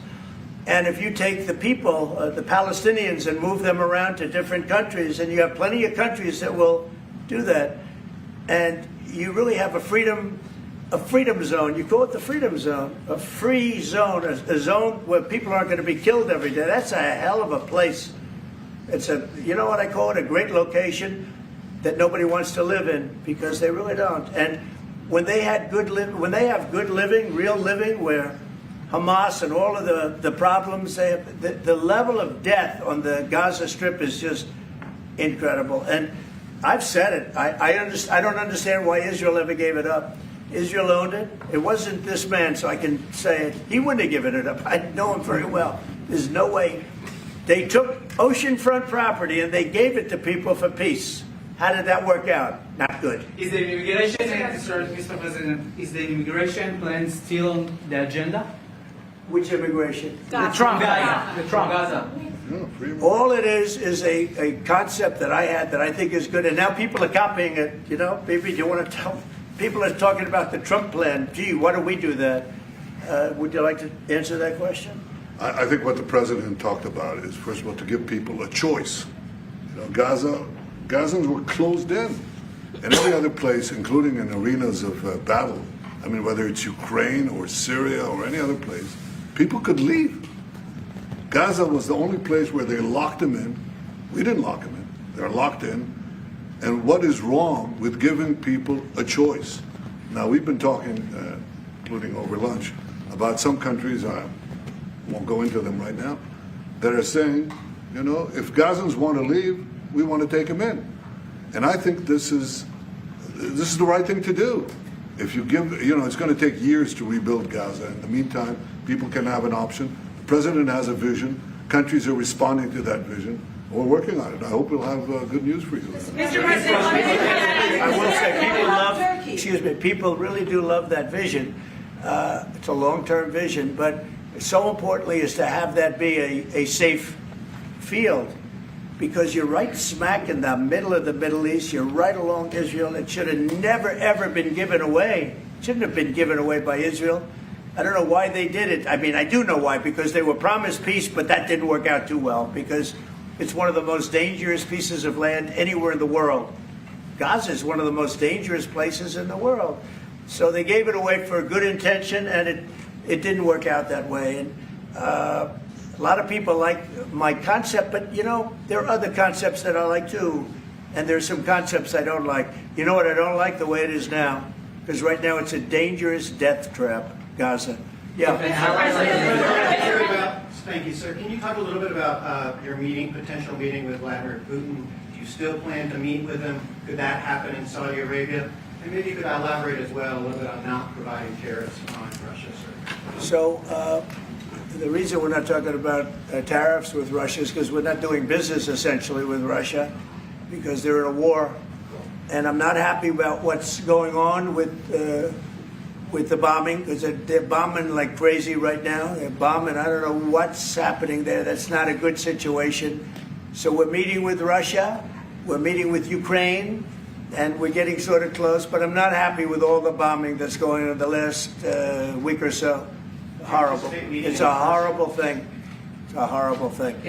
Speaker 4: And if you take the people, the Palestinians, and move them around to different countries, and you have plenty of countries that will do that, and you really have a freedom zone. You call it the freedom zone, a free zone, a zone where people aren't going to be killed every day. That's a hell of a place. It's you know what I call it, a great location that nobody wants to live in, because they really don't. And when they have good living, real living, where Hamas and all of the problems they have, the level of death on the Gaza Strip is just incredible. And I've said it. I don't understand why Israel ever gave it up. Israel owned it. It wasn't this man, so I can say it. He wouldn't have given it up. I know him very well. There's no way. They took oceanfront property and they gave it to people for peace. How did that work out? Not good.
Speaker 2: Is the immigration, Mr. President, is the immigration plan still on the agenda?
Speaker 4: Which immigration?
Speaker 2: The Trump. Gaza.
Speaker 4: All it is a concept that I had that I think is good, and now people are copying it. You know, maybe you want to tell. People are talking about the Trump plan. Gee, why don't we do that? Would you like to answer that question?
Speaker 11: I think what the president talked about is, first of all, to give people a choice. You know, Gazans were closed in, and every other place, including in arenas of battle. I mean, whether it's Ukraine or Syria or any other place, people could leave. Gaza was the only place where they locked them in. We didn't lock them in. They're locked in. And what is wrong with giving people a choice? Now, we've been talking, including over lunch, about some countries, I won't go into them right now, that are saying, you know, if Gazans want to leave, we want to take them in. And I think this is the right thing to do. If you give, you know, it's going to take years to rebuild Gaza. In the meantime, people can have an option. The president has a vision. Countries are responding to that vision. We're working on it. I hope we'll have good news for you.
Speaker 15: Mr. President,
Speaker 4: I will say people really do love that vision. It's a long-term vision, but so importantly is to have that be a safe field, because you're right smack in the middle of the Middle East. You're right along Israel. It should have never, ever been given away. It shouldn't have been given away by Israel. I don't know why they did it. I mean, I do know why, because they were promised peace, but that didn't work out too well, because it's one of the most dangerous pieces of land anywhere in the world. Gaza is one of the most dangerous places in the world. So they gave it away for a good intention, and it didn't work out that way. And a lot of people like my concept, but, you know, there are other concepts that I like too. And there's some concepts I don't like. You know what I don't like? The way it is now. Because right now it's a dangerous death trap, Gaza. Yeah.
Speaker 22: Thank you, sir. Can you talk a little bit about your potential meeting with Vladimir Putin? Do you still plan to meet with him? Could that happen in Saudi Arabia? And maybe you could elaborate as well a little bit on not providing tariffs on Russia, sir.
Speaker 4: So the reason we're not talking about tariffs with Russia is because we're not doing business essentially with Russia because they're in a war. And I'm not happy about what's going on with the bombing because they're bombing like crazy right now. They're bombing. I don't know what's happening there. That's not a good situation. So we're meeting with Russia. We're meeting with Ukraine. And we're getting sort of close. But I'm not happy with all the bombing that's going on the last week or so. Horrible. It's a horrible thing. It's a horrible thing.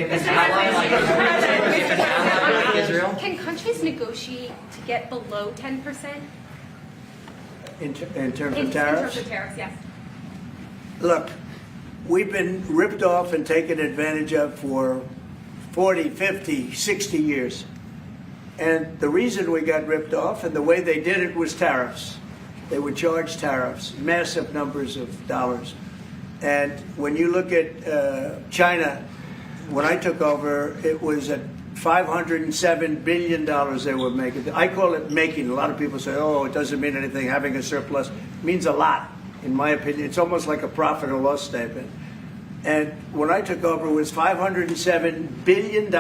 Speaker 3: Can countries negotiate to get below 10%?
Speaker 4: In terms of tariffs?
Speaker 3: In terms of tariffs, yes.
Speaker 4: Look, we've been ripped off and taken advantage of for 40, 50, 60 years. And the reason we got ripped off and the way they did it was tariffs. They would charge tariffs, massive numbers of dollars. And when you look at China, when I took over, it was at $507 billion they were making. I call it making. A lot of people say, oh, it doesn't mean anything. Having a surplus means a lot, in my opinion. It's almost like a profit or loss statement. And when I took over, it was $507 billion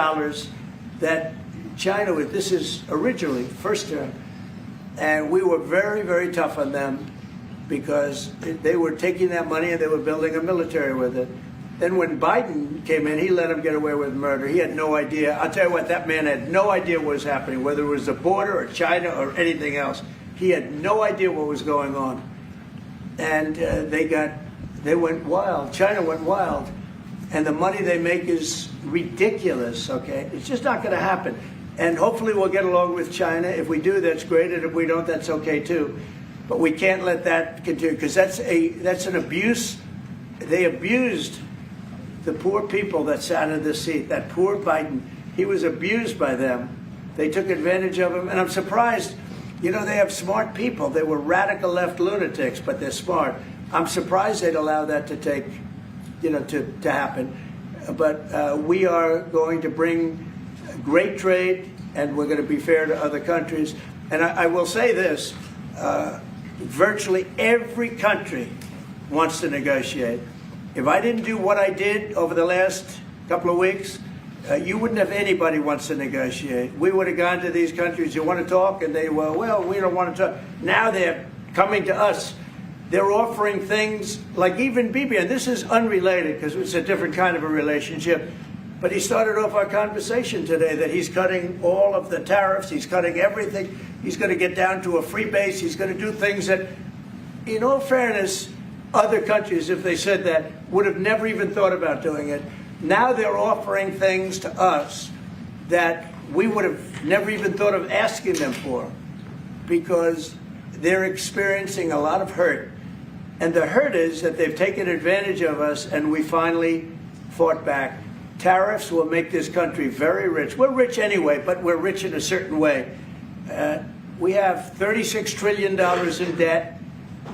Speaker 4: that China, this is originally, first term, and we were very, very tough on them because they were taking that money and they were building a military with it. Then when Biden came in, he let them get away with murder. He had no idea. I'll tell you what, that man had no idea what was happening, whether it was the border or China or anything else. He had no idea what was going on. And they went wild. China went wild. And the money they make is ridiculous, okay? It's just not going to happen. And hopefully we'll get along with China. If we do, that's great. And if we don't, that's okay too. But we can't let that continue because that's an abuse. They abused the poor people that sat in the seat. That poor Biden, he was abused by them. They took advantage of him. And I'm surprised, they have smart people. They were radical left lunatics, but they're smart. I'm surprised they'd allow that to take, to happen. But we are going to bring great trade, and we're going to be fair to other countries. And I will say this, virtually every country wants to negotiate. If I didn't do what I did over the last couple of weeks, you wouldn't have anybody wants to negotiate. We would have gone to these countries, you want to talk? And they were, well, we don't want to talk. Now they're coming to us. They're offering things like even Bibi, and this is unrelated because it's a different kind of a relationship. But he started off our conversation today that he's cutting all of the tariffs. He's cutting everything. He's going to get down to a free base. He's going to do things that, in all fairness, other countries, if they said that, would have never even thought about doing it. Now they're offering things to us that we would have never even thought of asking them for because they're experiencing a lot of hurt. And the hurt is that they've taken advantage of us and we finally fought back. Tariffs will make this country very rich. We're rich anyway, but we're rich in a certain way. We have $36 trillion in debt.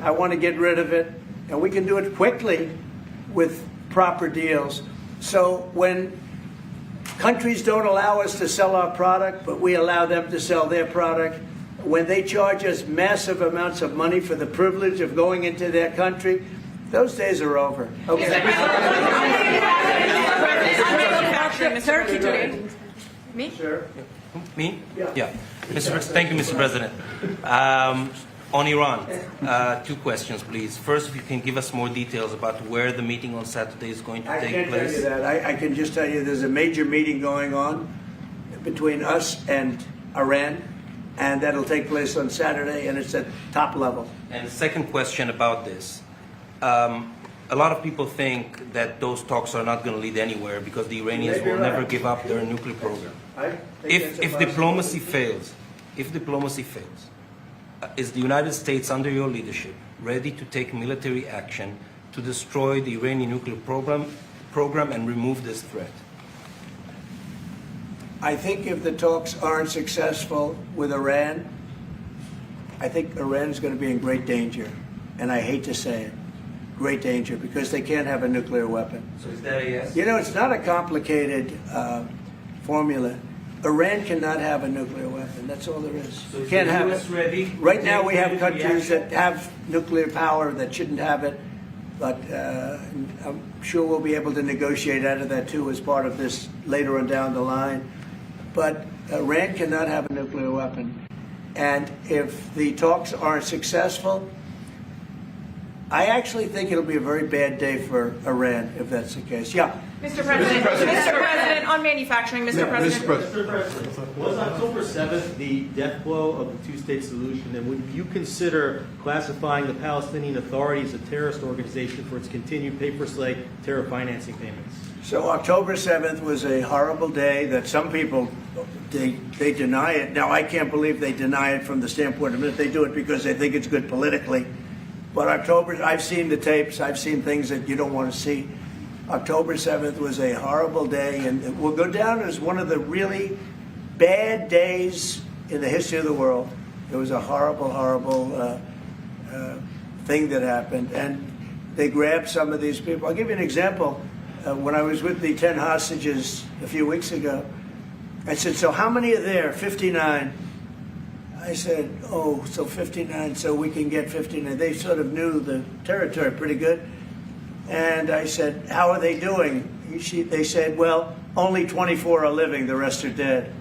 Speaker 4: I want to get rid of it. And we can do it quickly with proper deals. So when countries don't allow us to sell our product, but we allow them to sell their product, when they charge us massive amounts of money for the privilege of going into their country, those days are over. Okay.
Speaker 15: Turkey today.
Speaker 3: Me?
Speaker 4: Sure.
Speaker 14: Me?
Speaker 4: Yeah.
Speaker 14: Thank you, Mr. President. On Iran, two questions, please. First, if you can give us more details about where the meeting on Saturday is going to take place.
Speaker 4: I can't tell you that. I can just tell you there's a major meeting going on between us and Iran, and that'll take place on Saturday, and it's at top level.
Speaker 14: And the second question about this. A lot of people think that those talks are not going to lead anywhere because the Iranians will never give up their nuclear program. If diplomacy fails, is the United States, under your leadership, ready to take military action to destroy the Iranian nuclear program and remove this threat?
Speaker 4: I think if the talks aren't successful with Iran, I think Iran is going to be in great danger. And I hate to say it. great danger because they can't have a nuclear weapon.
Speaker 14: So is that a yes?
Speaker 4: You know, it's not a complicated formula. Iran cannot have a nuclear weapon. That's all there is.
Speaker 14: So is
Speaker 4: Can't
Speaker 14: the
Speaker 4: have
Speaker 14: US
Speaker 4: it.
Speaker 14: ready?
Speaker 4: Right now, we have
Speaker 14: Ready
Speaker 4: countries
Speaker 14: reaction?
Speaker 4: that have nuclear power that shouldn't have it, but I'm sure we'll be able to negotiate out of that too as part of this later on down the line. But Iran cannot have a nuclear weapon, and if the talks aren't successful, I actually think it'll be a very bad day for Iran if that's the case. Yeah.
Speaker 15: Mr. President, on manufacturing, Mr. President.
Speaker 6: Was October 7th the death blow of the two-state solution, and would you consider classifying the Palestinian Authority as a terrorist organization for its continued pay-for-slay terror financing payments?
Speaker 4: So October 7th was a horrible day that some people, they deny it. Now, I can't believe they deny it from the standpoint of it. They do it because they think it's good politically. But I've seen the tapes. I've seen things that you don't want to see. October 7th was a horrible day, and it will go down as one of the really bad days in the history of the world. It was a horrible, horrible thing that happened. And they grabbed some of these people. I'll give you an example. When I was with the 10 hostages a few weeks ago, I said, so how many are there? 59. I said, oh, so 59, so we can get 59. They sort of knew the territory pretty good. And I said, how are they doing? They said, well, only 24 are living, the rest are dead.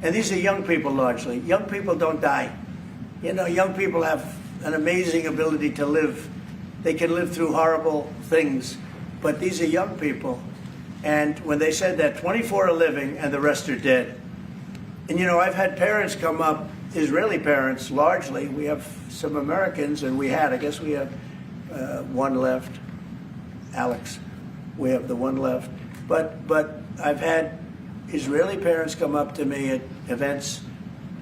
Speaker 4: And these are young people largely. Young people don't die. You know, young people have an amazing ability to live. They can live through horrible things. But these are young people. And when they said that, 24 are living and the rest are dead. And, you know, I've had parents come up, Israeli parents largely. We have some Americans, and I guess we have one left. Alex, we have the one left. But I've had Israeli parents come up to me at events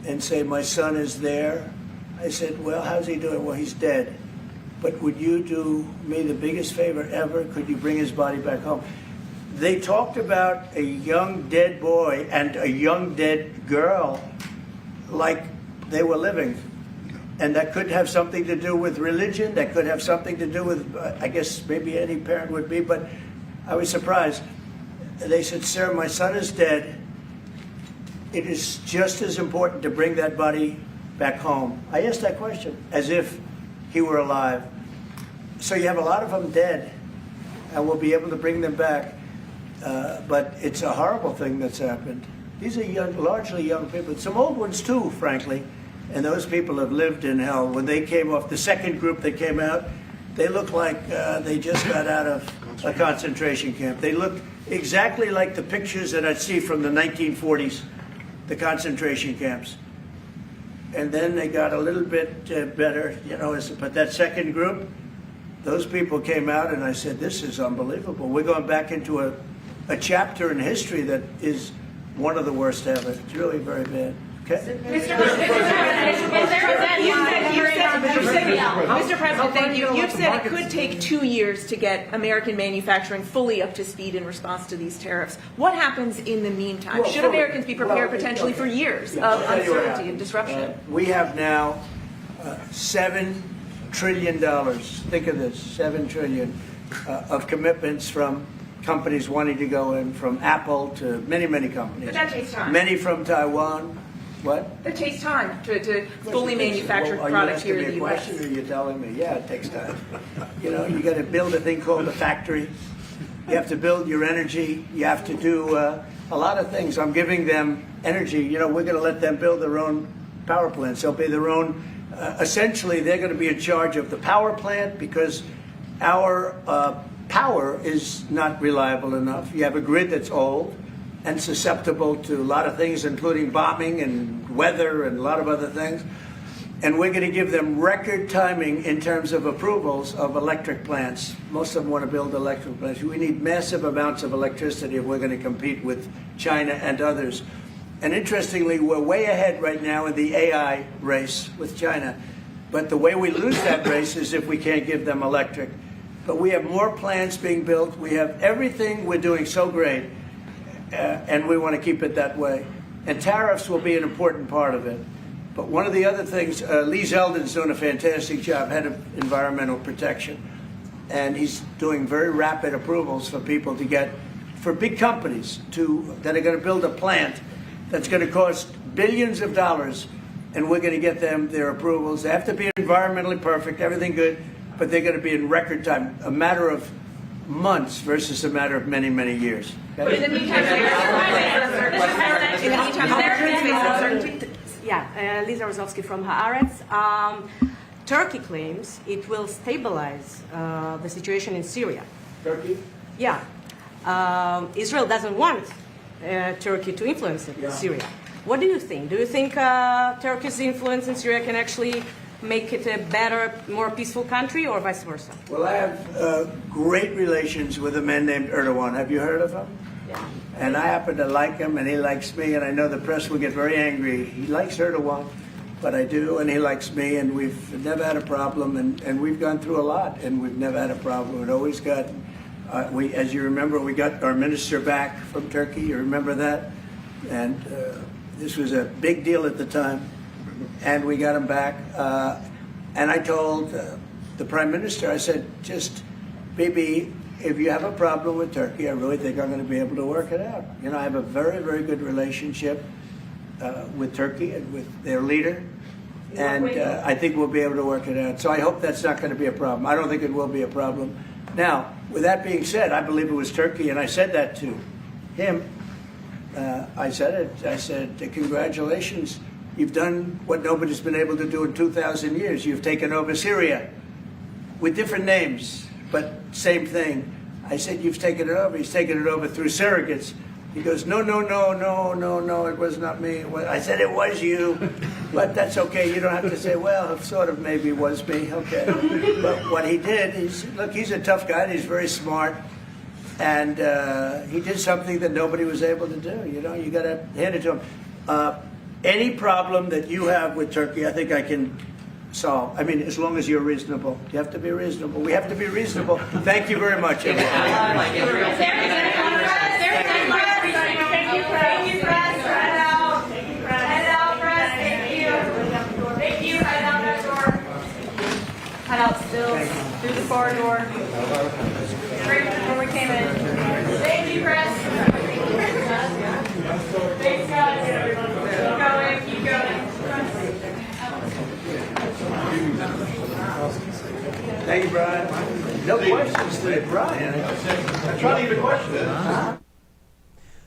Speaker 4: and say, my son is there. I said, well, how's he doing? Well, he's dead. But would you do me the biggest favor ever? Could you bring his body back home? They talked about a young dead boy and a young dead girl like they were living. And that could have something to do with religion. That could have something to do with, I guess maybe any parent would be, but I was surprised. They said, sir, my son is dead. It is just as important to bring that body back home. I asked that question as if he were alive. So you have a lot of them dead, and we'll be able to bring them back. But it's a horrible thing that's happened. These are young, largely young people. Some old ones too, frankly. And those people have lived in hell. When they came off, the second group that came out, they looked like they just got out of a concentration camp. They looked exactly like the pictures that I'd see from the 1940s, the concentration camps. And then they got a little bit better, you know. But that second group, those people came out, and I said, this is unbelievable. We're going back into a chapter in history that is one of the worst ever. It's really very bad. Okay.
Speaker 15: Mr. President, thank you. You've said it could take 2 years to get American manufacturing fully up to speed in response to these tariffs. What happens in the meantime? Should Americans be prepared potentially for years of uncertainty and disruption?
Speaker 4: We have now $7 trillion. Think of this, $7 trillion of commitments from companies wanting to go in, from Apple to many, many companies.
Speaker 15: But that takes time.
Speaker 4: Many from Taiwan. What?
Speaker 15: It takes time to fully manufacture products here in the U.S.
Speaker 4: Are you telling me? Yeah, it takes time. You know, you got to build a thing called a factory. You have to build your energy. You have to do a lot of things. I'm giving them energy. You know, we're going to let them build their own power plants. They'll be their own. Essentially, they're going to be in charge of the power plant because our power is not reliable enough. You have a grid that's old and susceptible to a lot of things, including bombing and weather and a lot of other things. And we're going to give them record timing in terms of approvals of electric plants. Most of them want to build electric plants. We need massive amounts of electricity if we're going to compete with China and others. And interestingly, we're way ahead right now in the AI race with China. But the way we lose that race is if we can't give them electric. But we have more plants being built. We have everything. We're doing so great. And we want to keep it that way. And tariffs will be an important part of it. But one of the other things, Lee Zeldin's doing a fantastic job, head of environmental protection. and he's doing very rapid approvals for people to get, for big companies that are going to build a plant that's going to cost billions of dollars, and we're going to get them their approvals. They have to be environmentally perfect, everything good, but they're going to be in record time, a matter of months versus a matter of many, many years.
Speaker 15: But in the meantime, Americans face uncertainty.
Speaker 7: Yeah, Lisa Rozowski from Haaretz. Turkey claims it will stabilize the situation in Syria.
Speaker 4: Turkey?
Speaker 7: Yeah. Israel doesn't want Turkey to influence Syria. What do you think? Do you think Turkey's influence in Syria can actually make it a better, more peaceful country, or vice versa?
Speaker 4: Well, I have great relations with a man named Erdogan. Have you heard of him?
Speaker 7: Yeah.
Speaker 4: And I happen to like him, and he likes me, and I know the press will get very angry. He likes Erdogan, but I do, and he likes me, and we've never had a problem, and we've gone through a lot, and we've never had a problem. We've always got, as you remember, we got our minister back from Turkey. You remember that? And this was a big deal at the time, and we got him back. And I told the prime minister, I said, just, Bibi, if you have a problem with Turkey, I really think I'm going to be able to work it out. You know, I have a very, very good relationship with Turkey and with their leader, and I think we'll be able to work it out. So I hope that's not going to be a problem. I don't think it will be a problem. Now, with that being said, I believe it was Turkey, and I said that to him. I said it. I said, congratulations. You've done what nobody's been able to do in 2,000 years. You've taken over Syria with different names, but same thing. I said, you've taken it over. He's taken it over through surrogates. He goes, no, it was not me. I said, it was you, but that's okay. You don't have to say, well, it sort of maybe was me. Okay. But what he did, look, he's a tough guy. And he's very smart. And he did something that nobody was able to do. You know, you got to hand it to him. Any problem that you have with Turkey, I think I can solve. I mean, as long as you're reasonable. You have to be reasonable. We have to be reasonable. Thank you very much, everyone.
Speaker 15: Thank you, Press. Head out. Head out, Press. Thank you. Thank you. Head out that door. Head out still. Through the far door. Right before we came in. Thank you, Press. Thanks, guys. Keep going.
Speaker 4: Thank you, Brian. No questions today, Brian. I'm trying to get a question.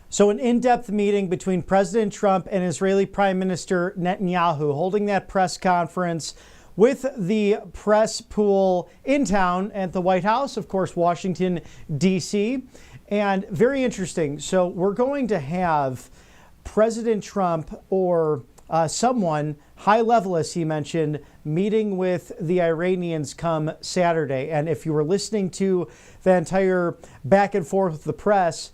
Speaker 1: So an in-depth meeting between President Trump and Israeli Prime Minister Netanyahu, holding that press conference with the press pool in town at the White House, of course, Washington, D.C. And very interesting. So we're going to have President Trump or someone high level, as he mentioned, meeting with the Iranians come Saturday. And if you were listening to the entire back and forth with the press,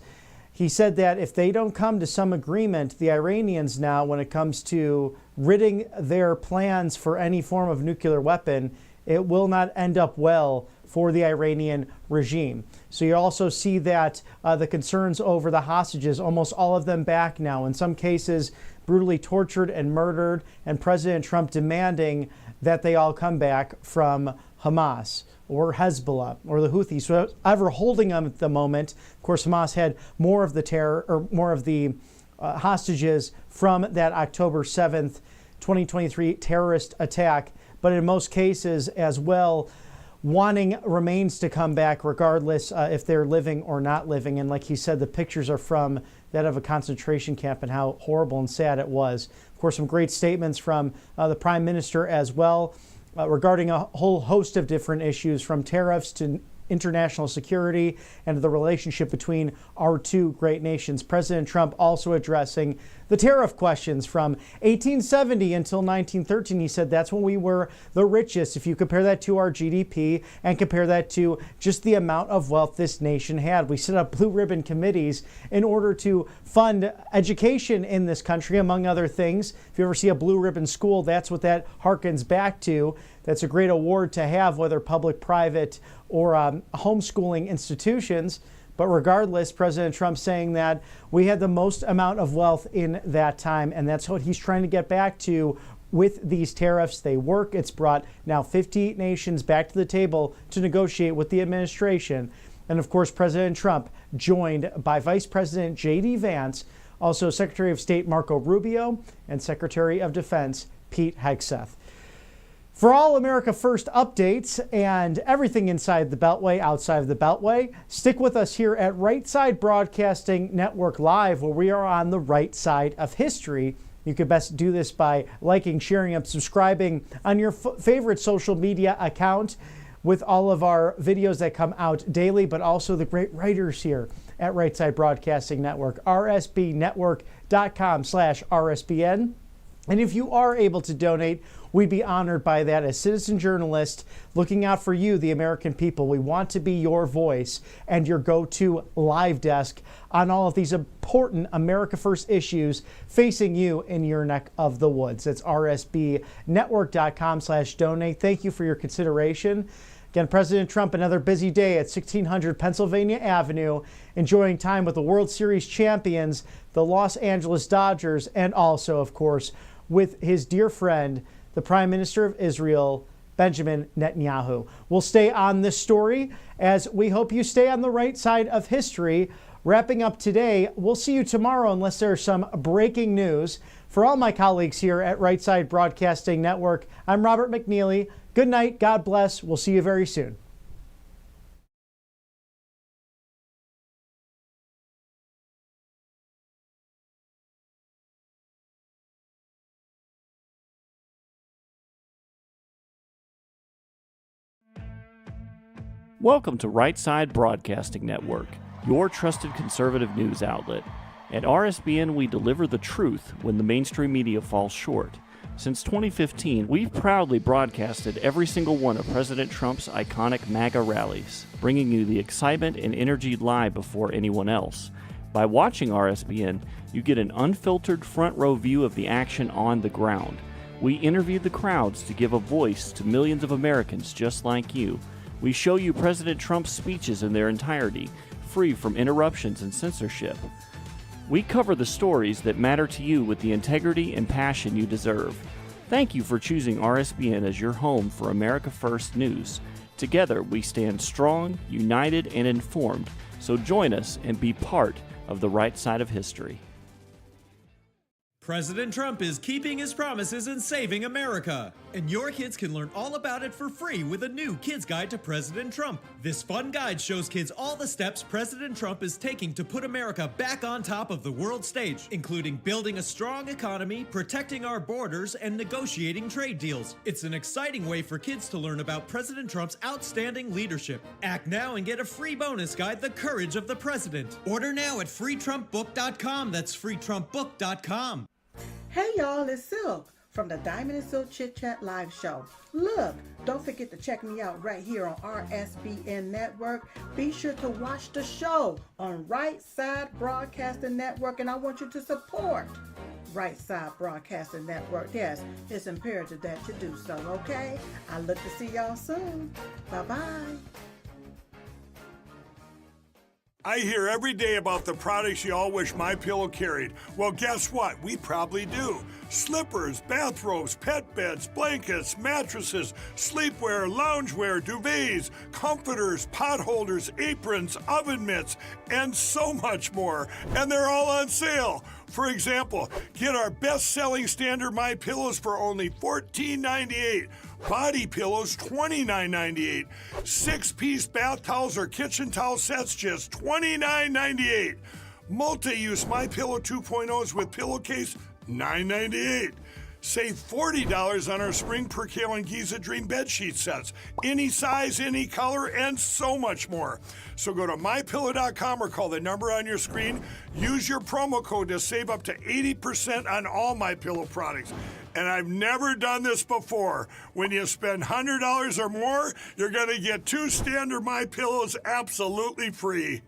Speaker 1: he said that if they don't come to some agreement, the Iranians now, when it comes to ridding their plans for any form of nuclear weapon, it will not end up well for the Iranian regime. So you also see that the concerns over the hostages, almost all of them back now, in some cases brutally tortured and murdered, and President Trump demanding that they all come back from Hamas or Hezbollah or the Houthis, whoever holding them at the moment. Of course, Hamas had more of the terror or more of the hostages from that October 7th, 2023 terrorist attack, but in most cases as well, wanting remains to come back regardless if they're living or not living. And like he said, the pictures are from that of a concentration camp and how horrible and sad it was. Of course, some great statements from the Prime Minister as well regarding a whole host of different issues, from tariffs to international security and the relationship between our two great nations. President Trump also addressing the tariff questions from 1870 until 1913. He said that's when we were the richest. If you compare that to our GDP and compare that to just the amount of wealth this nation had, we set up blue ribbon committees in order to fund education in this country, among other things. If you ever see a blue ribbon school, that's what that harkens back to. That's a great award to have, whether public, private, or homeschooling institutions. But regardless, President Trump saying that we had the most amount of wealth in that time, and that's what he's trying to get back to with these tariffs. They work. It's brought now 50 nations back to the table to negotiate with the administration. And of course, President Trump joined by Vice President J.D. Vance, also Secretary of State Marco Rubio, and Secretary of Defense Pete Hegseth. For all America First updates and everything inside the Beltway, outside of the Beltway, stick with us here at Right Side Broadcasting Network Live, where we are on the right side of history. You could best do this by liking, sharing, and subscribing on your favorite social media account with all of our videos that come out daily, but also the great writers here at Right Side Broadcasting Network, rsbnetwork.com/RSBN. And if you are able to donate, we'd be honored by that as citizen journalists looking out for you, the American people. We want to be your voice and your go-to live desk on all of these important America First issues facing you in your neck of the woods. That's rsbnetwork.com/donate. Thank you for your consideration. Again, President Trump, another busy day at 1600 Pennsylvania Avenue, enjoying time with the World Series champions, the Los Angeles Dodgers, and also, of course, with his dear friend, the Prime Minister of Israel, Benjamin Netanyahu. We'll stay on this story as we hope you stay on the right side of history. Wrapping up today, we'll see you tomorrow unless there's some breaking news. For all my colleagues here at Right Side Broadcasting Network, I'm Robert McNeely. Good night. God bless. We'll see you very soon.
Speaker 8: Welcome to Right Side Broadcasting Network, your trusted conservative news outlet. At RSBN, we deliver the truth when the mainstream media falls short. Since 2015, we've proudly broadcasted every single one of President Trump's iconic MAGA rallies, bringing you the excitement and energy live before anyone else. By watching RSBN, you get an unfiltered front row view of the action on the ground. We interview the crowds to give a voice to millions of Americans just like you. We show you President Trump's speeches in their entirety, free from interruptions and censorship. We cover the stories that matter to you with the integrity and passion you deserve. Thank you for choosing RSBN as your home for America First news. Together, we stand strong, united, and informed. So join us and be part of the right side of history.
Speaker 9: President Trump is keeping his promises and saving America. And your kids can learn all about it for free with a new Kids Guide to President Trump. This fun guide shows kids all the steps President Trump is taking to put America back on top of the world stage, including building a strong economy, protecting our borders, and negotiating trade deals. It's an exciting way for kids to learn about President Trump's outstanding leadership. Act now and get a free bonus guide, The Courage of the President. Order now at freetrumpbook.com. That's freetrumpbook.com.
Speaker 23: Hey y'all, it's Silk from the Diamond and Silk Chit Chat Live Show. Look, don't forget to check me out right here on RSBN Network. Be sure to watch the show on Right Side Broadcasting Network, and I want you to support Right Side Broadcasting Network. Yes, it's imperative that you do so, okay? I look to see y'all soon. Bye-bye.
Speaker 24: I hear every day about the products you all wish MyPillow carried. Well, guess what? We probably do. Slippers, bathrobes, pet beds, blankets, mattresses, sleepwear, loungewear, duvets, comforters, pot holders, aprons, oven mitts, and so much more. And they're all on sale. For example, get our best-selling standard MyPillows for only $14.98. Body pillows, $29.98. 6-piece bath towels or kitchen towel sets, just $29.98. Multi-use MyPillow 2.0s with pillowcase, $9.98. Save $40 on our Spring Percale and Giza Dream bedsheet sets. Any size, any color, and so much more. So go to MyPillow.com or call the number on your screen. Use your promo code to save up to 80% on all MyPillow products. And I've never done this before. When you spend $100 or more, you're going to get 2 standard MyPillows absolutely free.